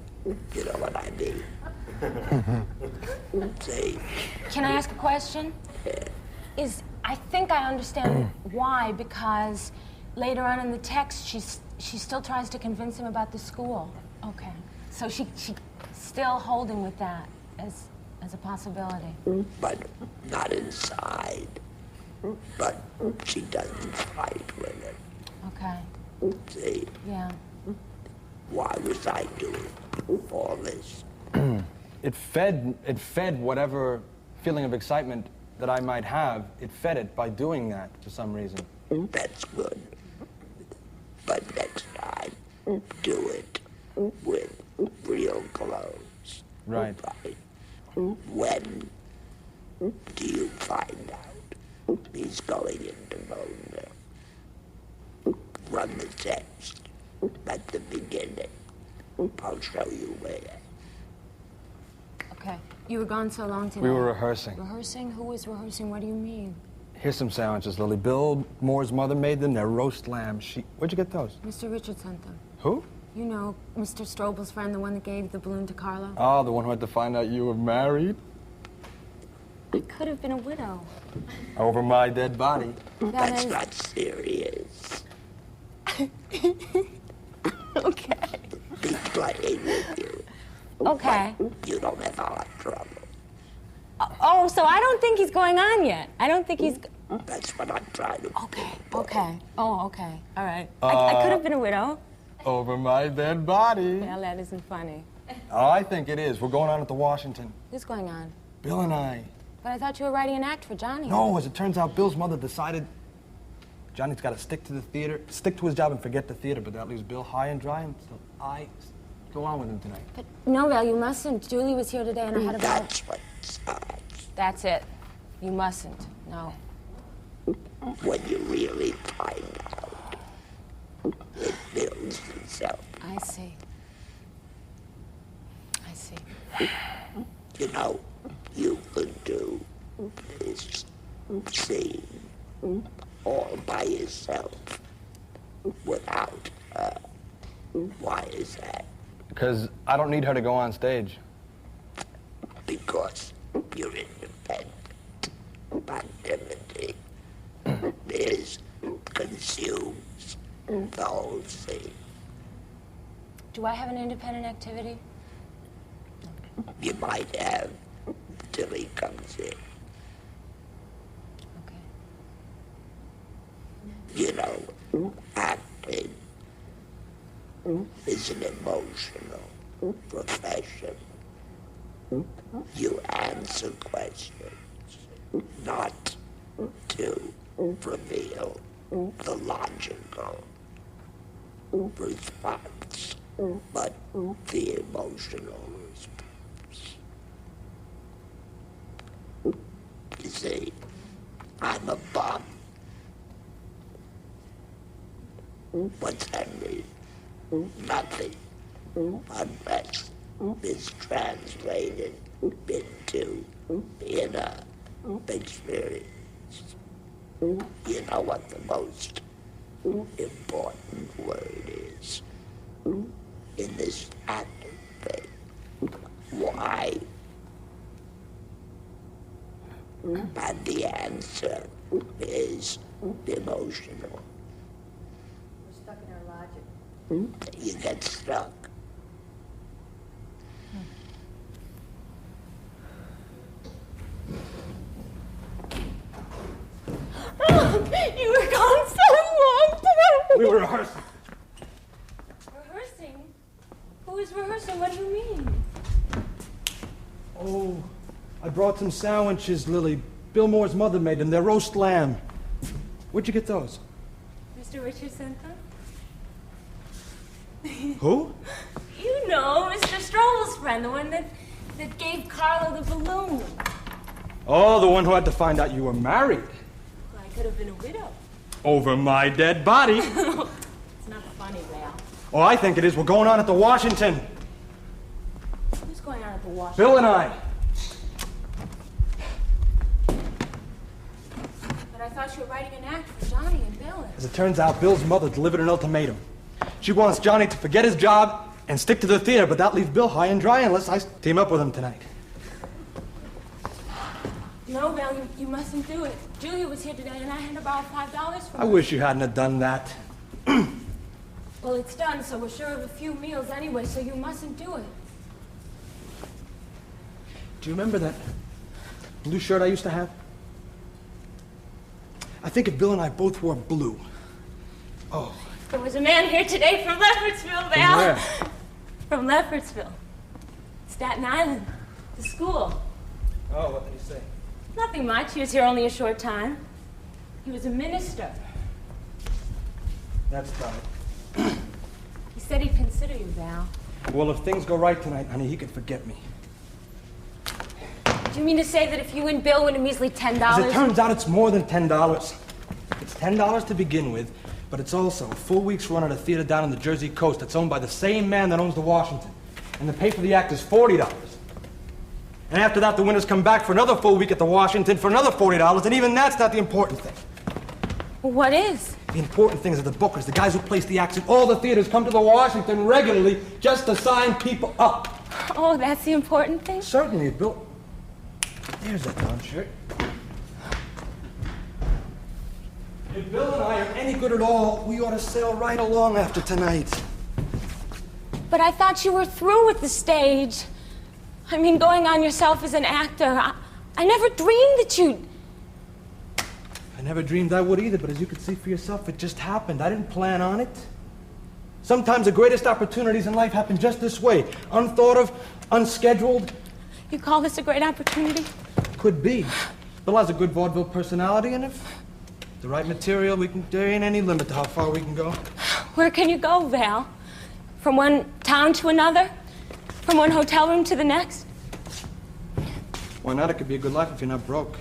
you know what I mean. See? Can I ask a question? Yeah. I think I understand why, because later on in the text, she still tries to convince him about the school. Okay. So she's still holding with that as a possibility. But not inside. But she doesn't fight with it. Okay. See? Yeah. Why was I doing all this? It fed whatever feeling of excitement that I might have. It fed it by doing that for some reason. That's good. But next time, do it with real clothes. Right. When do you find out he's going into mode? Run the text at the beginning. I'll show you where. Okay. You were gone so long today. We were rehearsing. Rehearsing? Who was rehearsing? What do you mean? Here's some sandwiches, Lily. Bill Moore's mother made them. They're roast lamb. Where'd you get those? Mr. Richard sent them. Who? You know, Mr. Strobel's friend, the one that gave the balloon to Carlo. Oh, the one who had to find out you were married? I could have been a widow. Over my dead body. That's not serious. Okay. Be playing with you. Okay. You don't have a lot of trouble. Oh, so I don't think he's going on yet. I don't think he's... That's what I'm trying to Okay. Oh, okay. All right. I could have been a widow. Over my dead body. Well, that isn't funny. Oh, I think it is. We're going on at the Washington. Who's going on? Bill and I. But I thought you were writing an act for Johnny. No, as it turns out, Bill's mother decided Johnny's got to stick to his job and forget the theater, but that leaves Bill high and dry, and so I go on with him tonight. But no, Val, you mustn't. Julie was here today, and I had a... That's what starts. That's it. You mustn't. No. When you really find out, it builds itself. I see. I see. You know, you could do this scene all by yourself without her. Why is that? Because I don't need her to go on stage. Because you're independent. Activity consumes the whole scene. Do I have an independent activity? You might have till he comes in. Okay. You know, acting is an emotional profession. You answer questions, not to reveal the logical response, but the emotional response. You see, I'm a bum. What's that mean? Nothing. unrest is translated into inner experience. You know what the most important word is in this active thing? Why? And the answer is emotional. We're stuck in our logic. You get stuck. You were gone so long today. We were rehearsing. Rehearsing? Who is rehearsing? What do you mean? Oh, I brought some sandwiches, Lily. Bill Moore's mother made them. They're roast lamb. Where'd you get those? Mr. Richard sent them? Who? You know, Mr. Stroll's friend, the one that gave Carlo the balloon. Oh, the one who had to find out you were married. Well, I could have been a widow. Over my dead body. It's not funny, Val. Oh, I think it is. We're going on at the Washington. Who's going on at the Washington? Bill and I. But I thought you were writing an act for Johnny and Bill. As it turns out, Bill's mother delivered an ultimatum. She wants Johnny to forget his job and stick to the theater, but that leaves Bill high and dry unless I team up with him tonight. No, Val, you mustn't do it. Julia was here today, and I had to borrow $5 from her. I wish you hadn't have done that. Well, it's done, so we're sure of a few meals anyway, so you mustn't do it. Do you remember that blue shirt I used to have? I think if Bill and I both wore blue. Oh. There was a man here today from Leffertsville, Val. From where? From Leffertsville. Staten Island. The school. Oh, what did he say? Nothing much. He was here only a short time. He was a minister. That's about it. He said he'd consider you, Val. Well, if things go right tonight, honey, he could forget me. Do you mean to say that if you and Bill win a measly $10... As it turns out, it's more than $10. It's $10 to begin with, but it's also a full week's run at a theater down on the Jersey coast that's owned by the same man that owns the Washington. And the pay for the act is $40. And after that, the winners come back for another full week at the Washington for another $40, and even that's not the important thing. What is? The important thing is that the bookers, the guys who place the acts in all the theaters, come to the Washington regularly just to sign people up. Oh, that's the important thing? Certainly, Bill. There's that darn shirt. If Bill and I are any good at all, we ought to sail right along after tonight. But I thought you were through with the stage. I mean, going on yourself as an actor. I never dreamed that you'd... I never dreamed I would either, but as you could see for yourself, it just happened. I didn't plan on it. Sometimes the greatest opportunities in life happen just this way. Unthought of, unscheduled. You call this a great opportunity? Could be. Bill has a good vaudeville personality, and if the right material, there ain't any limit to how far we can go. Where can you go, Val? From one town to another? From one hotel room to the next? Why not? It could be a good life if you're not broke.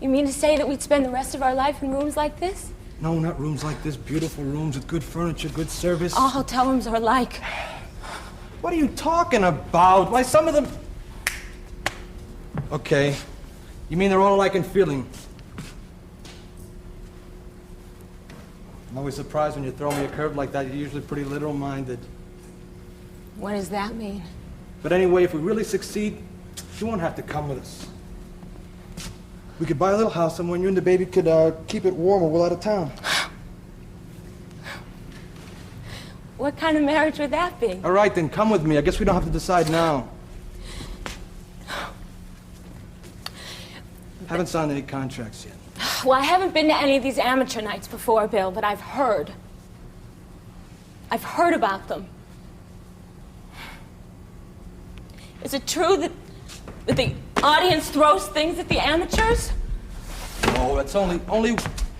You mean to say that we'd spend the rest of our life in rooms like this? No, not rooms like this. Beautiful rooms with good furniture, good service. All hotel rooms are alike. What are you talking about? Why, some of them... Okay. You mean they're all alike in feeling? I'm always surprised when you throw me a curve like that. You're usually pretty literal-minded. What does that mean? But anyway, if we really succeed, you won't have to come with us. We could buy a little house somewhere and you and the baby could keep it warm while we're out of town. What kind of marriage would that be? All right, then come with me. I guess we don't have to decide now. Haven't signed any contracts yet. Well, I haven't been to any of these amateur nights before, Bill, but I've heard. I've heard about them. Is it true that the audience throws things at the amateurs? No, that's only...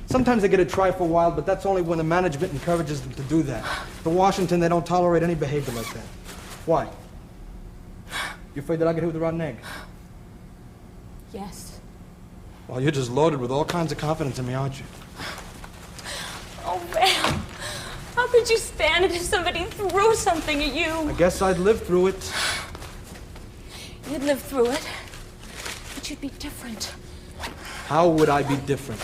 Sometimes they get a try for a while, but that's only when the management encourages them to do that. The Washington, they don't tolerate any behavior like that. Why? You afraid that I'll get hit with a rotten egg? Yes. Well, you're just loaded with all kinds of confidence in me, aren't you? Oh, Val. How could would you stand it if somebody threw something at you? I guess I'd live through it. You'd live through it, but you'd be different. How would I be different?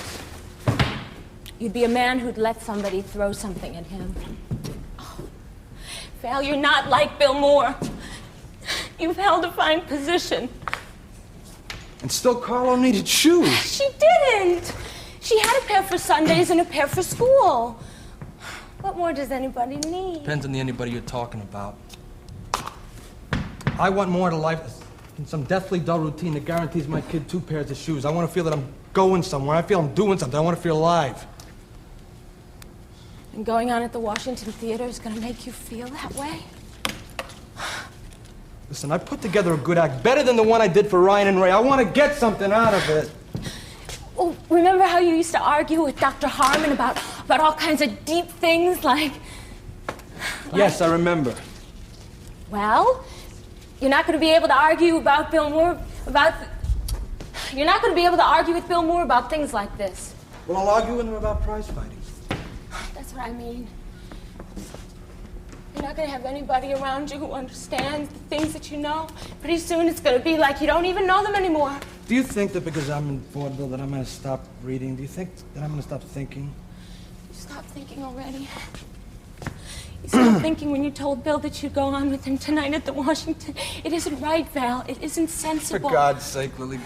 You'd be a man who'd let somebody throw something at him. Oh, Val, you're not like Bill Moore. You've held a fine position. And still Carlo needed shoes. She didn't. She had a pair for Sundays and a pair for school. What more does anybody need? Depends on the anybody you're talking about. I want more to life than some deathly dull routine that guarantees my kid 2 pairs of shoes. I want to feel that I'm going somewhere. I feel I'm doing something. I want to feel alive. And going on at the Washington Theater is going to make you feel that way? Listen, I put together a good act, better than the one I did for Ryan and Ray. I want to get something out of it. Oh, remember how you used to argue with Dr. Harmon about all kinds of deep things like... Yes, I remember. Well, you're not going to be able to argue about Bill Moore You're not going to be able to argue with Bill Moore about things like this. Well, I'll argue with him about prize fighting. That's what I mean. You're not going to have anybody around you who understands the things that you know. Pretty soon it's going to be like you don't even know them anymore. Do you think that because I'm in vaudeville that I'm going to stop reading? Do you think that I'm going to stop thinking? You stopped thinking already. You stopped thinking when you told Bill that you'd go on with him tonight at the Washington. It isn't right, Val. It isn't sensible. For God's sake, Lily.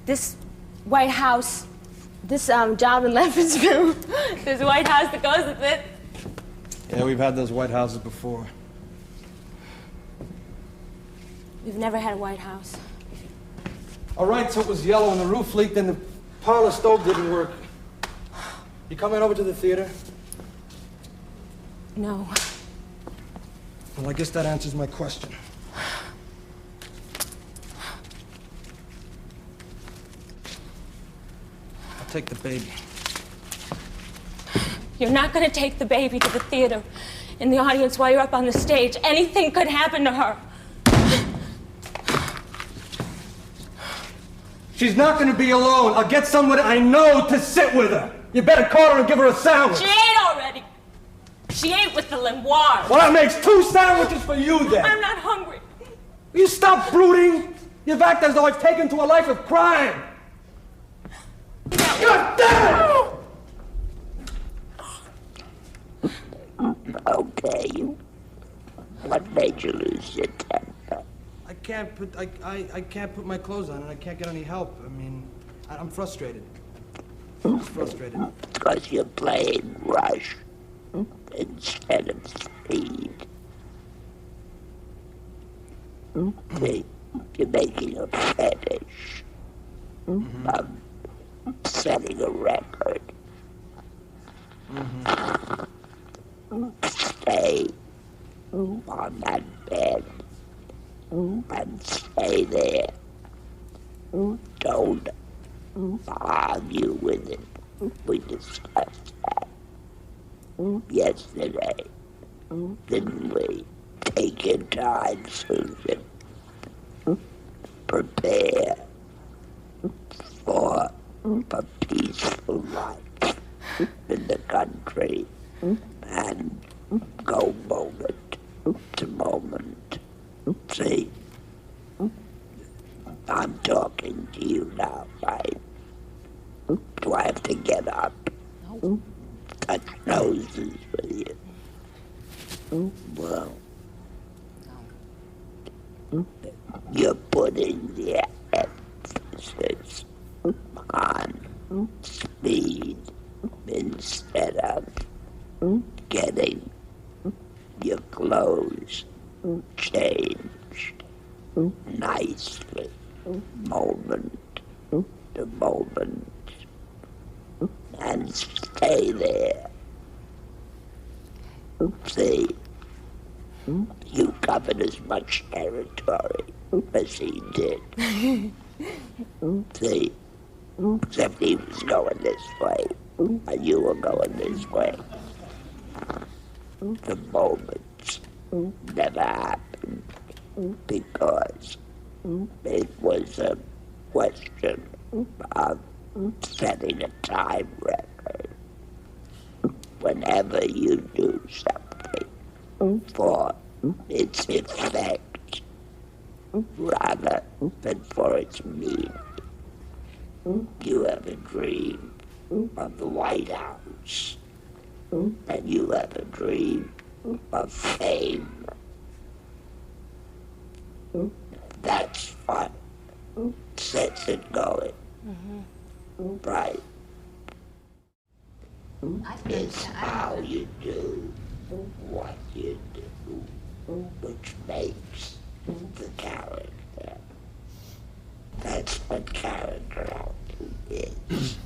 This White House, this job in Leopardsville, this White House that goes with it. Yeah, we've had those White Houses before. We've never had a White House. All right, so it was yellow and the roof leaked and the parlor stove didn't work. You coming over to the theater? No. Well, I guess that answers my question. I'll take the baby. You're not going to take the baby to the theater in the audience while you're up on the stage. Anything could happen to her. She's not going to be alone. I'll get someone I know to sit with her. You better call her and give her a sandwich. She ate already. She ate with the Lenoir. Well, that makes 2 sandwiches for you then. I'm not hungry. Will you stop brooding? You've acted as though I've taken to a life of crime. God damn it! Okay. What made you lose your temper? I can't put my clothes on and I can't get any help. I mean, I'm frustrated. I'm just frustrated. Because you're playing rush instead of speed. See, you're making a fetish of setting a record. Stay on that bed and stay there. Don't argue with it. We discussed that yesterday, didn't we? Take your time, Susan. Prepare for a peaceful life in the country and go moment to moment. See? I'm talking to you now, right? Do I have to get up? No. Touch noses with you? Well, you're putting the emphasis on speed instead of getting your clothes changed nicely, moment to moment, and stay there. See, you covered as much territory as he did. See, except he was going this way, and you were going this way. The moments never happened because it was a question of setting a time record whenever you do something for its effect rather than for its meaning. You have a dream of the White House, and you have a dream of fame. That's what sets it going. Right. It's how you do what you do, which makes the character. That's what character acting is.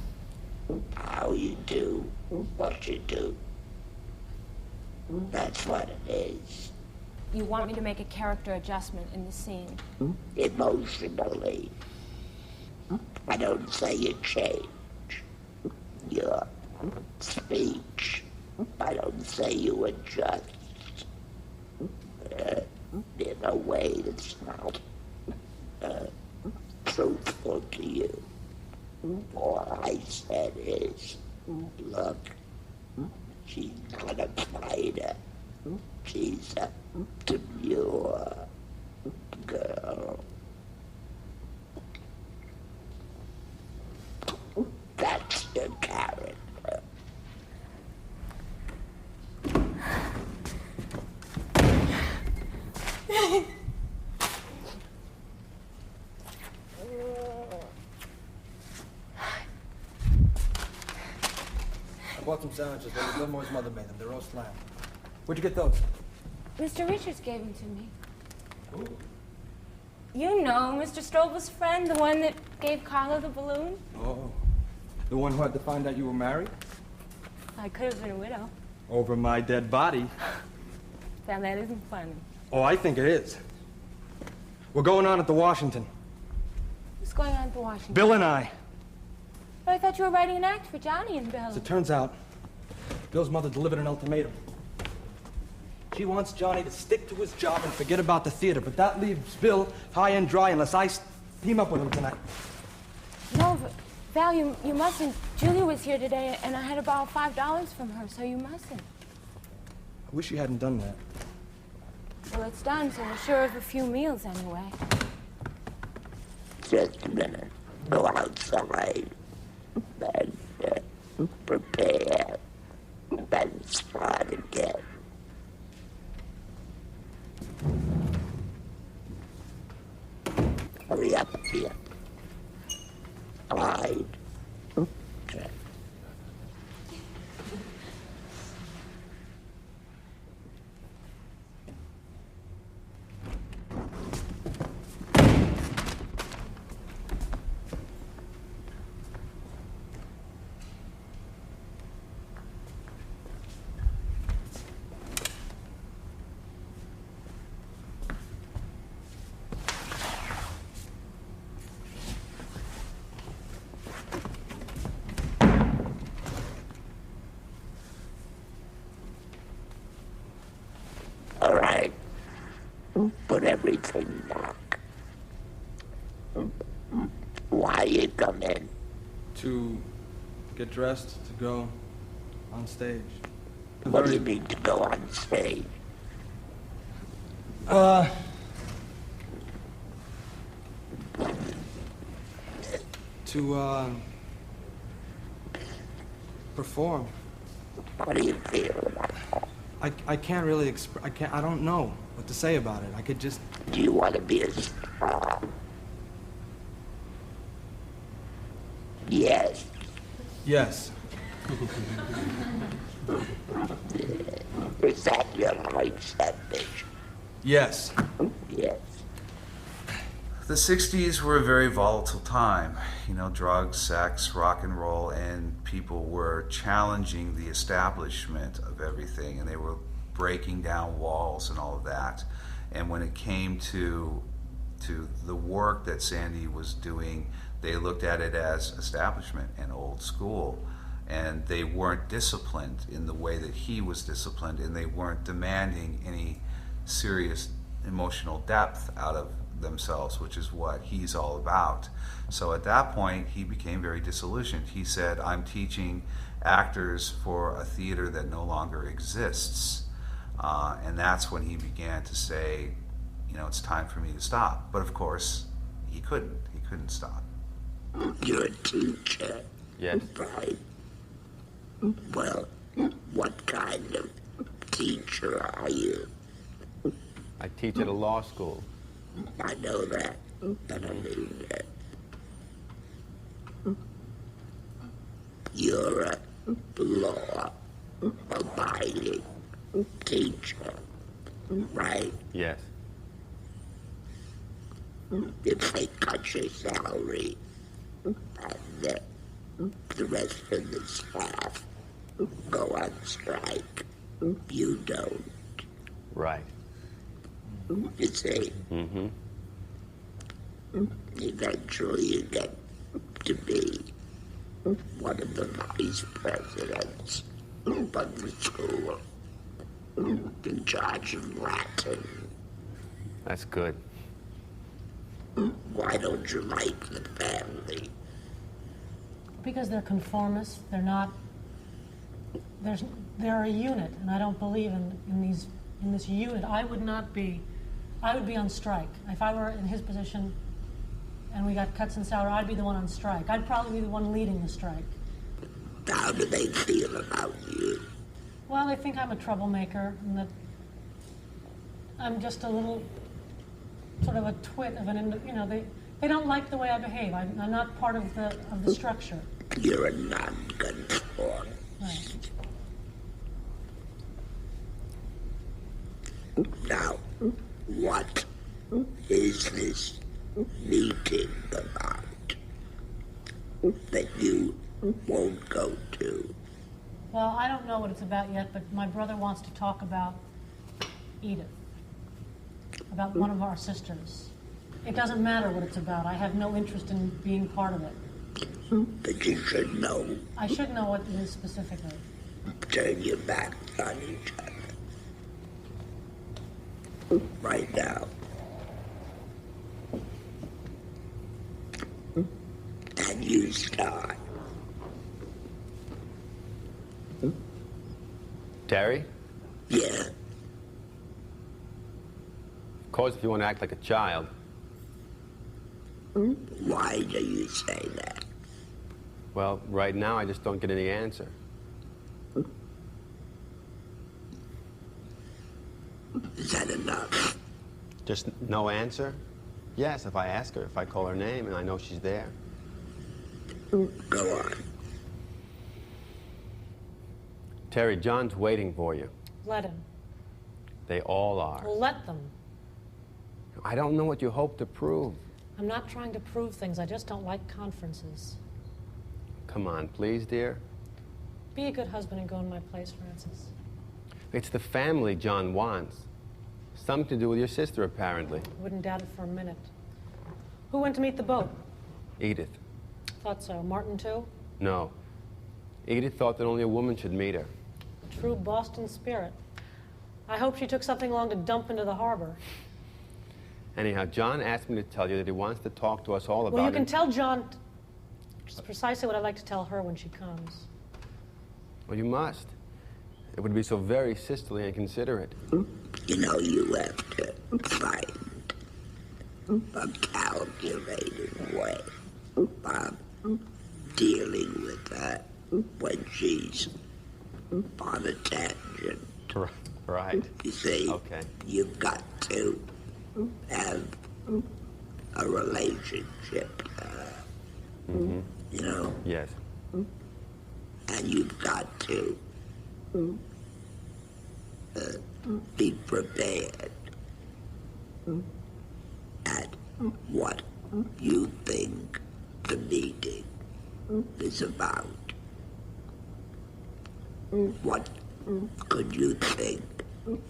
How you do what you do. That's what it is. You want me to make a character adjustment in the scene? Emotionally. I don't say you change your speech. I don't say you adjust in a way that's not truthful to you. All I said is, look, she's not a fighter. She's a demure girl. That's your character. I bought some sandwiches. Gilmore's mother made them. They're roast lamb. Where'd you get those? Mr. Richards gave them to me. You know, Mr. Strobel's friend, the one that gave Carla the balloon? Oh. The one who had to find out you were married? I could have been a widow. Over my dead body. Now that isn't funny. Oh, I think it is. We're going on at the Washington. What's going on at the Washington? Bill and I. But I thought you were writing an act for Johnny and Bill. As it turns out, Bill's mother delivered an ultimatum. She wants Johnny to stick to his job and forget about the theater, but that leaves Bill high and dry unless I team up with him tonight. No, but Val, you mustn't. Julia was here today, and I had to borrow $5 from her, so you mustn't. I wish you hadn't done that. Well, it's done, so we're sure of a few meals anyway. Just a minute. Go outside and prepare and start again. Hurry up here. Clyde. Okay. All right. Put everything back. Why you come in? To get dressed to go on stage. What do you mean to go on stage? To perform. What do you feel about that? I can't really I don't know what to say about it. I could just... Do you want to be a star? Yes. Yes. Is that your life's ambition? Yes. Yes. The 60s were a very volatile time. You know, drugs, sex, rock and roll, and people were challenging the establishment of everything, and they were breaking down walls and all of that. And when it came to the work that Sandy was doing, they looked at it as establishment and old school. And they weren't disciplined in the way that he was disciplined, and they weren't demanding any serious emotional depth out of themselves, which is what he's all about. So at that point, he became very disillusioned. He said, I'm teaching actors for a theater that no longer exists. And that's when he began to say, you know, it's time for me to stop. But of course, he couldn't stop. You're a teacher. Yes. Right. Well, what kind of teacher are you? I teach at a law school. I know that, but I mean that you're a law-abiding teacher, right? Yes. If they cut your salary and the rest of the staff go on strike, you don't. Right. You see? Mm-hmm. Eventually you get to be one of the vice presidents of the school, in charge of Latin. That's good. Why don't you like the family? Because they're conformists. They're not. They're a unit, and I don't believe in this unit. I would be on strike if I were in his position, and we got cuts in salary. I'd be the one on strike. I'd probably be the one leading the strike. How do they feel about you? Well, they think I'm a troublemaker, and that I'm just a little sort of a twit of an. You know, they don't like the way I behave. I'm not part of the structure. You're a non-conformist. Right. Now, what is this meeting about that you won't go to? Well, I don't know what it's about yet, but my brother wants to talk about Edith, about one of our sisters. It doesn't matter what it's about. I have no interest in being part of it. But you should know. I should know what it is specifically. Turn your back on each other. Right now. And you start. Terry? Yeah. Of course, if you want to act like a child. Why do you say that? Well, right now I just don't get any answer. Is that enough? Just no answer? Yes, if I ask her, if I call her name and I know she's there. Go on. Terry, John's waiting for you. Let him. They all are. Well, let them. I don't know what you hope to prove. I'm not trying to prove things. I just don't like conferences. Come on, please, dear. Be a good husband and go in my place, Francis. It's the family John wants. Something to do with your sister, apparently. Wouldn't doubt it for a minute. Who went to meet the boat? Edith. Thought so. Martin, too? No. Edith thought that only a woman should meet her. True Boston spirit. I hope she took something along to dump into the harbor. Anyhow, John asked me to tell you that he wants to talk to us all about it. Well, you can tell John just precisely what I'd like to tell her when she comes. Well, you must. It would be so very sisterly and considerate. You know, you have to find a calculated way of dealing with her when she's on a tangent. Right. You see, okay. You've got to have a relationship, you know? Yes. And you've got to be prepared at what you think the meeting is about. What could you think?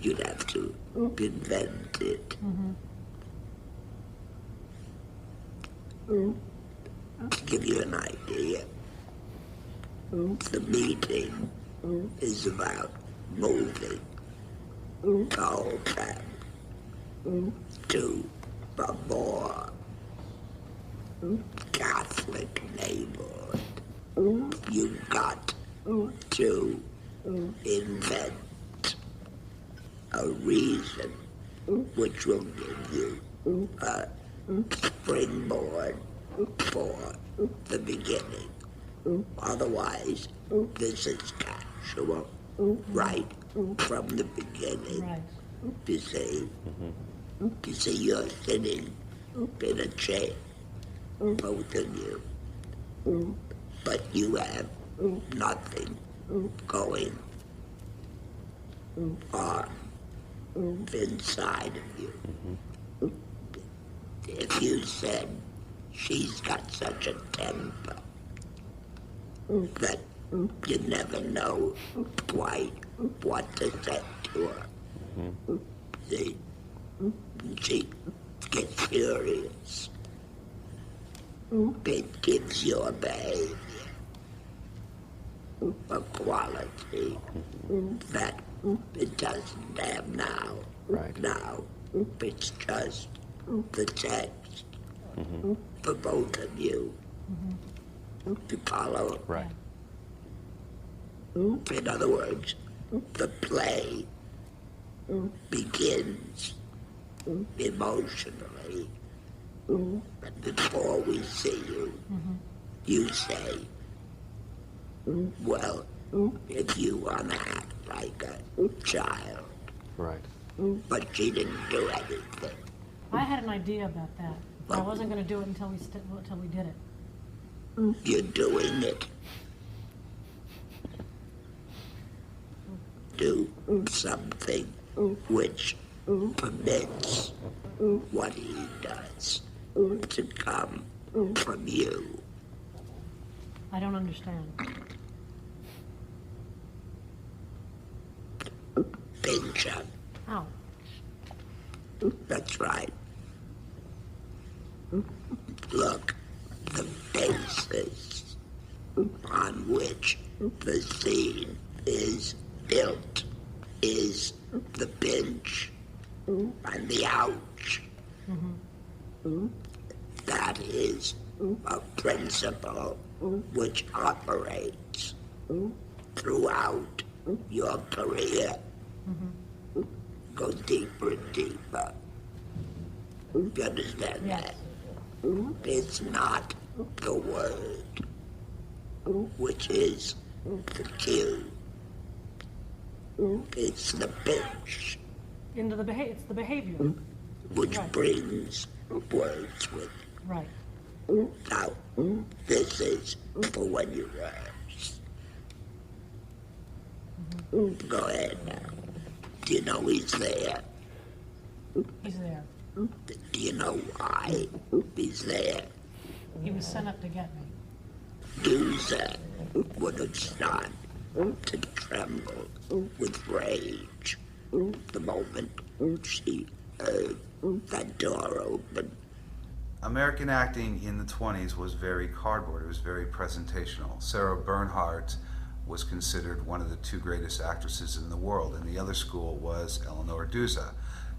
You'd have to invent it. To give you an idea, the meeting is about moving the whole family to a more Catholic neighborhood. You've got to invent a reason which will give you a springboard for the beginning. Otherwise, this is casual, right from the beginning. Right. You see? You see, you're sitting in a chair, both of you, but you have nothing going on inside of you. If you said, she's got such a temper that you never know quite what to say to her. See, she gets furious. It gives your behavior a quality that it doesn't have now. Right. Now, it's just the text for both of you to follow. Right. In other words, the play begins emotionally. But before we see you, you say, well, if you want to act like a child. Right. But she didn't do anything. I had an idea about that, but I wasn't going to do it until we did it. You're doing it. Do something which permits what he does to come from you. I don't understand. Pinch up. How? That's right. Look, the basis on which the scene is built is the pinch and the ouch. That is a principle which operates throughout your career. Go deeper and deeper. You understand that? It's not the word, which is the cue. It's the pinch. Into the it's the behavior. Which Right. brings words with it. Right. Now, this is for when you rehearse. Go ahead now. Do you know he's there? He's there. Do you know why he's there? He was sent up to get me. Dusa would have started to tremble with rage the moment she heard that door open. American acting in the 20s was very cardboard. It was very presentational. Sarah Bernhardt was considered one of the two greatest actresses in the world, and the other school was Eleanor Duse.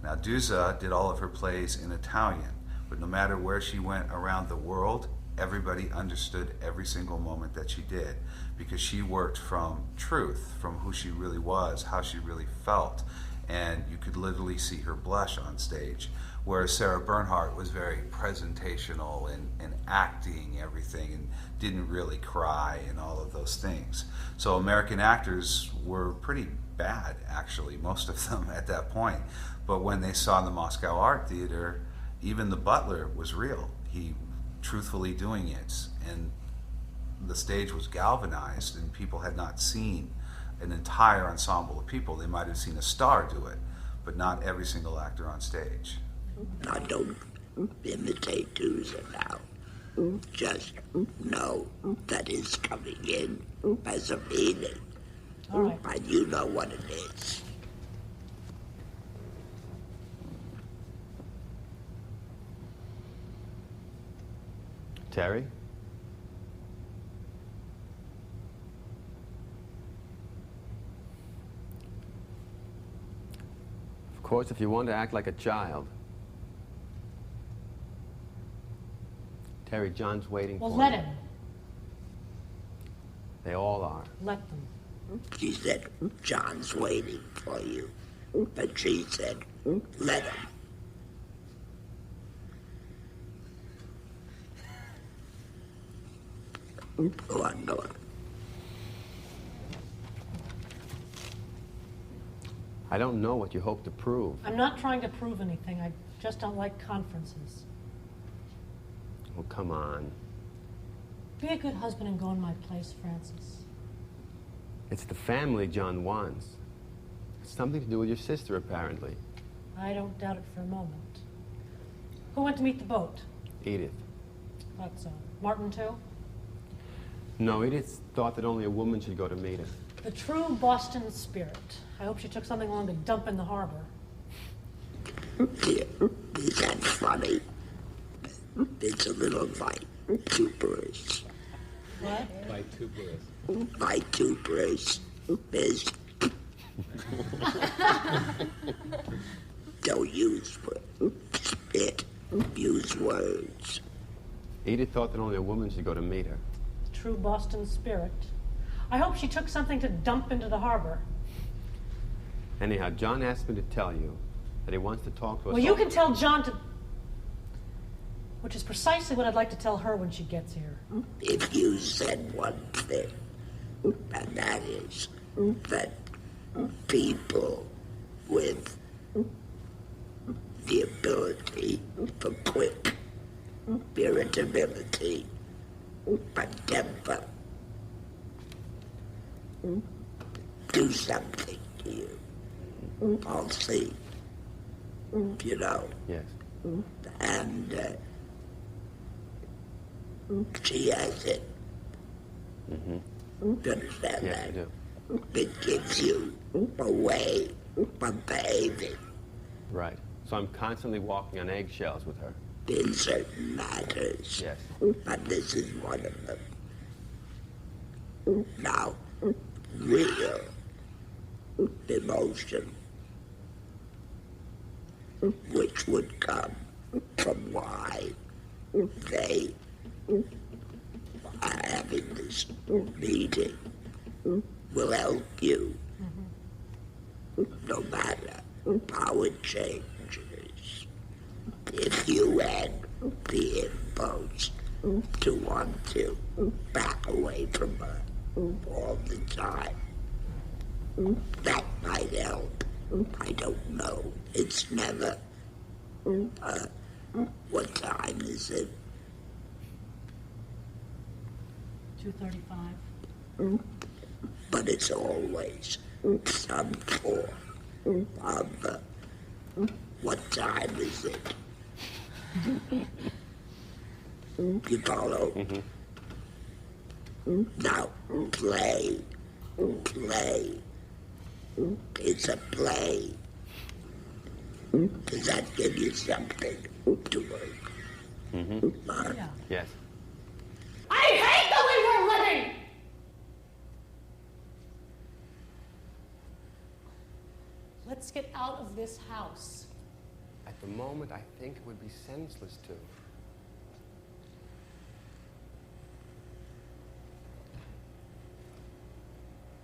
Now, Duse did all of her plays in Italian, but no matter where she went around the world, everybody understood every single moment that she did, because she worked from truth, from who she really was, how she really felt, and you could literally see her blush on stage. Whereas Sarah Bernhardt was very presentational and acting everything and didn't really cry and all of those things. So American actors were pretty bad, actually, most of them at that point. But when they saw the Moscow Art Theater, even the butler was real. He truthfully doing it, and the stage was galvanized, and people had not seen an entire ensemble of people. They might have seen a star do it, but not every single actor on stage. Now, don't imitate Duse now. Just know that it's coming in as a meaning. All right. And you know what it is. Terry? Of course, if you want to act like a child, Terry, John's waiting Well, for let you. him. They all are. Let them. She said, John's waiting for you. But she said, let him. Go on, go on. I don't know what you hope to prove. I'm not trying to prove anything. I just don't like conferences. Oh, come on. Be a good husband and go in my place, Francis. It's the family John wants. It's something to do with your sister, apparently. I don't doubt it for a moment. Who went to meet the boat? Edith. Thought so. Martin, too? No, Edith thought that only a woman should go to meet her. The true Boston spirit. I hope she took something along to dump in the harbor. Is that funny? It's a little vituperous. What? Vituperous. Vituperous is... Don't use spit. Use words. Edith thought that only a woman should go to meet her. The true Boston spirit. I hope she took something to dump into the harbor. Anyhow, John asked me to tell you that he wants to talk to us. Well, you can tell John to... Which is precisely what I'd like to tell her when she gets here. If you said one thing, and that is that people with the ability for quick irritability, but temper, do something to you. I'll see. You know? Yes. And she has it. Mm-hmm. You understand Yes, that? I do. It gives you a way of behaving Right. So I'm constantly walking on eggshells with her. in certain matters. Yes. And this is one of them. Now, real emotion, which would come from why they are having this meeting, will help you, no matter how it changes. If you had the impulse to want to back away from her all the time, that might help. I don't know. It's never. What time is it? 2:35. But it's always some form of what time is it? You follow? Now, play. It's a play. Does that give you something to work? Yeah. Yes. I hate the way we're living! Let's get out of this house. At the moment, I think it would be senseless to.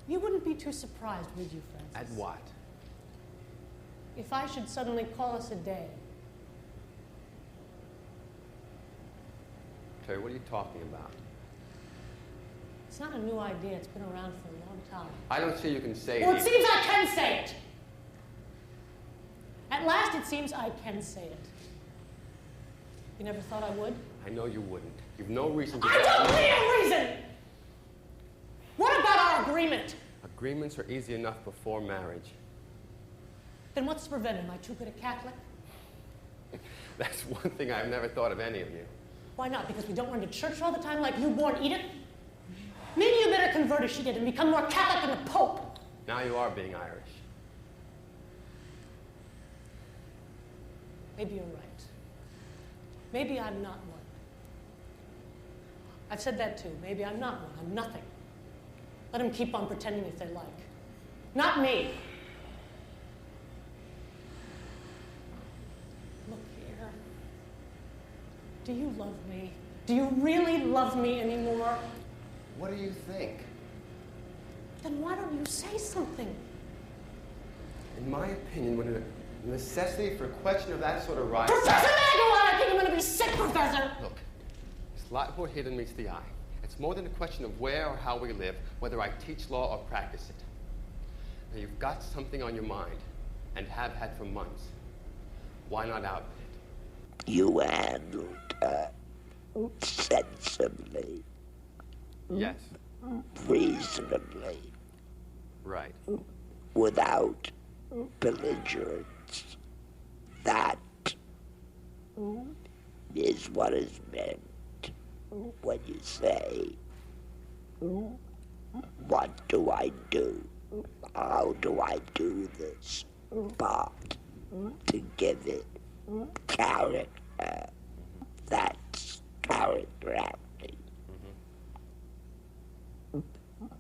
You wouldn't be too surprised, would you, Francis? At what? If I should suddenly call us a day. Terry, what are you talking about? It's not a new idea. It's been around for a long time. I don't see you can say Well, it. it seems I can say it. At last, it seems I can say it. You never thought I would? I know you wouldn't. You've no reason to. I don't need a reason! What about our agreement? Agreements are easy enough before marriage. Then what's to prevent it? Am I too good a Catholic? That's one thing I've never thought of any of you. Why not? Because we don't run to church all the time like newborn Edith? Maybe you better convert as she did and become more Catholic than the Pope. Now you are being Irish. Maybe you're right. Maybe I'm not one. I've said that too. Maybe I'm not one. I'm nothing. Let them keep on pretending if they like. Not me. Look here. Do you love me? Do you really love me anymore? What do you think? Then why don't you say something? In my opinion, when a necessity for a question of that sort arises... Professor Magawad, I think I'm going to be sick, Professor! Look, it's light more hidden meets the eye. It's more than a question of where or how we live, whether I teach law or practice it. Now, you've got something on your mind, and have had for months. Why not out with it? You handled her sensibly. Yes. Reasonably. Right. Without belligerence. That is what is meant when you say, what do I do? How do I do this? But to give it character, that's character acting.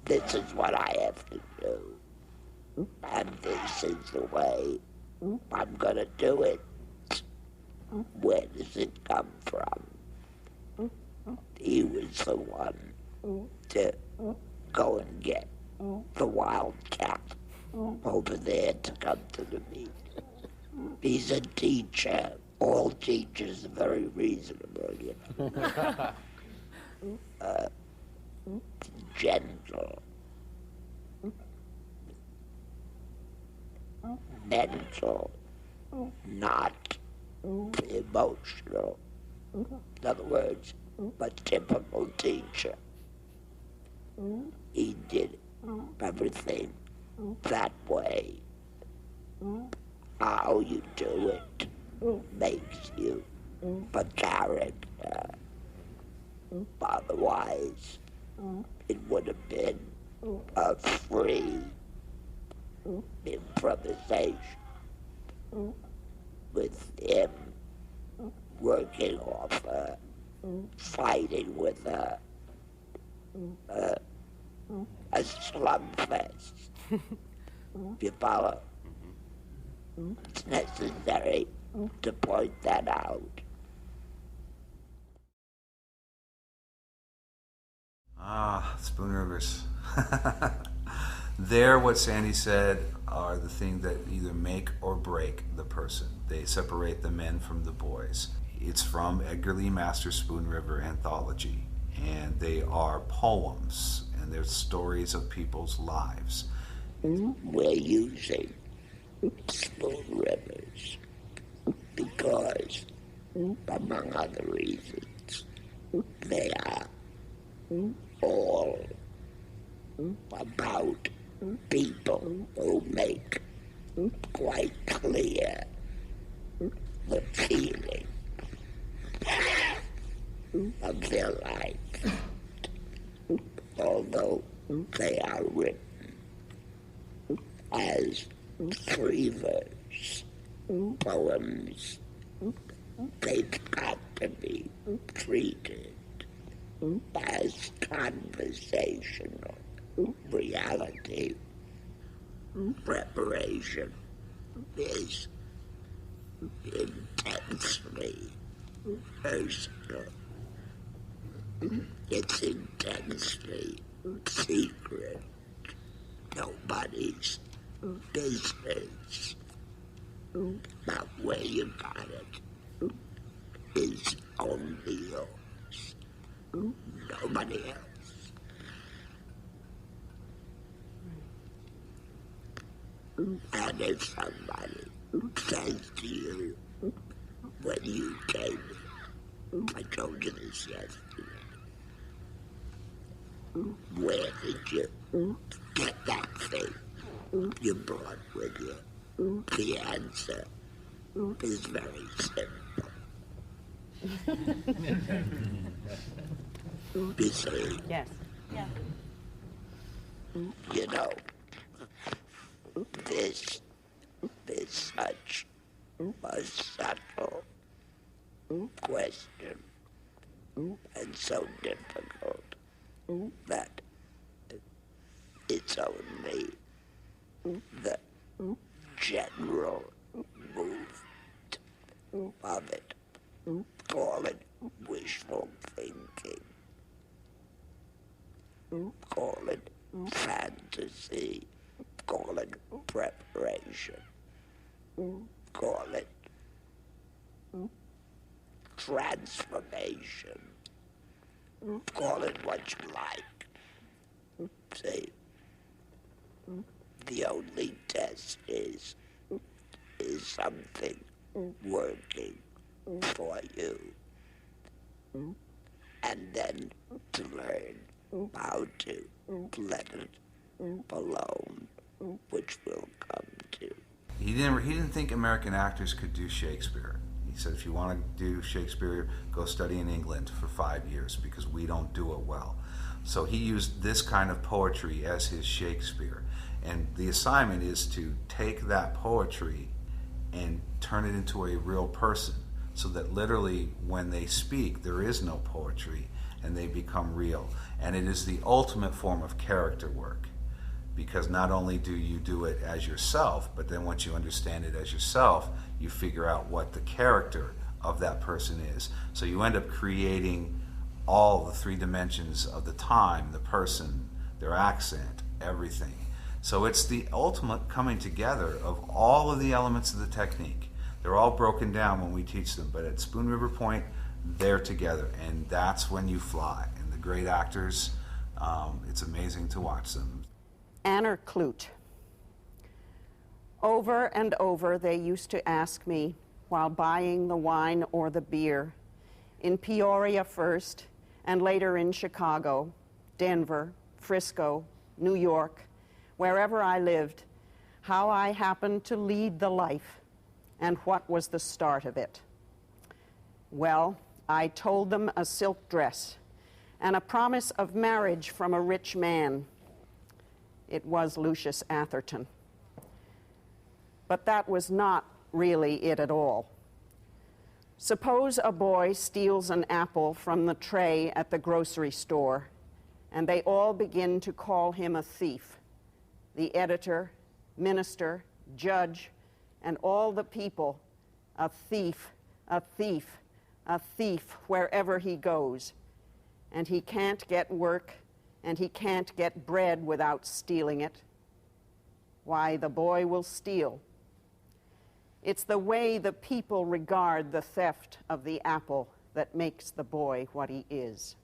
This is what I have to do, and this is the way I'm going to do it. Where does it come from? He was the one to go and get the wildcat over there to come to the meeting. He's a teacher. All teachers are very reasonable, you know. Gentle. Mental. Not emotional. In other words, a typical teacher. He did everything that way. How you do it makes you a character. Otherwise, it would have been a free improvisation with him working off her, fighting with her, a slum fest. You follow? It's necessary to point that out. Spoon Rivers. There, what Sandy said are the things that either make or break the person. They separate the men from the boys. It's from Edgar Lee Masters' Spoon River anthology, and they are poems, and they're stories of people's lives. We're using Spoon Rivers because, among other reasons, they are all about people who make quite clear the feeling of their life, although they are written as 3-verse poems. They've got to be treated as conversational reality. Preparation is intensely personal. It's intensely secret. Nobody's business. But where you got it is only yours. Nobody else. And if somebody says to you, when you came in, I told you this yesterday, where did you get that thing you brought with you? The answer is very simple. You see? Yes. Yeah. You know, this is such a subtle question and so difficult that it's only the general movement of it, call it wishful thinking. Call it fantasy. Call it preparation. Call it transformation. Call it what you like. See, the only test is something working for you. And then to learn how to let it alone, which will come to. He didn't think American actors could do Shakespeare. He said, if you want to do Shakespeare, go study in England for 5 years, because we don't do it well. So he used this kind of poetry as his Shakespeare. And the assignment is to take that poetry and turn it into a real person, so that literally when they speak, there is no poetry and they become real. And it is the ultimate form of character work, because not only do you do it as yourself, but then once you understand it as yourself, you figure out what the character of that person is. So you end up creating all the 3 dimensions of the time, the person, their accent, everything. So it's the ultimate coming together of all of the elements of the technique. They're all broken down when we teach them, but at Spoon River Point, they're together, and that's when you fly. And the great actors, it's amazing to watch them. Anna Clute. Over and over they used to ask me, while buying the wine or the beer, in Peoria first, and later in Chicago, Denver, Frisco, New York, wherever I lived, how I happened to lead the life, and what was the start of it. Well, I told them a silk dress, and a promise of marriage from a rich man. It was Lucius Atherton. But that was not really it at all. Suppose a boy steals an apple from the tray at the grocery store, and they all begin to call him a thief. The editor, minister, judge, and all the people, a thief, a thief, a thief wherever he goes. And he can't get work, and he can't get bread without stealing it. Why, the boy will steal. It's the way the people regard the theft of the apple that makes the boy what he is.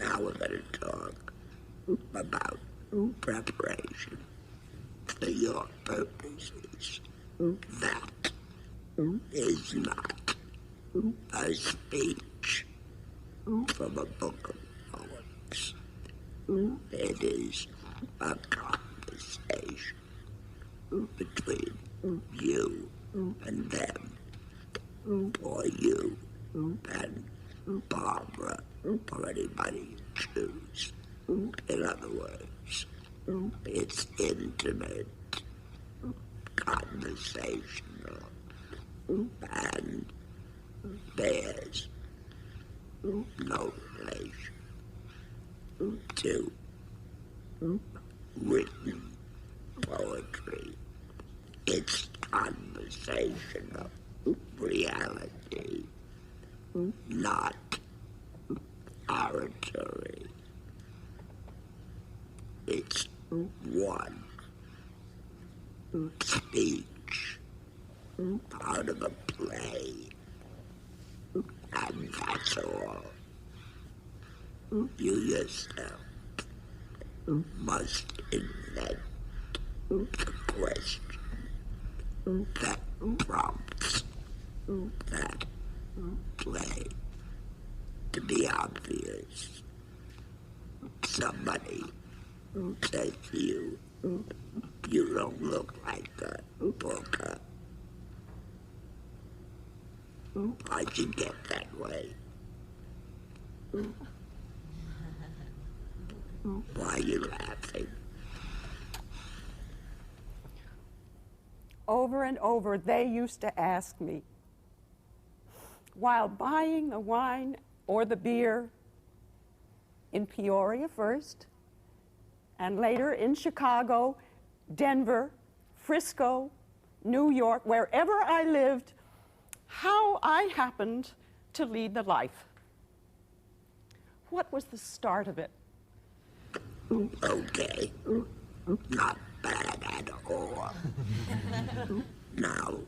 Now we're going to talk about preparation for your purposes. That is not a speech from a book of poems. It is a conversation between you and them, or you and Barbara, or anybody you choose. In other words, it's intimate, conversational, and there's no relation to written poetry. It's conversational reality, not oratory. It's one speech out of a play, and that's all. You yourself must invent the question that prompts that play to be obvious. Somebody says to you, you don't look like a booker. Why'd you get that way? Why are you laughing? Over and over, they used to ask me, while buying the wine or the beer in Peoria first, and later in Chicago, Denver, Frisco, New York, wherever I lived, how I happened to lead the life. What was the start of it? Okay. Not bad at all. Now,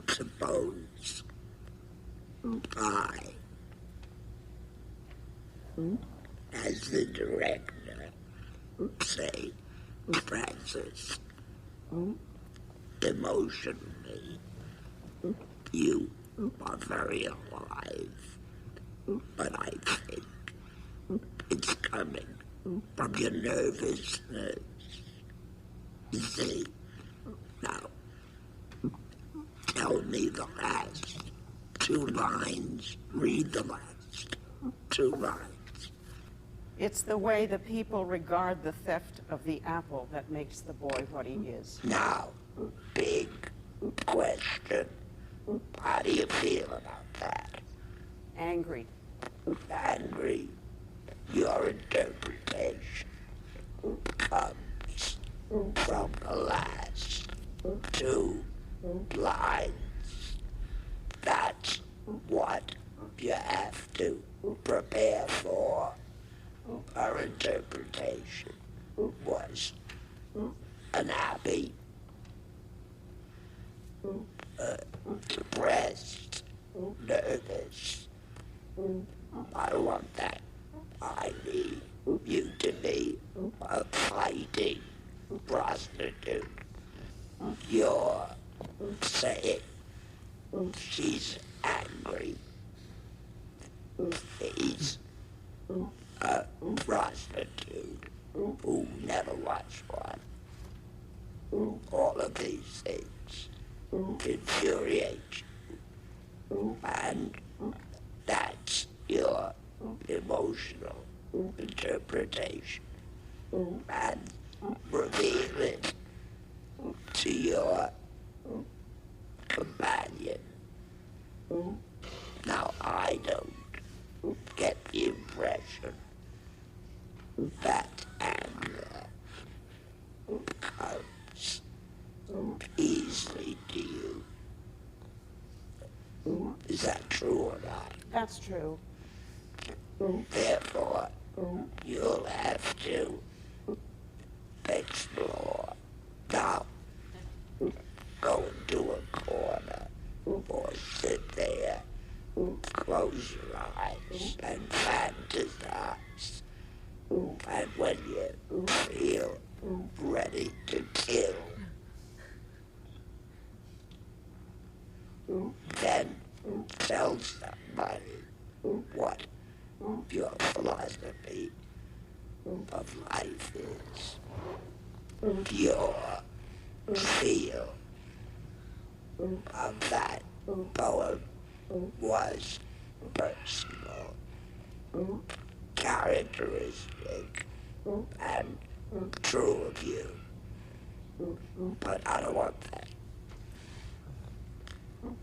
suppose I, as the director, say, Francis, emotionally, you are very alive, but I think it's coming from your nervousness. You see? Now, tell me the last 2 lines. Read the last 2 lines. It's the way the people regard the theft of the apple that makes the boy what he is. Now, big question. How do you feel about that? Angry. Angry. Your interpretation comes from the last 2 lines. That's what you have to prepare for. Our interpretation was unhappy, depressed, nervous. I want that. I need you to be a fighting prostitute. You're saying she's angry. He's a prostitute who never was one. All of these things infuriate you. And that's your emotional interpretation. And reveal it to your companion. Now, I don't get the impression that anger comes easily to you. Is that true or not? That's true. Therefore, you'll have to explore. Now, go into a corner or sit there, close your eyes and fantasize. And when you feel ready to kill, then tell somebody what your philosophy of life is. Your feel of that poem was personal, characteristic, and true of you. But I don't want that.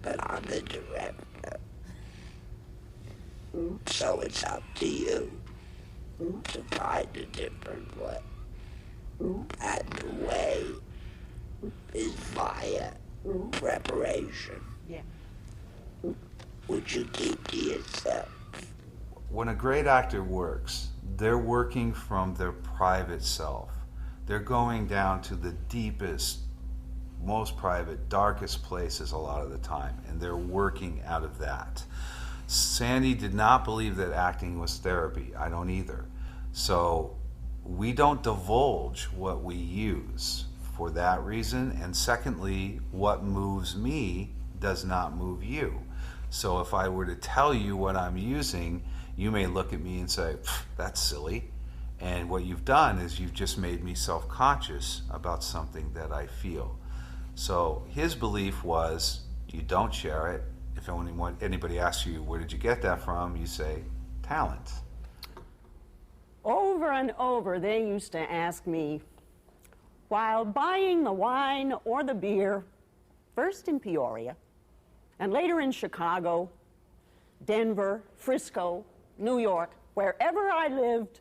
But I'm the director. So it's up to you to find a different way. And the way is via preparation. Yeah. Which you keep to yourself. When a great actor works, they're working from their private self. They're going down to the deepest, most private, darkest places a lot of the time, and they're working out of that. Sandy did not believe that acting was therapy. I don't either. So we don't divulge what we use for that reason. And secondly, what moves me does not move you. So if I were to tell you what I'm using, you may look at me and say, that's silly. And what you've done is you've just made me self-conscious about something that I feel. So his belief was, you don't share it. If anybody asks you, where did you get that from? You say, talent. Over and over, they used to ask me, while buying the wine or the beer, first in Peoria, and later in Chicago, Denver, Frisco, New York, wherever I lived,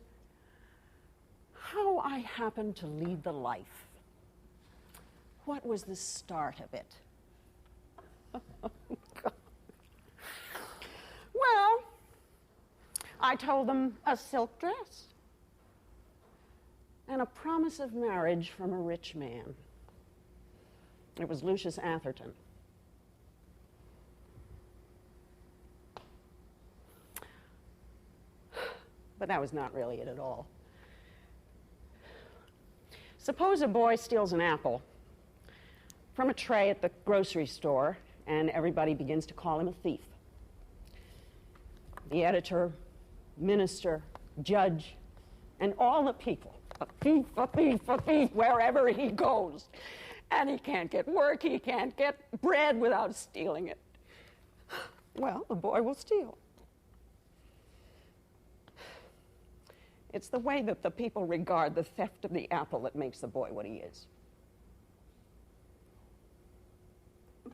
how I happened to lead the life. What was the start of it? Well, I told them a silk dress and a promise of marriage from a rich man. It was Lucius Atherton. But that was not really it at all. Suppose a boy steals an apple from a tray at the grocery store and everybody begins to call him a thief. The editor, minister, judge, and all the people, a thief, a thief, a thief, wherever he goes. And he can't get work, he can't get bread without stealing it. Well, the boy will steal. It's the way that the people regard the theft of the apple that makes the boy what he is.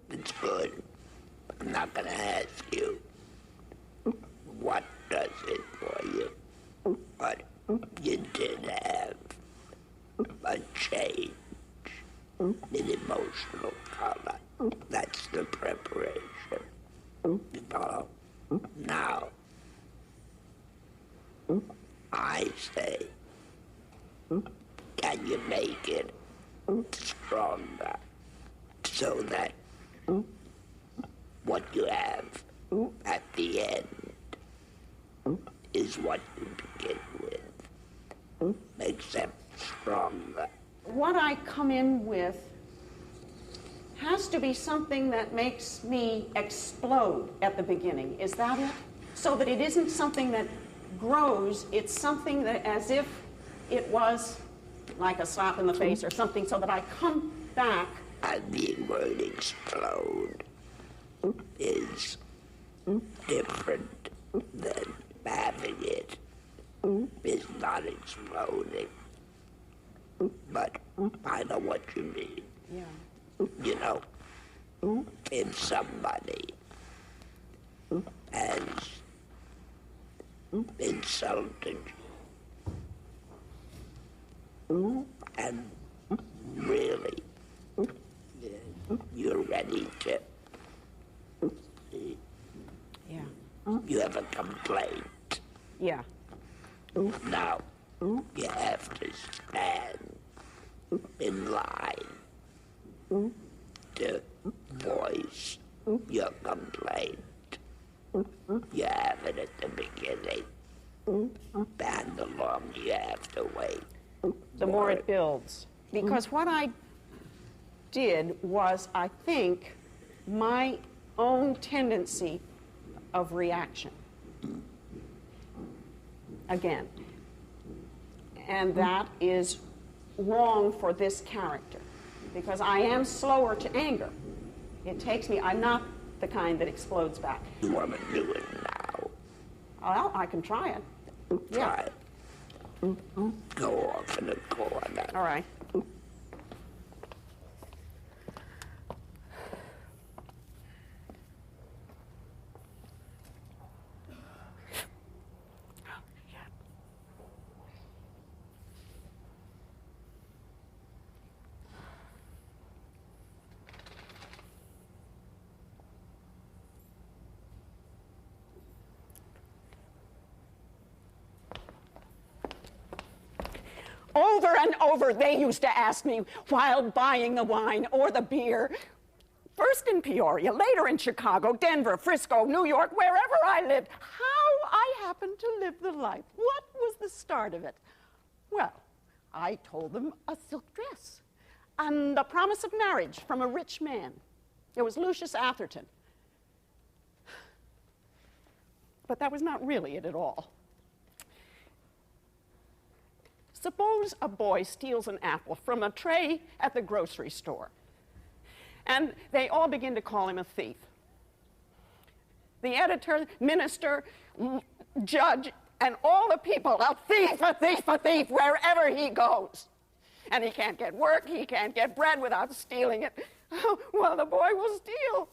It's good. I'm not going to ask you. What does it for you? But you did have a change in emotional color. That's the preparation. You follow? Now, I say, can you make it stronger so that what you have at the end is what you begin with, except stronger? What I come in with has to be something that makes me explode at the beginning. Is that it? So that it isn't something that grows, it's something that as if it was like a slap in the face or something, so that I come back. And the word explode is different than having it is not exploding. But I know what you mean. Yeah. You know, if somebody has insulted you and really you're ready to, yeah, you have a complaint. Yeah. Now, you have to stand in line to voice your complaint. You have it at the beginning, and the longer you have to wait, the more it builds. Because what I did was, I think, my own tendency of reaction. Again. And that is wrong for this character, because I am slower to anger. It takes me, I'm not the kind that explodes back. You want to do it now? Well, I can try it. Try it. Go off in a corner. All right. Over and over, they used to ask me while buying the wine or the beer, first in Peoria, later in Chicago, Denver, Frisco, New York, wherever I lived, how I happened to live the life. What was the start of it? Well, I told them a silk dress and a promise of marriage from a rich man. It was Lucius Atherton. But that was not really it at all. Suppose a boy steals an apple from a tray at the grocery store, and they all begin to call him a thief. The editor, minister, judge, and all the people, a thief, a thief, a thief, wherever he goes. And he can't get work, he can't get bread without stealing it. Well, the boy will steal.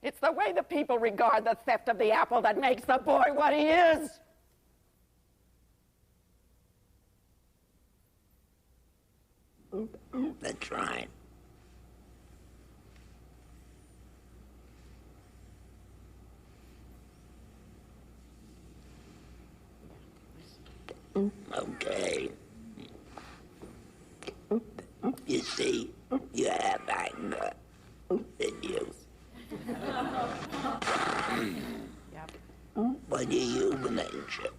It's the way the people regard the theft of the apple that makes the boy what he is. That's right. Okay. You see, you have anger in you. But you're human nature.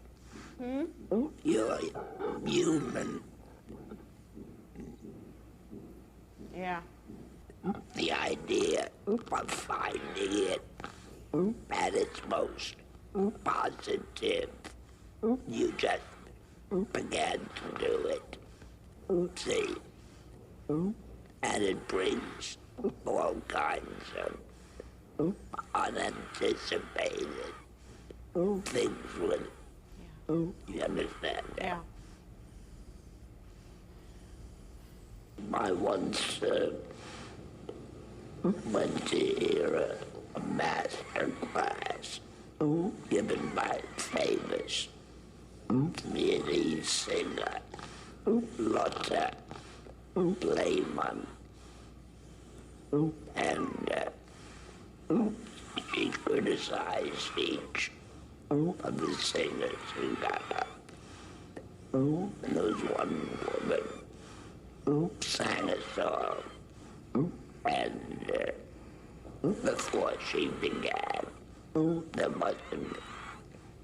You're human. Yeah. The idea of finding it at its most positive, you just began to do it. See? And it brings all kinds of unanticipated things with it. You understand that? Yeah. I once went to hear a master class given by famous Viennese singer Lotte Lehmann, and she criticized each of the singers who got up. And there was one woman sang a song, and before she began, there must have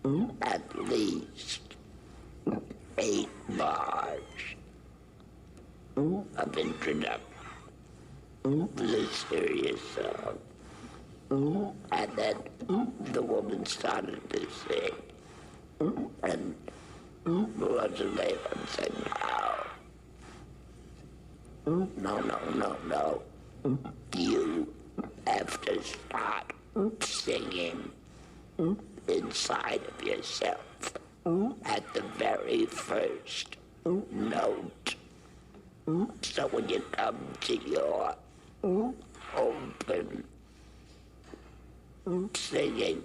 been at least 8 bars of introduction. It was a serious song. And then the woman started to sing, and Roger Lehman said, no. You have to start singing inside of yourself at the very first note. So when you come to your open singing,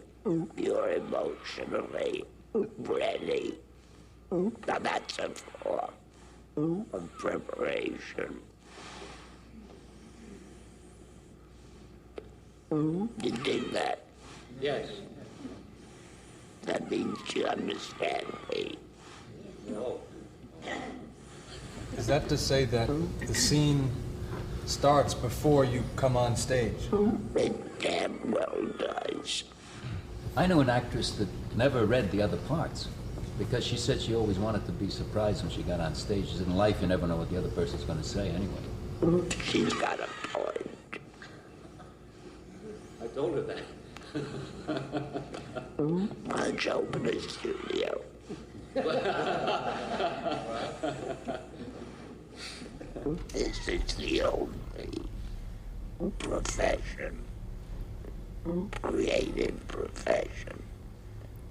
you're emotionally ready. Now that's a form of preparation. You dig that? Yes. That means you understand me. No. Is that to say that the scene starts before you come on stage? It damn well does. I know an actress that never read the other parts because she said she always wanted to be surprised when she got on stage. She said, in life, you never know what the other person's going to say anyway. She's got a point. I told her that. Why don't you open a studio? This is the only profession, creative profession,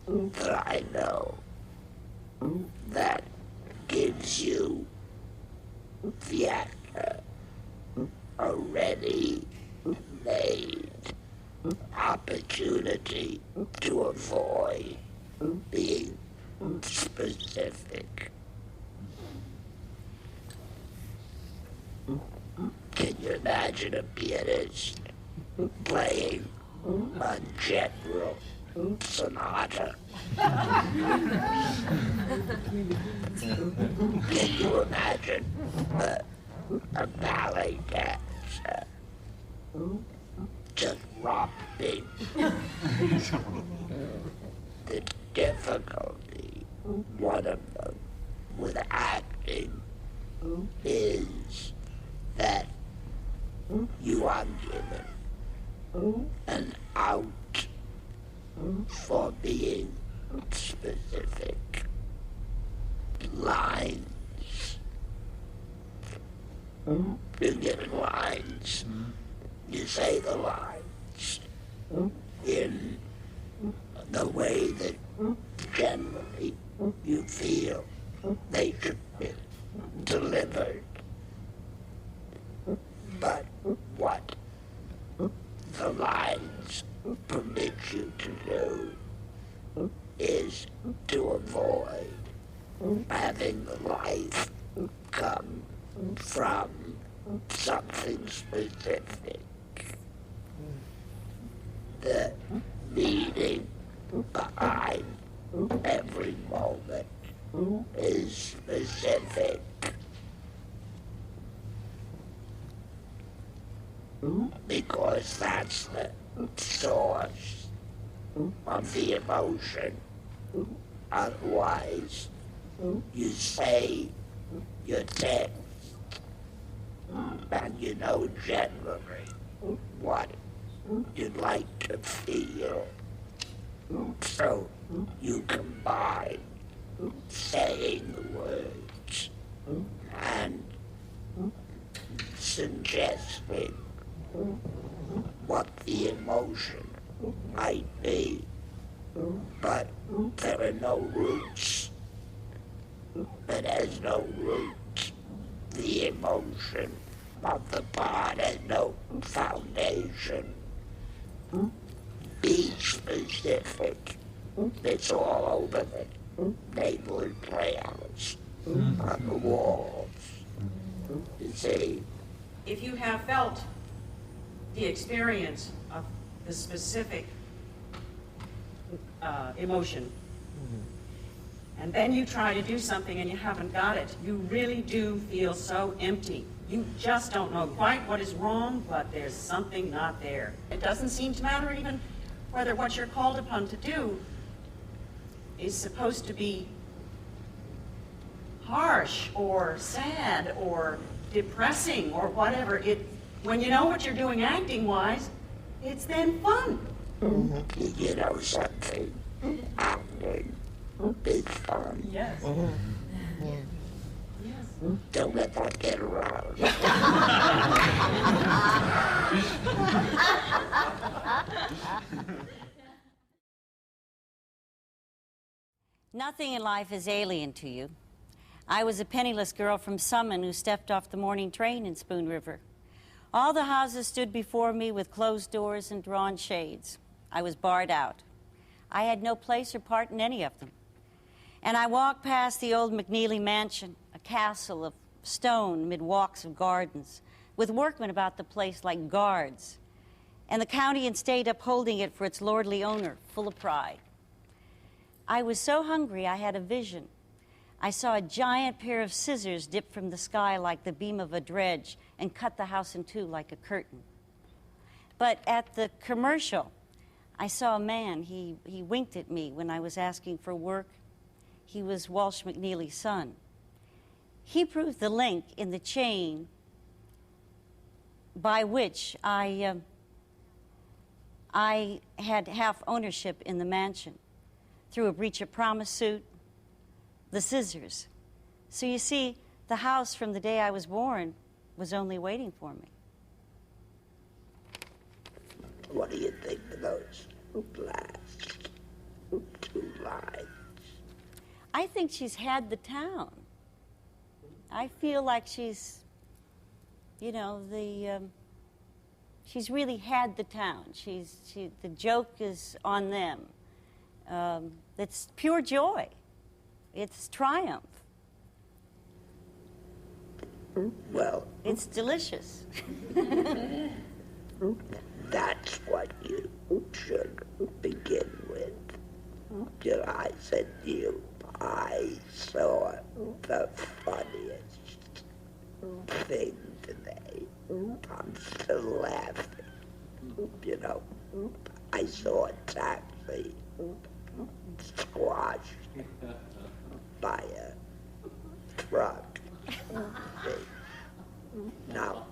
that I know that gives you, the actor, a ready-made opportunity to avoid being specific. Can you imagine a pianist playing a general sonata? Can you imagine a ballet dancer just romping? The difficulty, one of them, with acting is that you are given an out for being specific. Lines. You're given lines. You say the lines in the way that generally you feel they should be delivered. But what the lines permit you to do is to avoid having the life come from something specific. The meaning behind every moment is specific. Because that's the source of the emotion. Otherwise, you say your text, and you know generally what you'd like to feel. So you combine saying the words and suggesting what the emotion might be, but there are no roots. It has no roots. The emotion of the part has no foundation. Be specific. It's all over the neighborhood playhouse, on the walls. You see? If you have felt the experience of the specific emotion, and then you try to do something and you haven't got it, you really do feel so empty. You just don't know quite what is wrong, but there's something not there. It doesn't seem to matter even whether what you're called upon to do is supposed to be harsh or sad or depressing or whatever. When you know what you're doing acting-wise, it's then fun. You know something? Acting is fun. Yes. Yes. Don't let that get around. Nothing in life is alien to you. I was a penniless girl from Summon who stepped off the morning train in Spoon River. All the houses stood before me with closed doors and drawn shades. I was barred out. I had no place or part in any of them. And I walked past the old McNeely mansion, a castle of stone mid walks of gardens, with workmen about the place like guards, and the county and state upholding it for its lordly owner, full of pride. I was so hungry I had a vision. I saw a giant pair of scissors dip from the sky like the beam of a dredge and cut the house in two like a curtain. But at the commercial, I saw a man. He winked at me when I was asking for work. He was Walsh McNeely's son. He proved the link in the chain by which I had half ownership in the mansion through a breach of promise suit, the scissors. So you see, the house from the day I was born was only waiting for me. What do you think of those last 2 lines? I think she's had the town. I feel like she's, you know, she's really had the town. The joke is on them. It's pure joy. It's triumph. Well, it's delicious. That's what you should begin with. Till I said to you, I saw the funniest thing today. I'm still laughing. You know, I saw a taxi squashed by a truck. No.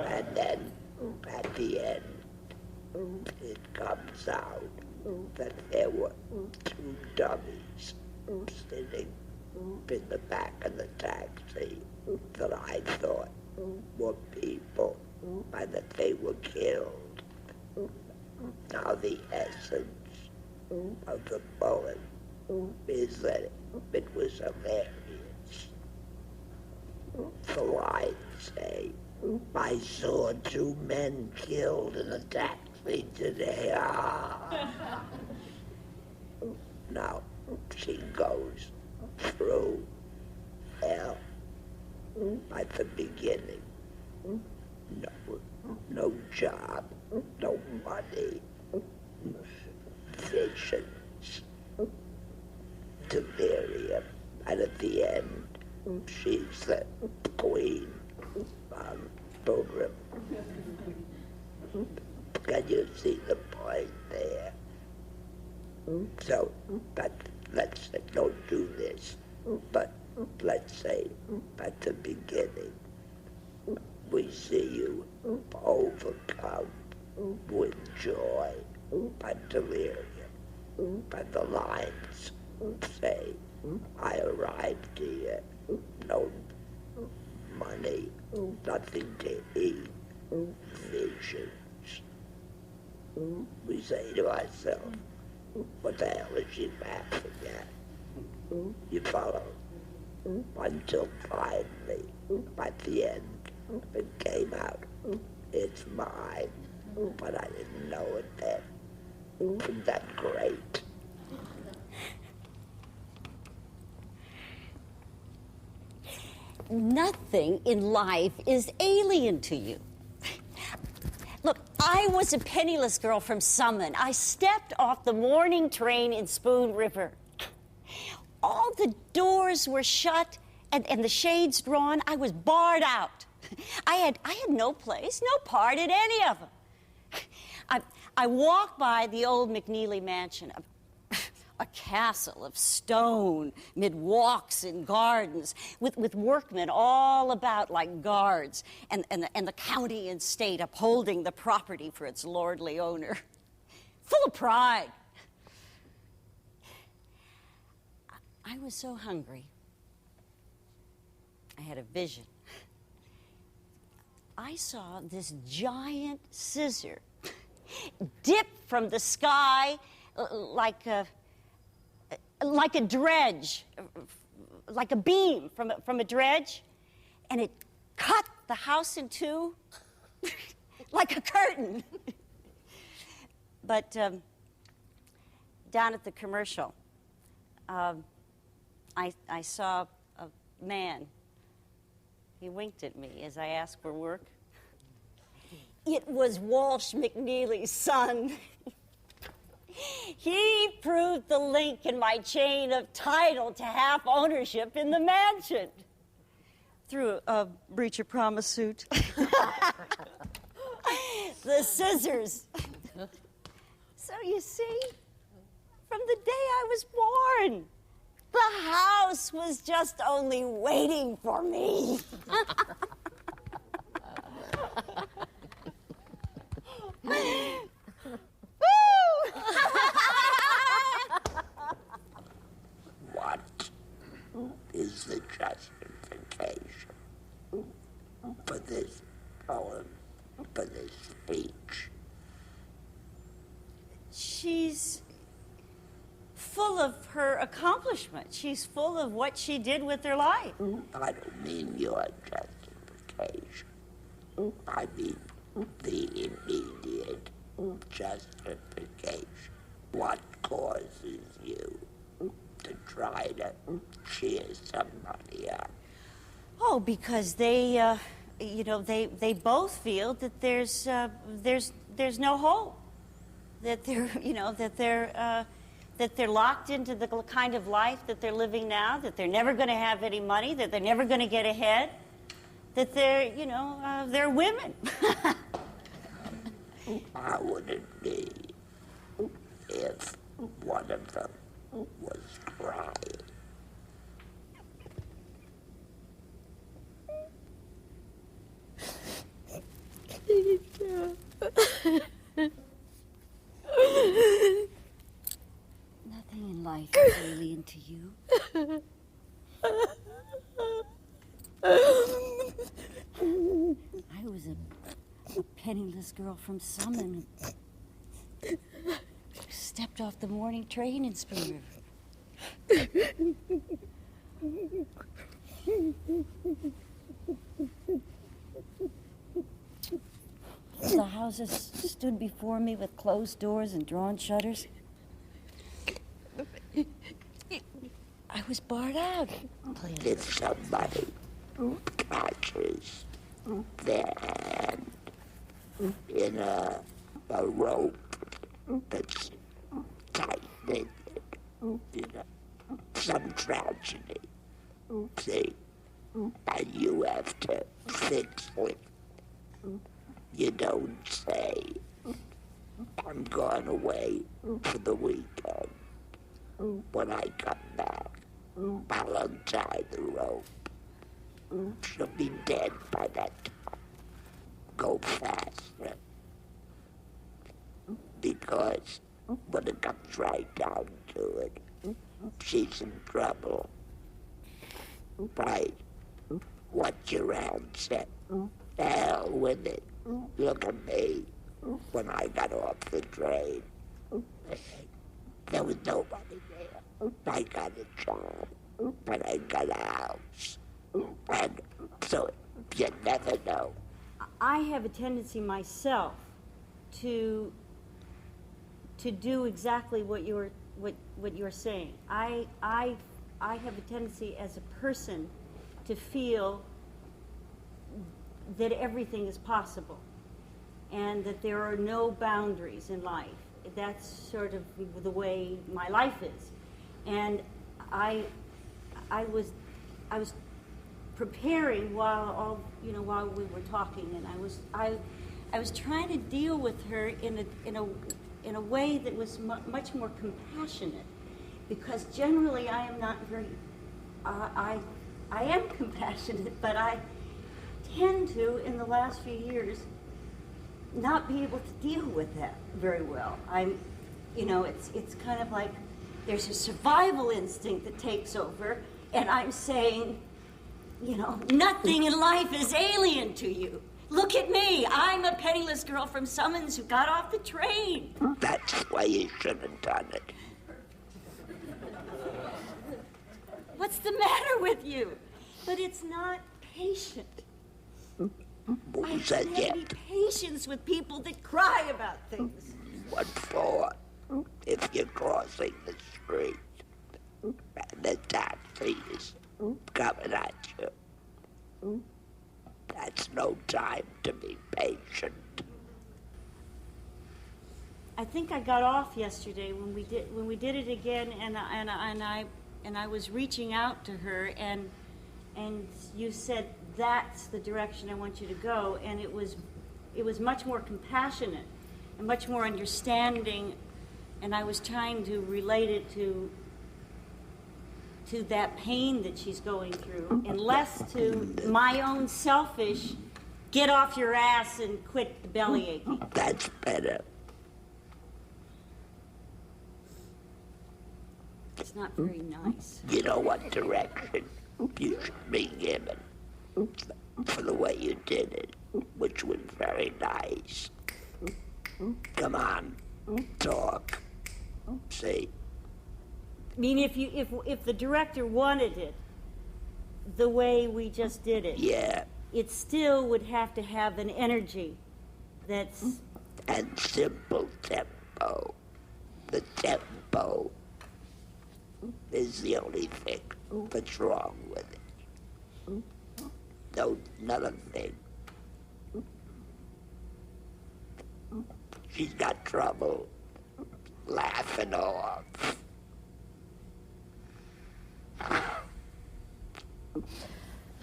And then at the end, it comes out that there were 2 dummies sitting in the back of the taxi that I thought were people and that they were killed. Now the essence of the poem is that it was hilarious. The lines say, I saw 2 men killed in a taxi today. Ah. Now she goes through hell at the beginning. No job, no money, visions, delirium, And at the end, she's the queen on Spoon. Can you see the point there? So, but let's say, don't do this, but let's say at the beginning, we see you overcome with joy and delirium. But the lines say, I arrived here, no money, nothing to eat, visions. We say to ourselves, what the hell is she laughing at? You follow? Until finally, at the end, it came out, it's mine, but I didn't know it then. Isn't that great? Nothing in life is alien to you. Look, I was a penniless girl from Summon. I stepped off the morning train in Spoon River. All the doors were shut and the shades drawn. I was barred out. I had no place, no part in any of them. I walked by the old McNeely mansion, a castle of stone, mid walks and gardens, with workmen all about like guards, and the county and state upholding the property for its lordly owner. Full of pride. I was so hungry. I had a vision. I saw this giant scissor dip from the sky like a dredge, like a beam from a dredge, and it cut the house in two like a curtain. But down at the commercial, I saw a man. He winked at me as I asked for work. It was Walsh McNeely's son. He proved the link in my chain of title to half ownership in the mansion through a breach of promise suit. The scissors. So you see, from the day I was born, the house was just only waiting for me. What is the justification for this poem, for this speech? She's full of her accomplishments. She's full of what she did with her life. I don't mean your justification. I mean the immediate justification. What causes you to try to cheer somebody up? Oh, because they both feel that there's no hope. That they're locked into the kind of life that they're living now. That they're never going to have any money. That they're never going to get ahead. That they're women. How would it be if one of them was crying? Nothing in life is alien to you. I was a penniless girl from Summon who stepped off the morning train in Spoon River. The houses stood before me with closed doors and drawn shutters. I was barred out. If somebody catches their hand in a rope that's tight-knitted, some tragedy See? And you have to fix it. You don't say, I'm going away for the weekend. When I come back, I'll untie the rope. She'll be dead by that time. Go faster. Because when it comes right down to it, she's in trouble. Right? What's your answer? The hell with it. Look at me. When I got off the train, there was nobody there. I got a job, and I got a house. And so you never know. I have a tendency myself to do exactly what you're saying. I have a tendency as a person to feel that everything is possible and that there are no boundaries in life. That's sort of the way my life is. And I was preparing while we were talking, and I was trying to deal with her in a way that was much more compassionate, because generally I am not very I am compassionate, but I tend to, in the last few years, not be able to deal with that very well. It's kind of like there's a survival instinct that takes over, and I'm saying, nothing in life is alien to you. Look at me. I'm a penniless girl from Summons who got off the train. That's why you should have done it. What's the matter with you? But it's not patient. I said can't have any patience with people that cry about things. What for? If you're crossing the street and the taxi is coming at you, that's no time to be patient. I think I got off yesterday when we did it again, and I was reaching out to her, and you said, that's the direction I want you to go, and it was much more compassionate and much more understanding, and I was trying to relate it to that pain that she's going through, and less to my own selfish, get off your ass and quit the belly aching. That's better. It's not very nice. You know what direction you should be given for the way you did it, which was very nice. Come on, talk. See? I mean, if the director wanted it the way we just did it, yeah, it still would have to have an energy that's... And simple tempo. The tempo is the only thing that's wrong with it. No, another thing. She's got trouble laughing off.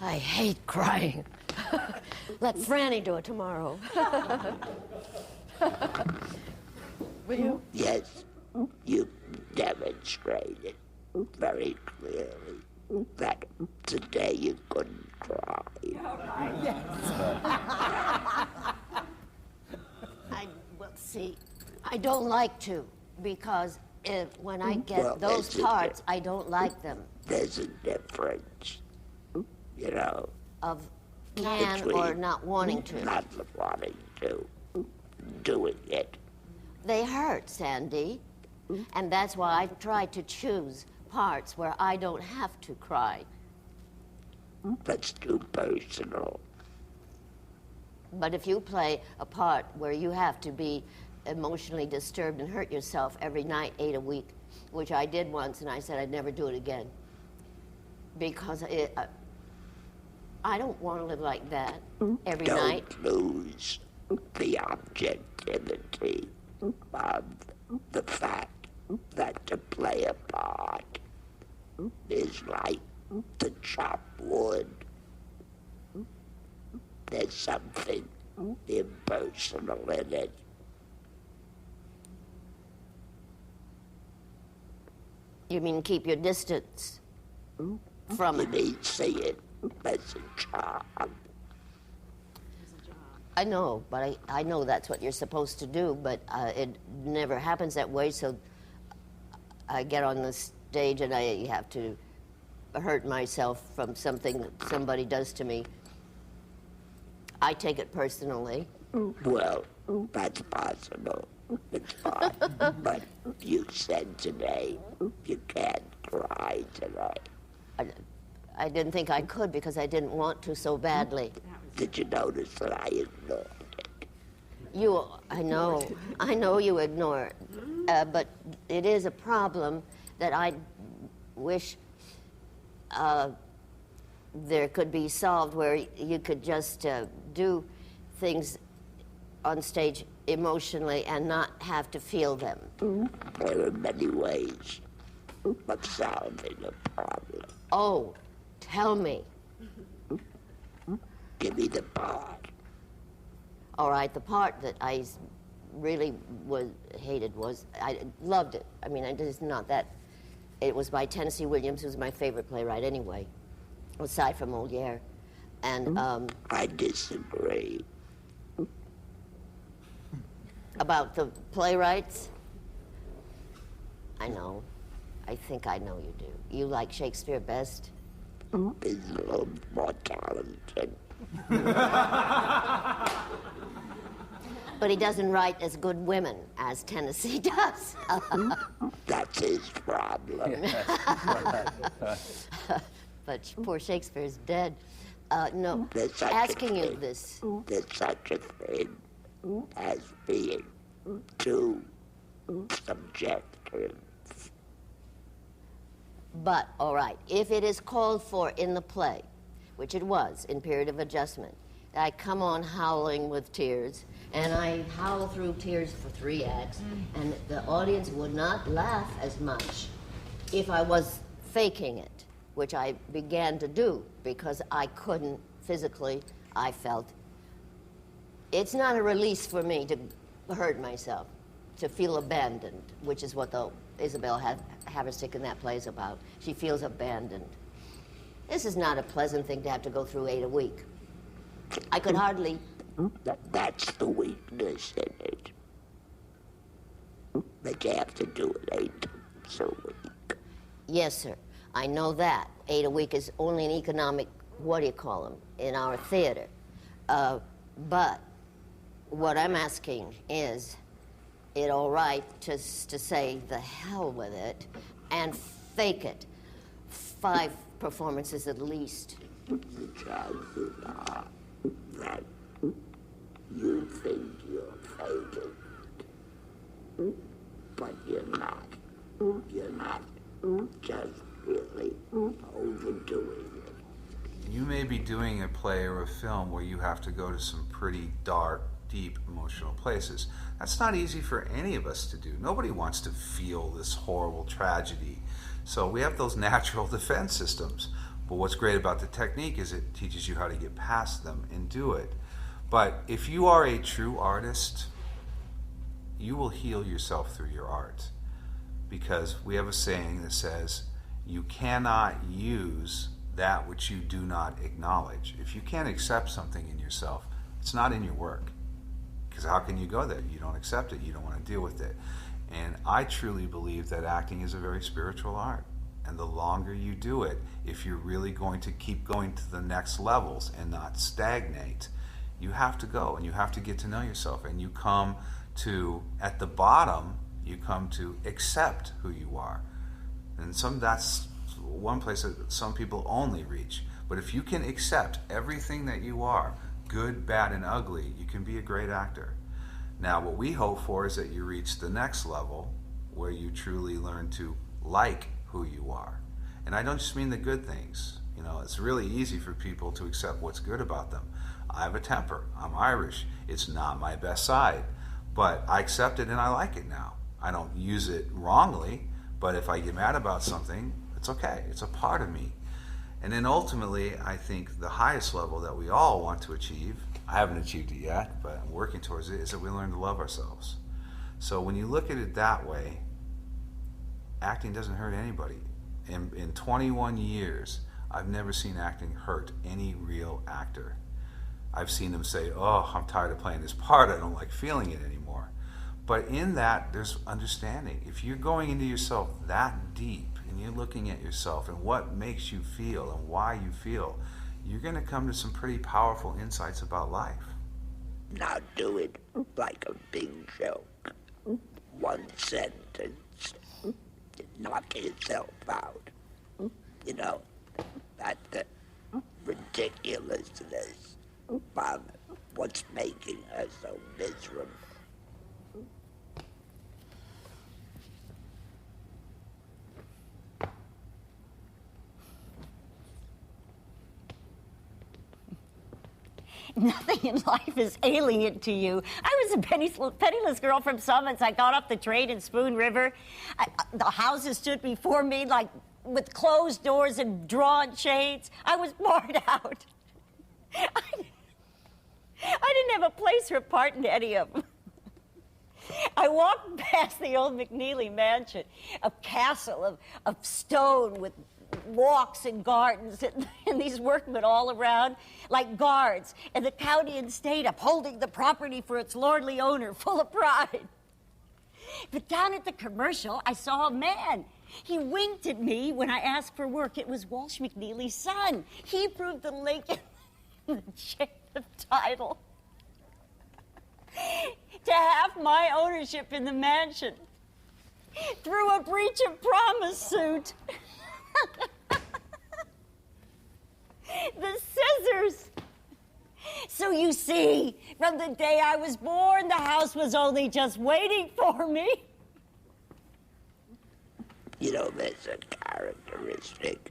I hate crying. Let Franny do it tomorrow. Will you? Yes, you demonstrated very clearly that today you couldn't cry. Well, see, I don't like to, because when I get Well, those there's a parts, I don't like them. There's a difference, you know. Of can or not wanting to. Not wanting to, doing it. They hurt, Sandy. And that's why I try to choose parts where I don't have to cry. That's too personal. But if you play a part where you have to be emotionally disturbed and hurt yourself every night, 8 a week, which I did once, and I said I'd never do it again, because I don't want to live like that every night. Don't lose the objectivity of the fact that to play a part is like the child something impersonal in it. You mean keep your distance from You it? need to see it as a job. I know, but I know that's what you're supposed to do, but it never happens that way, so I get on the stage and I have to hurt myself from something that somebody does to me. I take it personally. Well, that's possible. It's fine. But you said today you can't cry today. I didn't think I could because I didn't want to so badly. Did you notice that I ignored it? I know you ignore it. But it is a problem that I wish there could be solved, where you could just do things on stage emotionally and not have to feel them. There are many ways of solving a problem. Oh, tell me. Give me the part. All right, the part that I really hated was, I loved it. I mean, it's not that. It was by Tennessee Williams, who's my favorite playwright anyway, aside from Moliere. And I disagree. About the playwrights? I know. I think I know you do. You like Shakespeare best? He's a little more talented. But he doesn't write as good women as Tennessee does. That's his problem. But poor Shakespeare's dead. No, There's such asking a you thing. this. There's such a thing as being too subjective. But, all right, if it is called for in the play, which it was in Period of Adjustment, I come on howling with tears, and I howl through tears for 3 acts, and the audience would not laugh as much if I was faking it, which I began to do because I couldn't physically, I felt. It's not a release for me to hurt myself, to feel abandoned, which is what the Isabel Haverstick in that play is about. She feels abandoned. This is not a pleasant thing to have to go through 8 a week. I could hardly... That's the weakness in it. That you have to do it 8 times a week. Yes, sir. I know that. 8 a week is only an economic, what do you call them, in our theater. But what I'm asking is, it all right to say the hell with it and fake it? 5 performances at least. The chances are that you think you're faking it, but you're not. You're not just really overdoing it. You may be doing a play or a film where you have to go to some pretty dark, deep emotional places. That's not easy for any of us to do. Nobody wants to feel this horrible tragedy. So we have those natural defense systems. But what's great about the technique is it teaches you how to get past them and do it. But if you are a true artist, you will heal yourself through your art. Because we have a saying that says, you cannot use that which you do not acknowledge. If you can't accept something in yourself, it's not in your work. Because how can you go there? You don't accept it, you don't want to deal with it. And I truly believe that acting is a very spiritual art. And the longer you do it, if you're really going to keep going to the next levels and not stagnate, you have to go and you have to get to know yourself. And you come to, at the bottom, you come to accept who you are. And that's one place that some people only reach. But if you can accept everything that you are, good, bad, and ugly, you can be a great actor. Now, what we hope for is that you reach the next level where you truly learn to like who you are. And I don't just mean the good things. You know, it's really easy for people to accept what's good about them. I have a temper. I'm Irish. It's not my best side. But I accept it and I like it now. I don't use it wrongly, but if I get mad about something, it's okay. It's a part of me. And then ultimately, I think the highest level that we all want to achieve I haven't achieved it yet, but I'm working towards it, is that we learn to love ourselves. So when you look at it that way, acting doesn't hurt anybody. In 21 years, I've never seen acting hurt any real actor. I've seen them say, oh, I'm tired of playing this part, I don't like feeling it anymore. But in that, there's understanding. If you're going into yourself that deep, and you're looking at yourself and what makes you feel and why you feel, you're going to come to some pretty powerful insights about life. Now do it like a big joke. One sentence. Knock yourself out. You know, that's the ridiculousness of what's making us so miserable. Nothing in life is alien to you. I was a penniless girl from Summits. I got off the train in Spoon River. The houses stood before me like with closed doors and drawn shades. I was bored out. I didn't have a place or part in any of them. I walked past the old McNeely mansion, a castle of stone with walks and gardens and these workmen all around like guards, and the county and state upholding the property for its lordly owner, full of pride. But down at the commercial, I saw a man. He winked at me when I asked for work. It was Walsh McNeely's son. He proved the link in the chain of title to half my ownership in the mansion through a breach of promise suit. The scissors. So you see, from the day I was born, the house was only just waiting for me. You know, there's a characteristic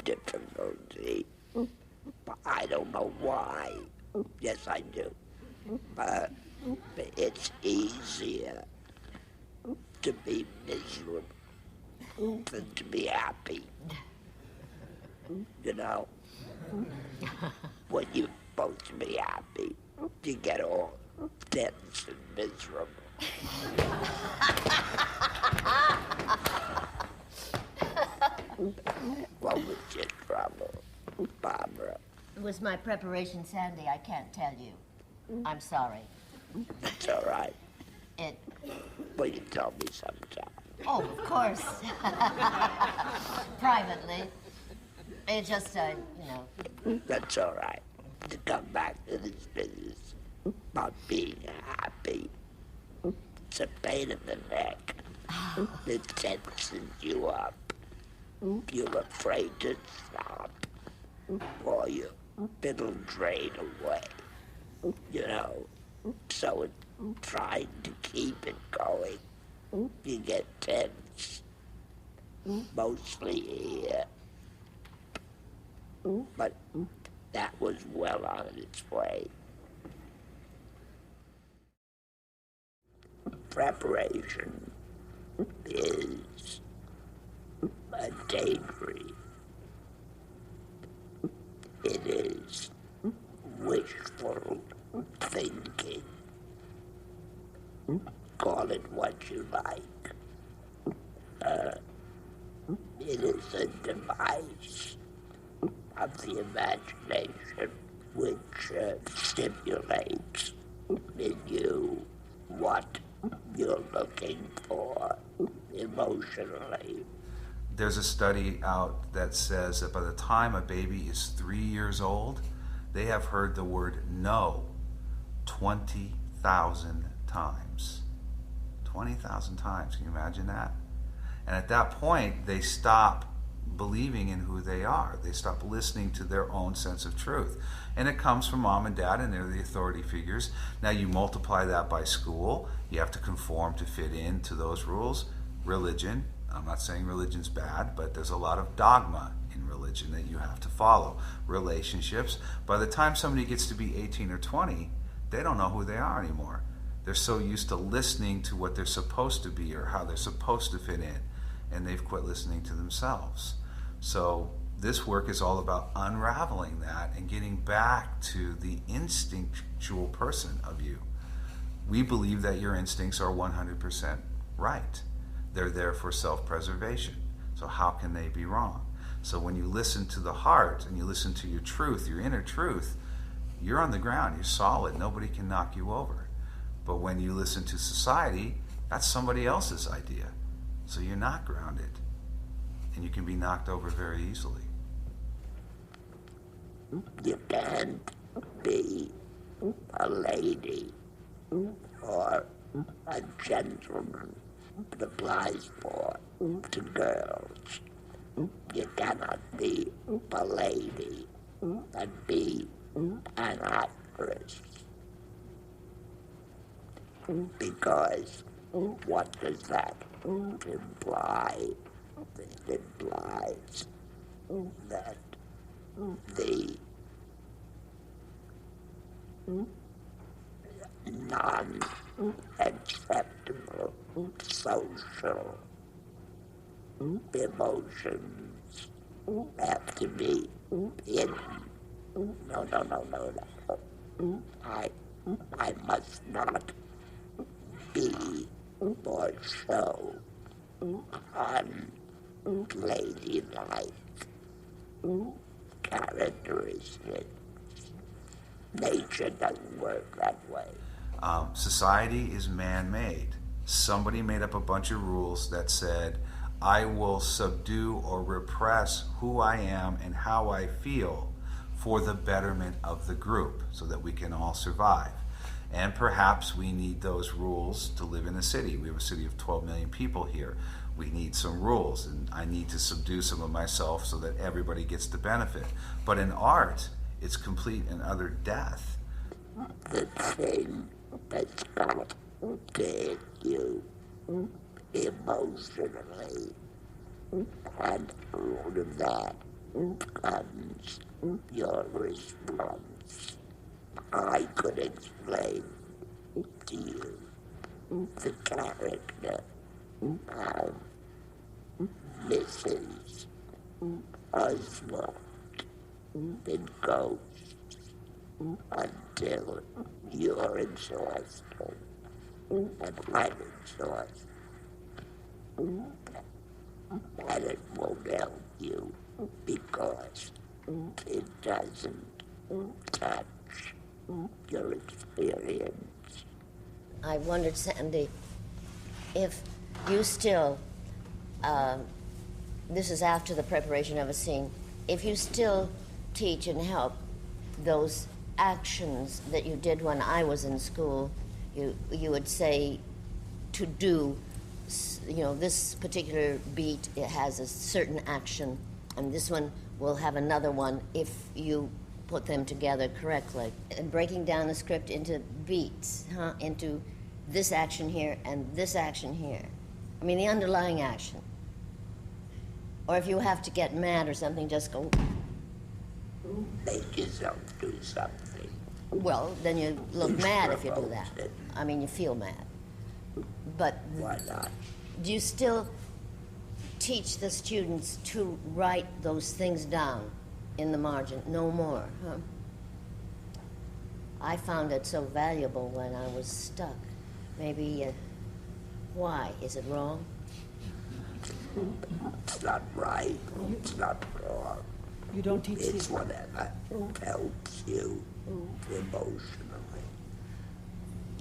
difficulty. I don't know why. Yes, I do. But it's easier to be miserable than to be happy. You know, when you're supposed to be happy, you get all tense and miserable. What was your trouble, Barbara? It was my preparation, Sandy. I can't tell you. I'm sorry. That's all right. Well, you tell me sometime. Oh, of course. Privately. It just, you know. That's all right. To come back to this business about being happy. It's a pain in the neck. It tenses you up. You're afraid to stop. Or it'll drain away. You know. So in trying to keep it going, you get tense. Mostly here. But that was well on its way. Preparation is a daydream. It is wishful thinking. Call it what you like. It is a device of the imagination which stimulates in you what you're looking for emotionally. There's a study out that says that by the time a baby is 3 years old, they have heard the word no 20,000 times. 20,000 times, can you imagine that? And at that point, they stop believing in who they are. They stop listening to their own sense of truth. And it comes from mom and dad, and they're the authority figures. Now you multiply that by school. You have to conform to fit into those rules. Religion, I'm not saying religion's bad, but there's a lot of dogma in religion that you have to follow. Relationships, by the time somebody gets to be 18 or 20, they don't know who they are anymore. They're so used to listening to what they're supposed to be or how they're supposed to fit in, and they've quit listening to themselves. So this work is all about unraveling that and getting back to the instinctual person of you. We believe that your instincts are 100% right. They're there for self-preservation. So how can they be wrong? So when you listen to the heart and you listen to your truth, your inner truth, you're on the ground, you're solid, nobody can knock you over. But when you listen to society, that's somebody else's idea. So you're not grounded, and you can be knocked over very easily. You can't be a lady or a gentleman. It applies to girls. You cannot be a lady and be an actress. Because what does that imply? It implies that the non-acceptable social emotions have to be hidden. No. I must not be or show unladylike characteristics. Nature doesn't work that way. Society is man-made. Somebody made up a bunch of rules that said, I will subdue or repress who I am and how I feel for the betterment of the group so that we can all survive. And perhaps we need those rules to live in a city. We have a city of 12 million people here. We need some rules, and I need to subdue some of myself so that everybody gets the benefit. But in art, it's complete and utter death. The thing that's got to hit you emotionally, and out of that comes your response. I could explain to you the character of Mrs. Oswald in Ghost until you're exhausted and I'm exhausted. And it won't help you because it doesn't touch your experience. I wondered, Sandy, if you still, this is after the preparation of a scene, if you still teach and help those actions that you did when I was in school, you would say to do, this particular beat, it has a certain action, and this one will have another one if you put them together correctly. And breaking down the script into beats, into this action here and this action here. I mean, the underlying action. Or if you have to get mad or something, just go. Make yourself do something. Well, then you look mad if you do that. I mean, you feel mad. But why not? Do you still teach the students to write those things down in the margin? No more, huh? I found it so valuable when I was stuck. Maybe, why? Is it wrong? It's not right. It's not wrong. You don't teach It's whatever helps you emotionally.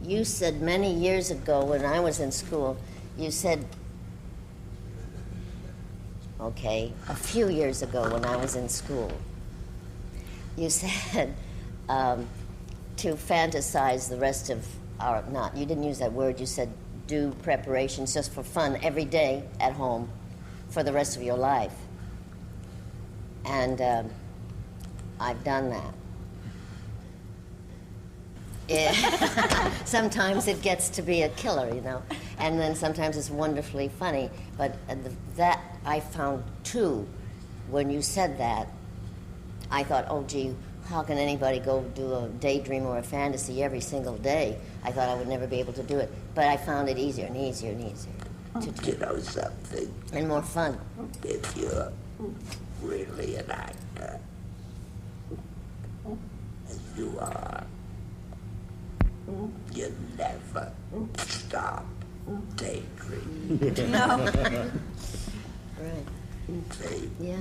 You said many years ago when I was in school, you said, okay, a few years ago when I was in school, you said to fantasize the rest of our, you didn't use that word, you said do preparations just for fun every day at home for the rest of your life. And I've done that. Sometimes it gets to be a killer, and then sometimes it's wonderfully funny. But that I found too, when you said that, I thought, oh gee, how can anybody go do a daydream or a fantasy every single day? I thought I would never be able to do it, but I found it easier and easier and easier to do. You know something? And more fun. If you're really an actor, as you are, you never stop daydreaming. No. Right. See? Yeah.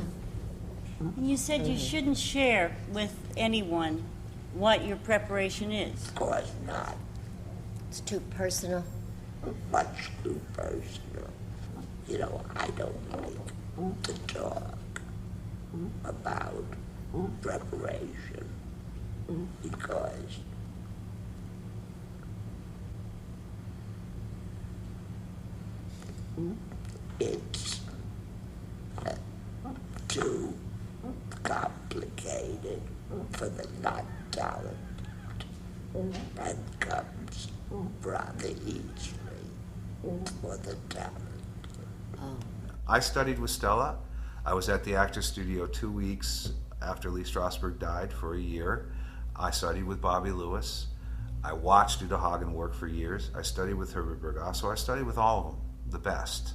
And you said you shouldn't share with anyone what your preparation is. Of course not. It's too personal. Much too personal. You know, I don't like to talk about preparation because it's too complicated for the non-talented and comes rather easily for the talented. I studied with Stella. I was at the Actors Studio 2 weeks after Lee Strasberg died for a year. I studied with Bobby Lewis. I watched Uta Hagen work for years. I studied with Herbert Bergasso. I studied with all of them, the best.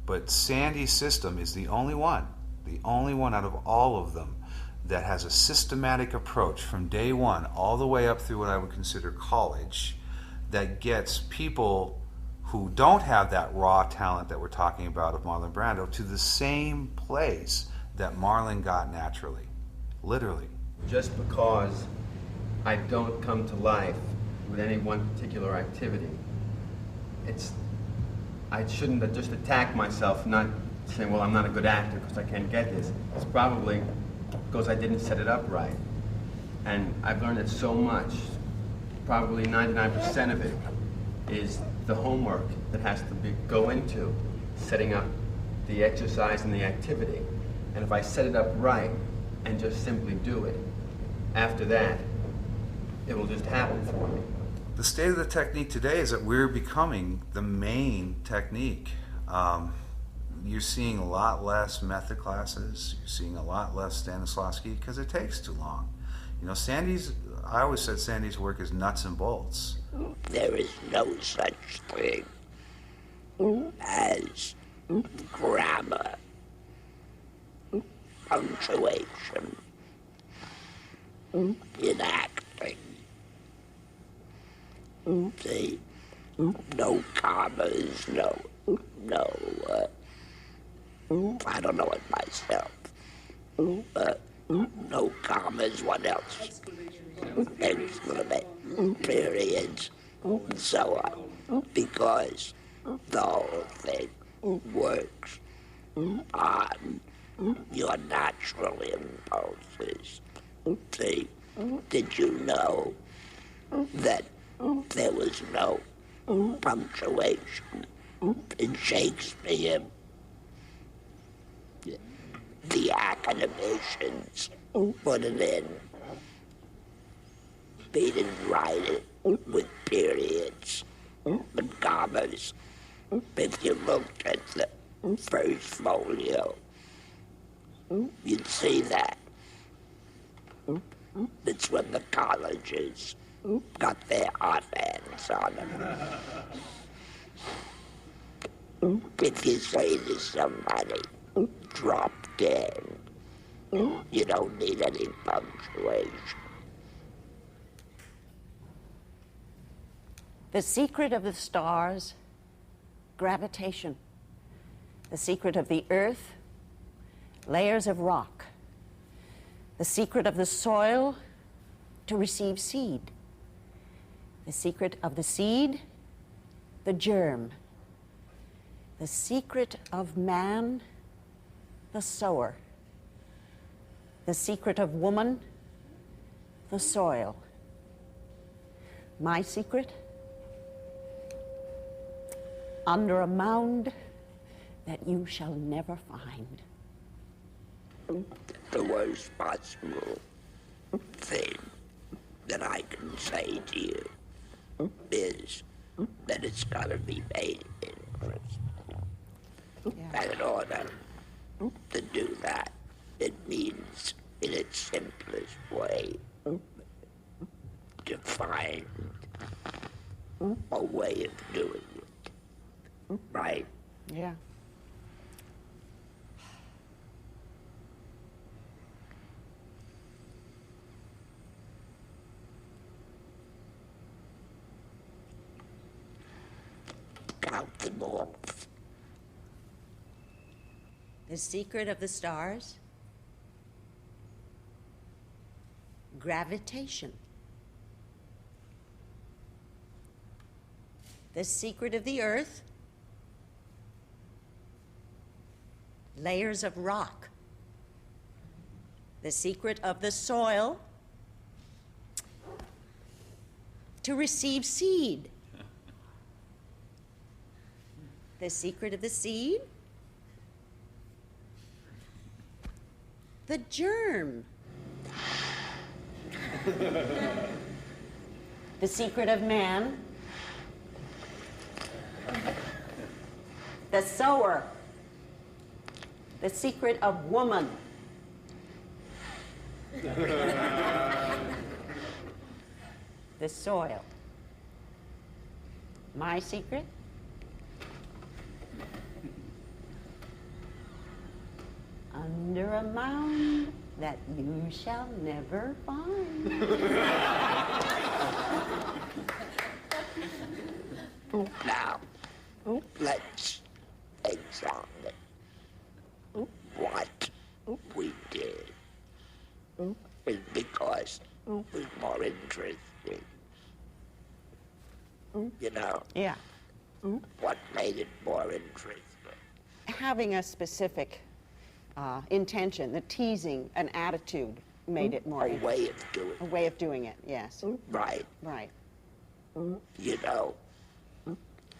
But Sandy's system is the only one out of all of them that has a systematic approach from day one all the way up through what I would consider college that gets people who don't have that raw talent that we're talking about of Marlon Brando to the same place that Marlon got naturally, literally. Just because I don't come to life with any one particular activity, I shouldn't have just attacked myself, not saying, well, I'm not a good actor because I can't get this. It's probably because I didn't set it up right. And I've learned it so much, probably 99% of it is the homework that has to go into setting up the exercise and the activity. And if I set it up right and just simply do it, after that, it will just happen for me. The state of the technique today is that we're becoming the main technique. You're seeing a lot less method classes. You're seeing a lot less Stanislavski because it takes too long. You know, I always said Sandy's work is nuts and bolts. There is no such thing as grammar, punctuation in acting. See, no commas, no, I don't know it myself. No commas, what else? Exclamation, periods, and so on. Because the whole thing works on your natural impulses. See, did you know that there was no punctuation in Shakespeare? The academicians put it in. They didn't write it with periods and commas. If you looked at the first folio, you'd see that. That's when the colleges got their hot hands on them. If you say to somebody, drop dead, you don't need any punctuation. The secret of the stars, gravitation. The secret of the earth, layers of rock. The secret of the soil, to receive seed. The secret of the seed, the germ. The secret of man, the sower. The secret of woman, the soil. My secret? Under a mound that you shall never find. The worst possible thing that I can say to you is that it's got to be made in principle. And in order to do that, it means, in its simplest way, to find a way of doing it. Right? Yeah. count them off. The secret of the stars? Gravitation. The secret of the earth? Layers of rock. The secret of the soil? To receive seed. The secret of the seed? The germ. The secret of man? The sower. The secret of woman. The soil. My secret? Under a mound that you shall never find. Now, let's examine what we did. It's because it was more interesting. You know? Yeah. What made it more interesting? Having a specific intention, the teasing, an attitude made it more A way of doing it. A way of doing it, yes. Right. Right. You know,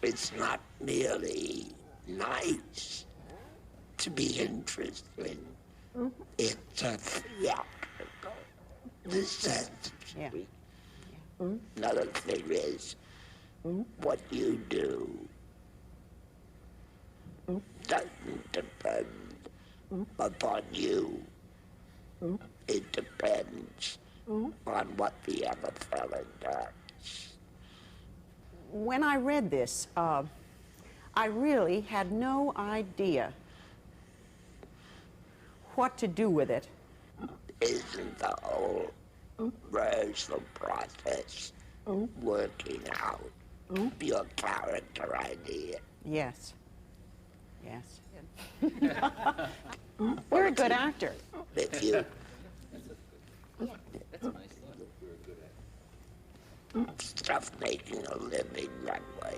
it's not merely nice to be interesting. It's a theatrical necessity. Another thing is, what you do doesn't depend upon you. It depends on what the other fellow does. When I read this, I really had no idea what to do with it. Isn't the whole rehearsal process working out your character idea? Yes. Yes. You're a good actor. If you stuff making a living that way.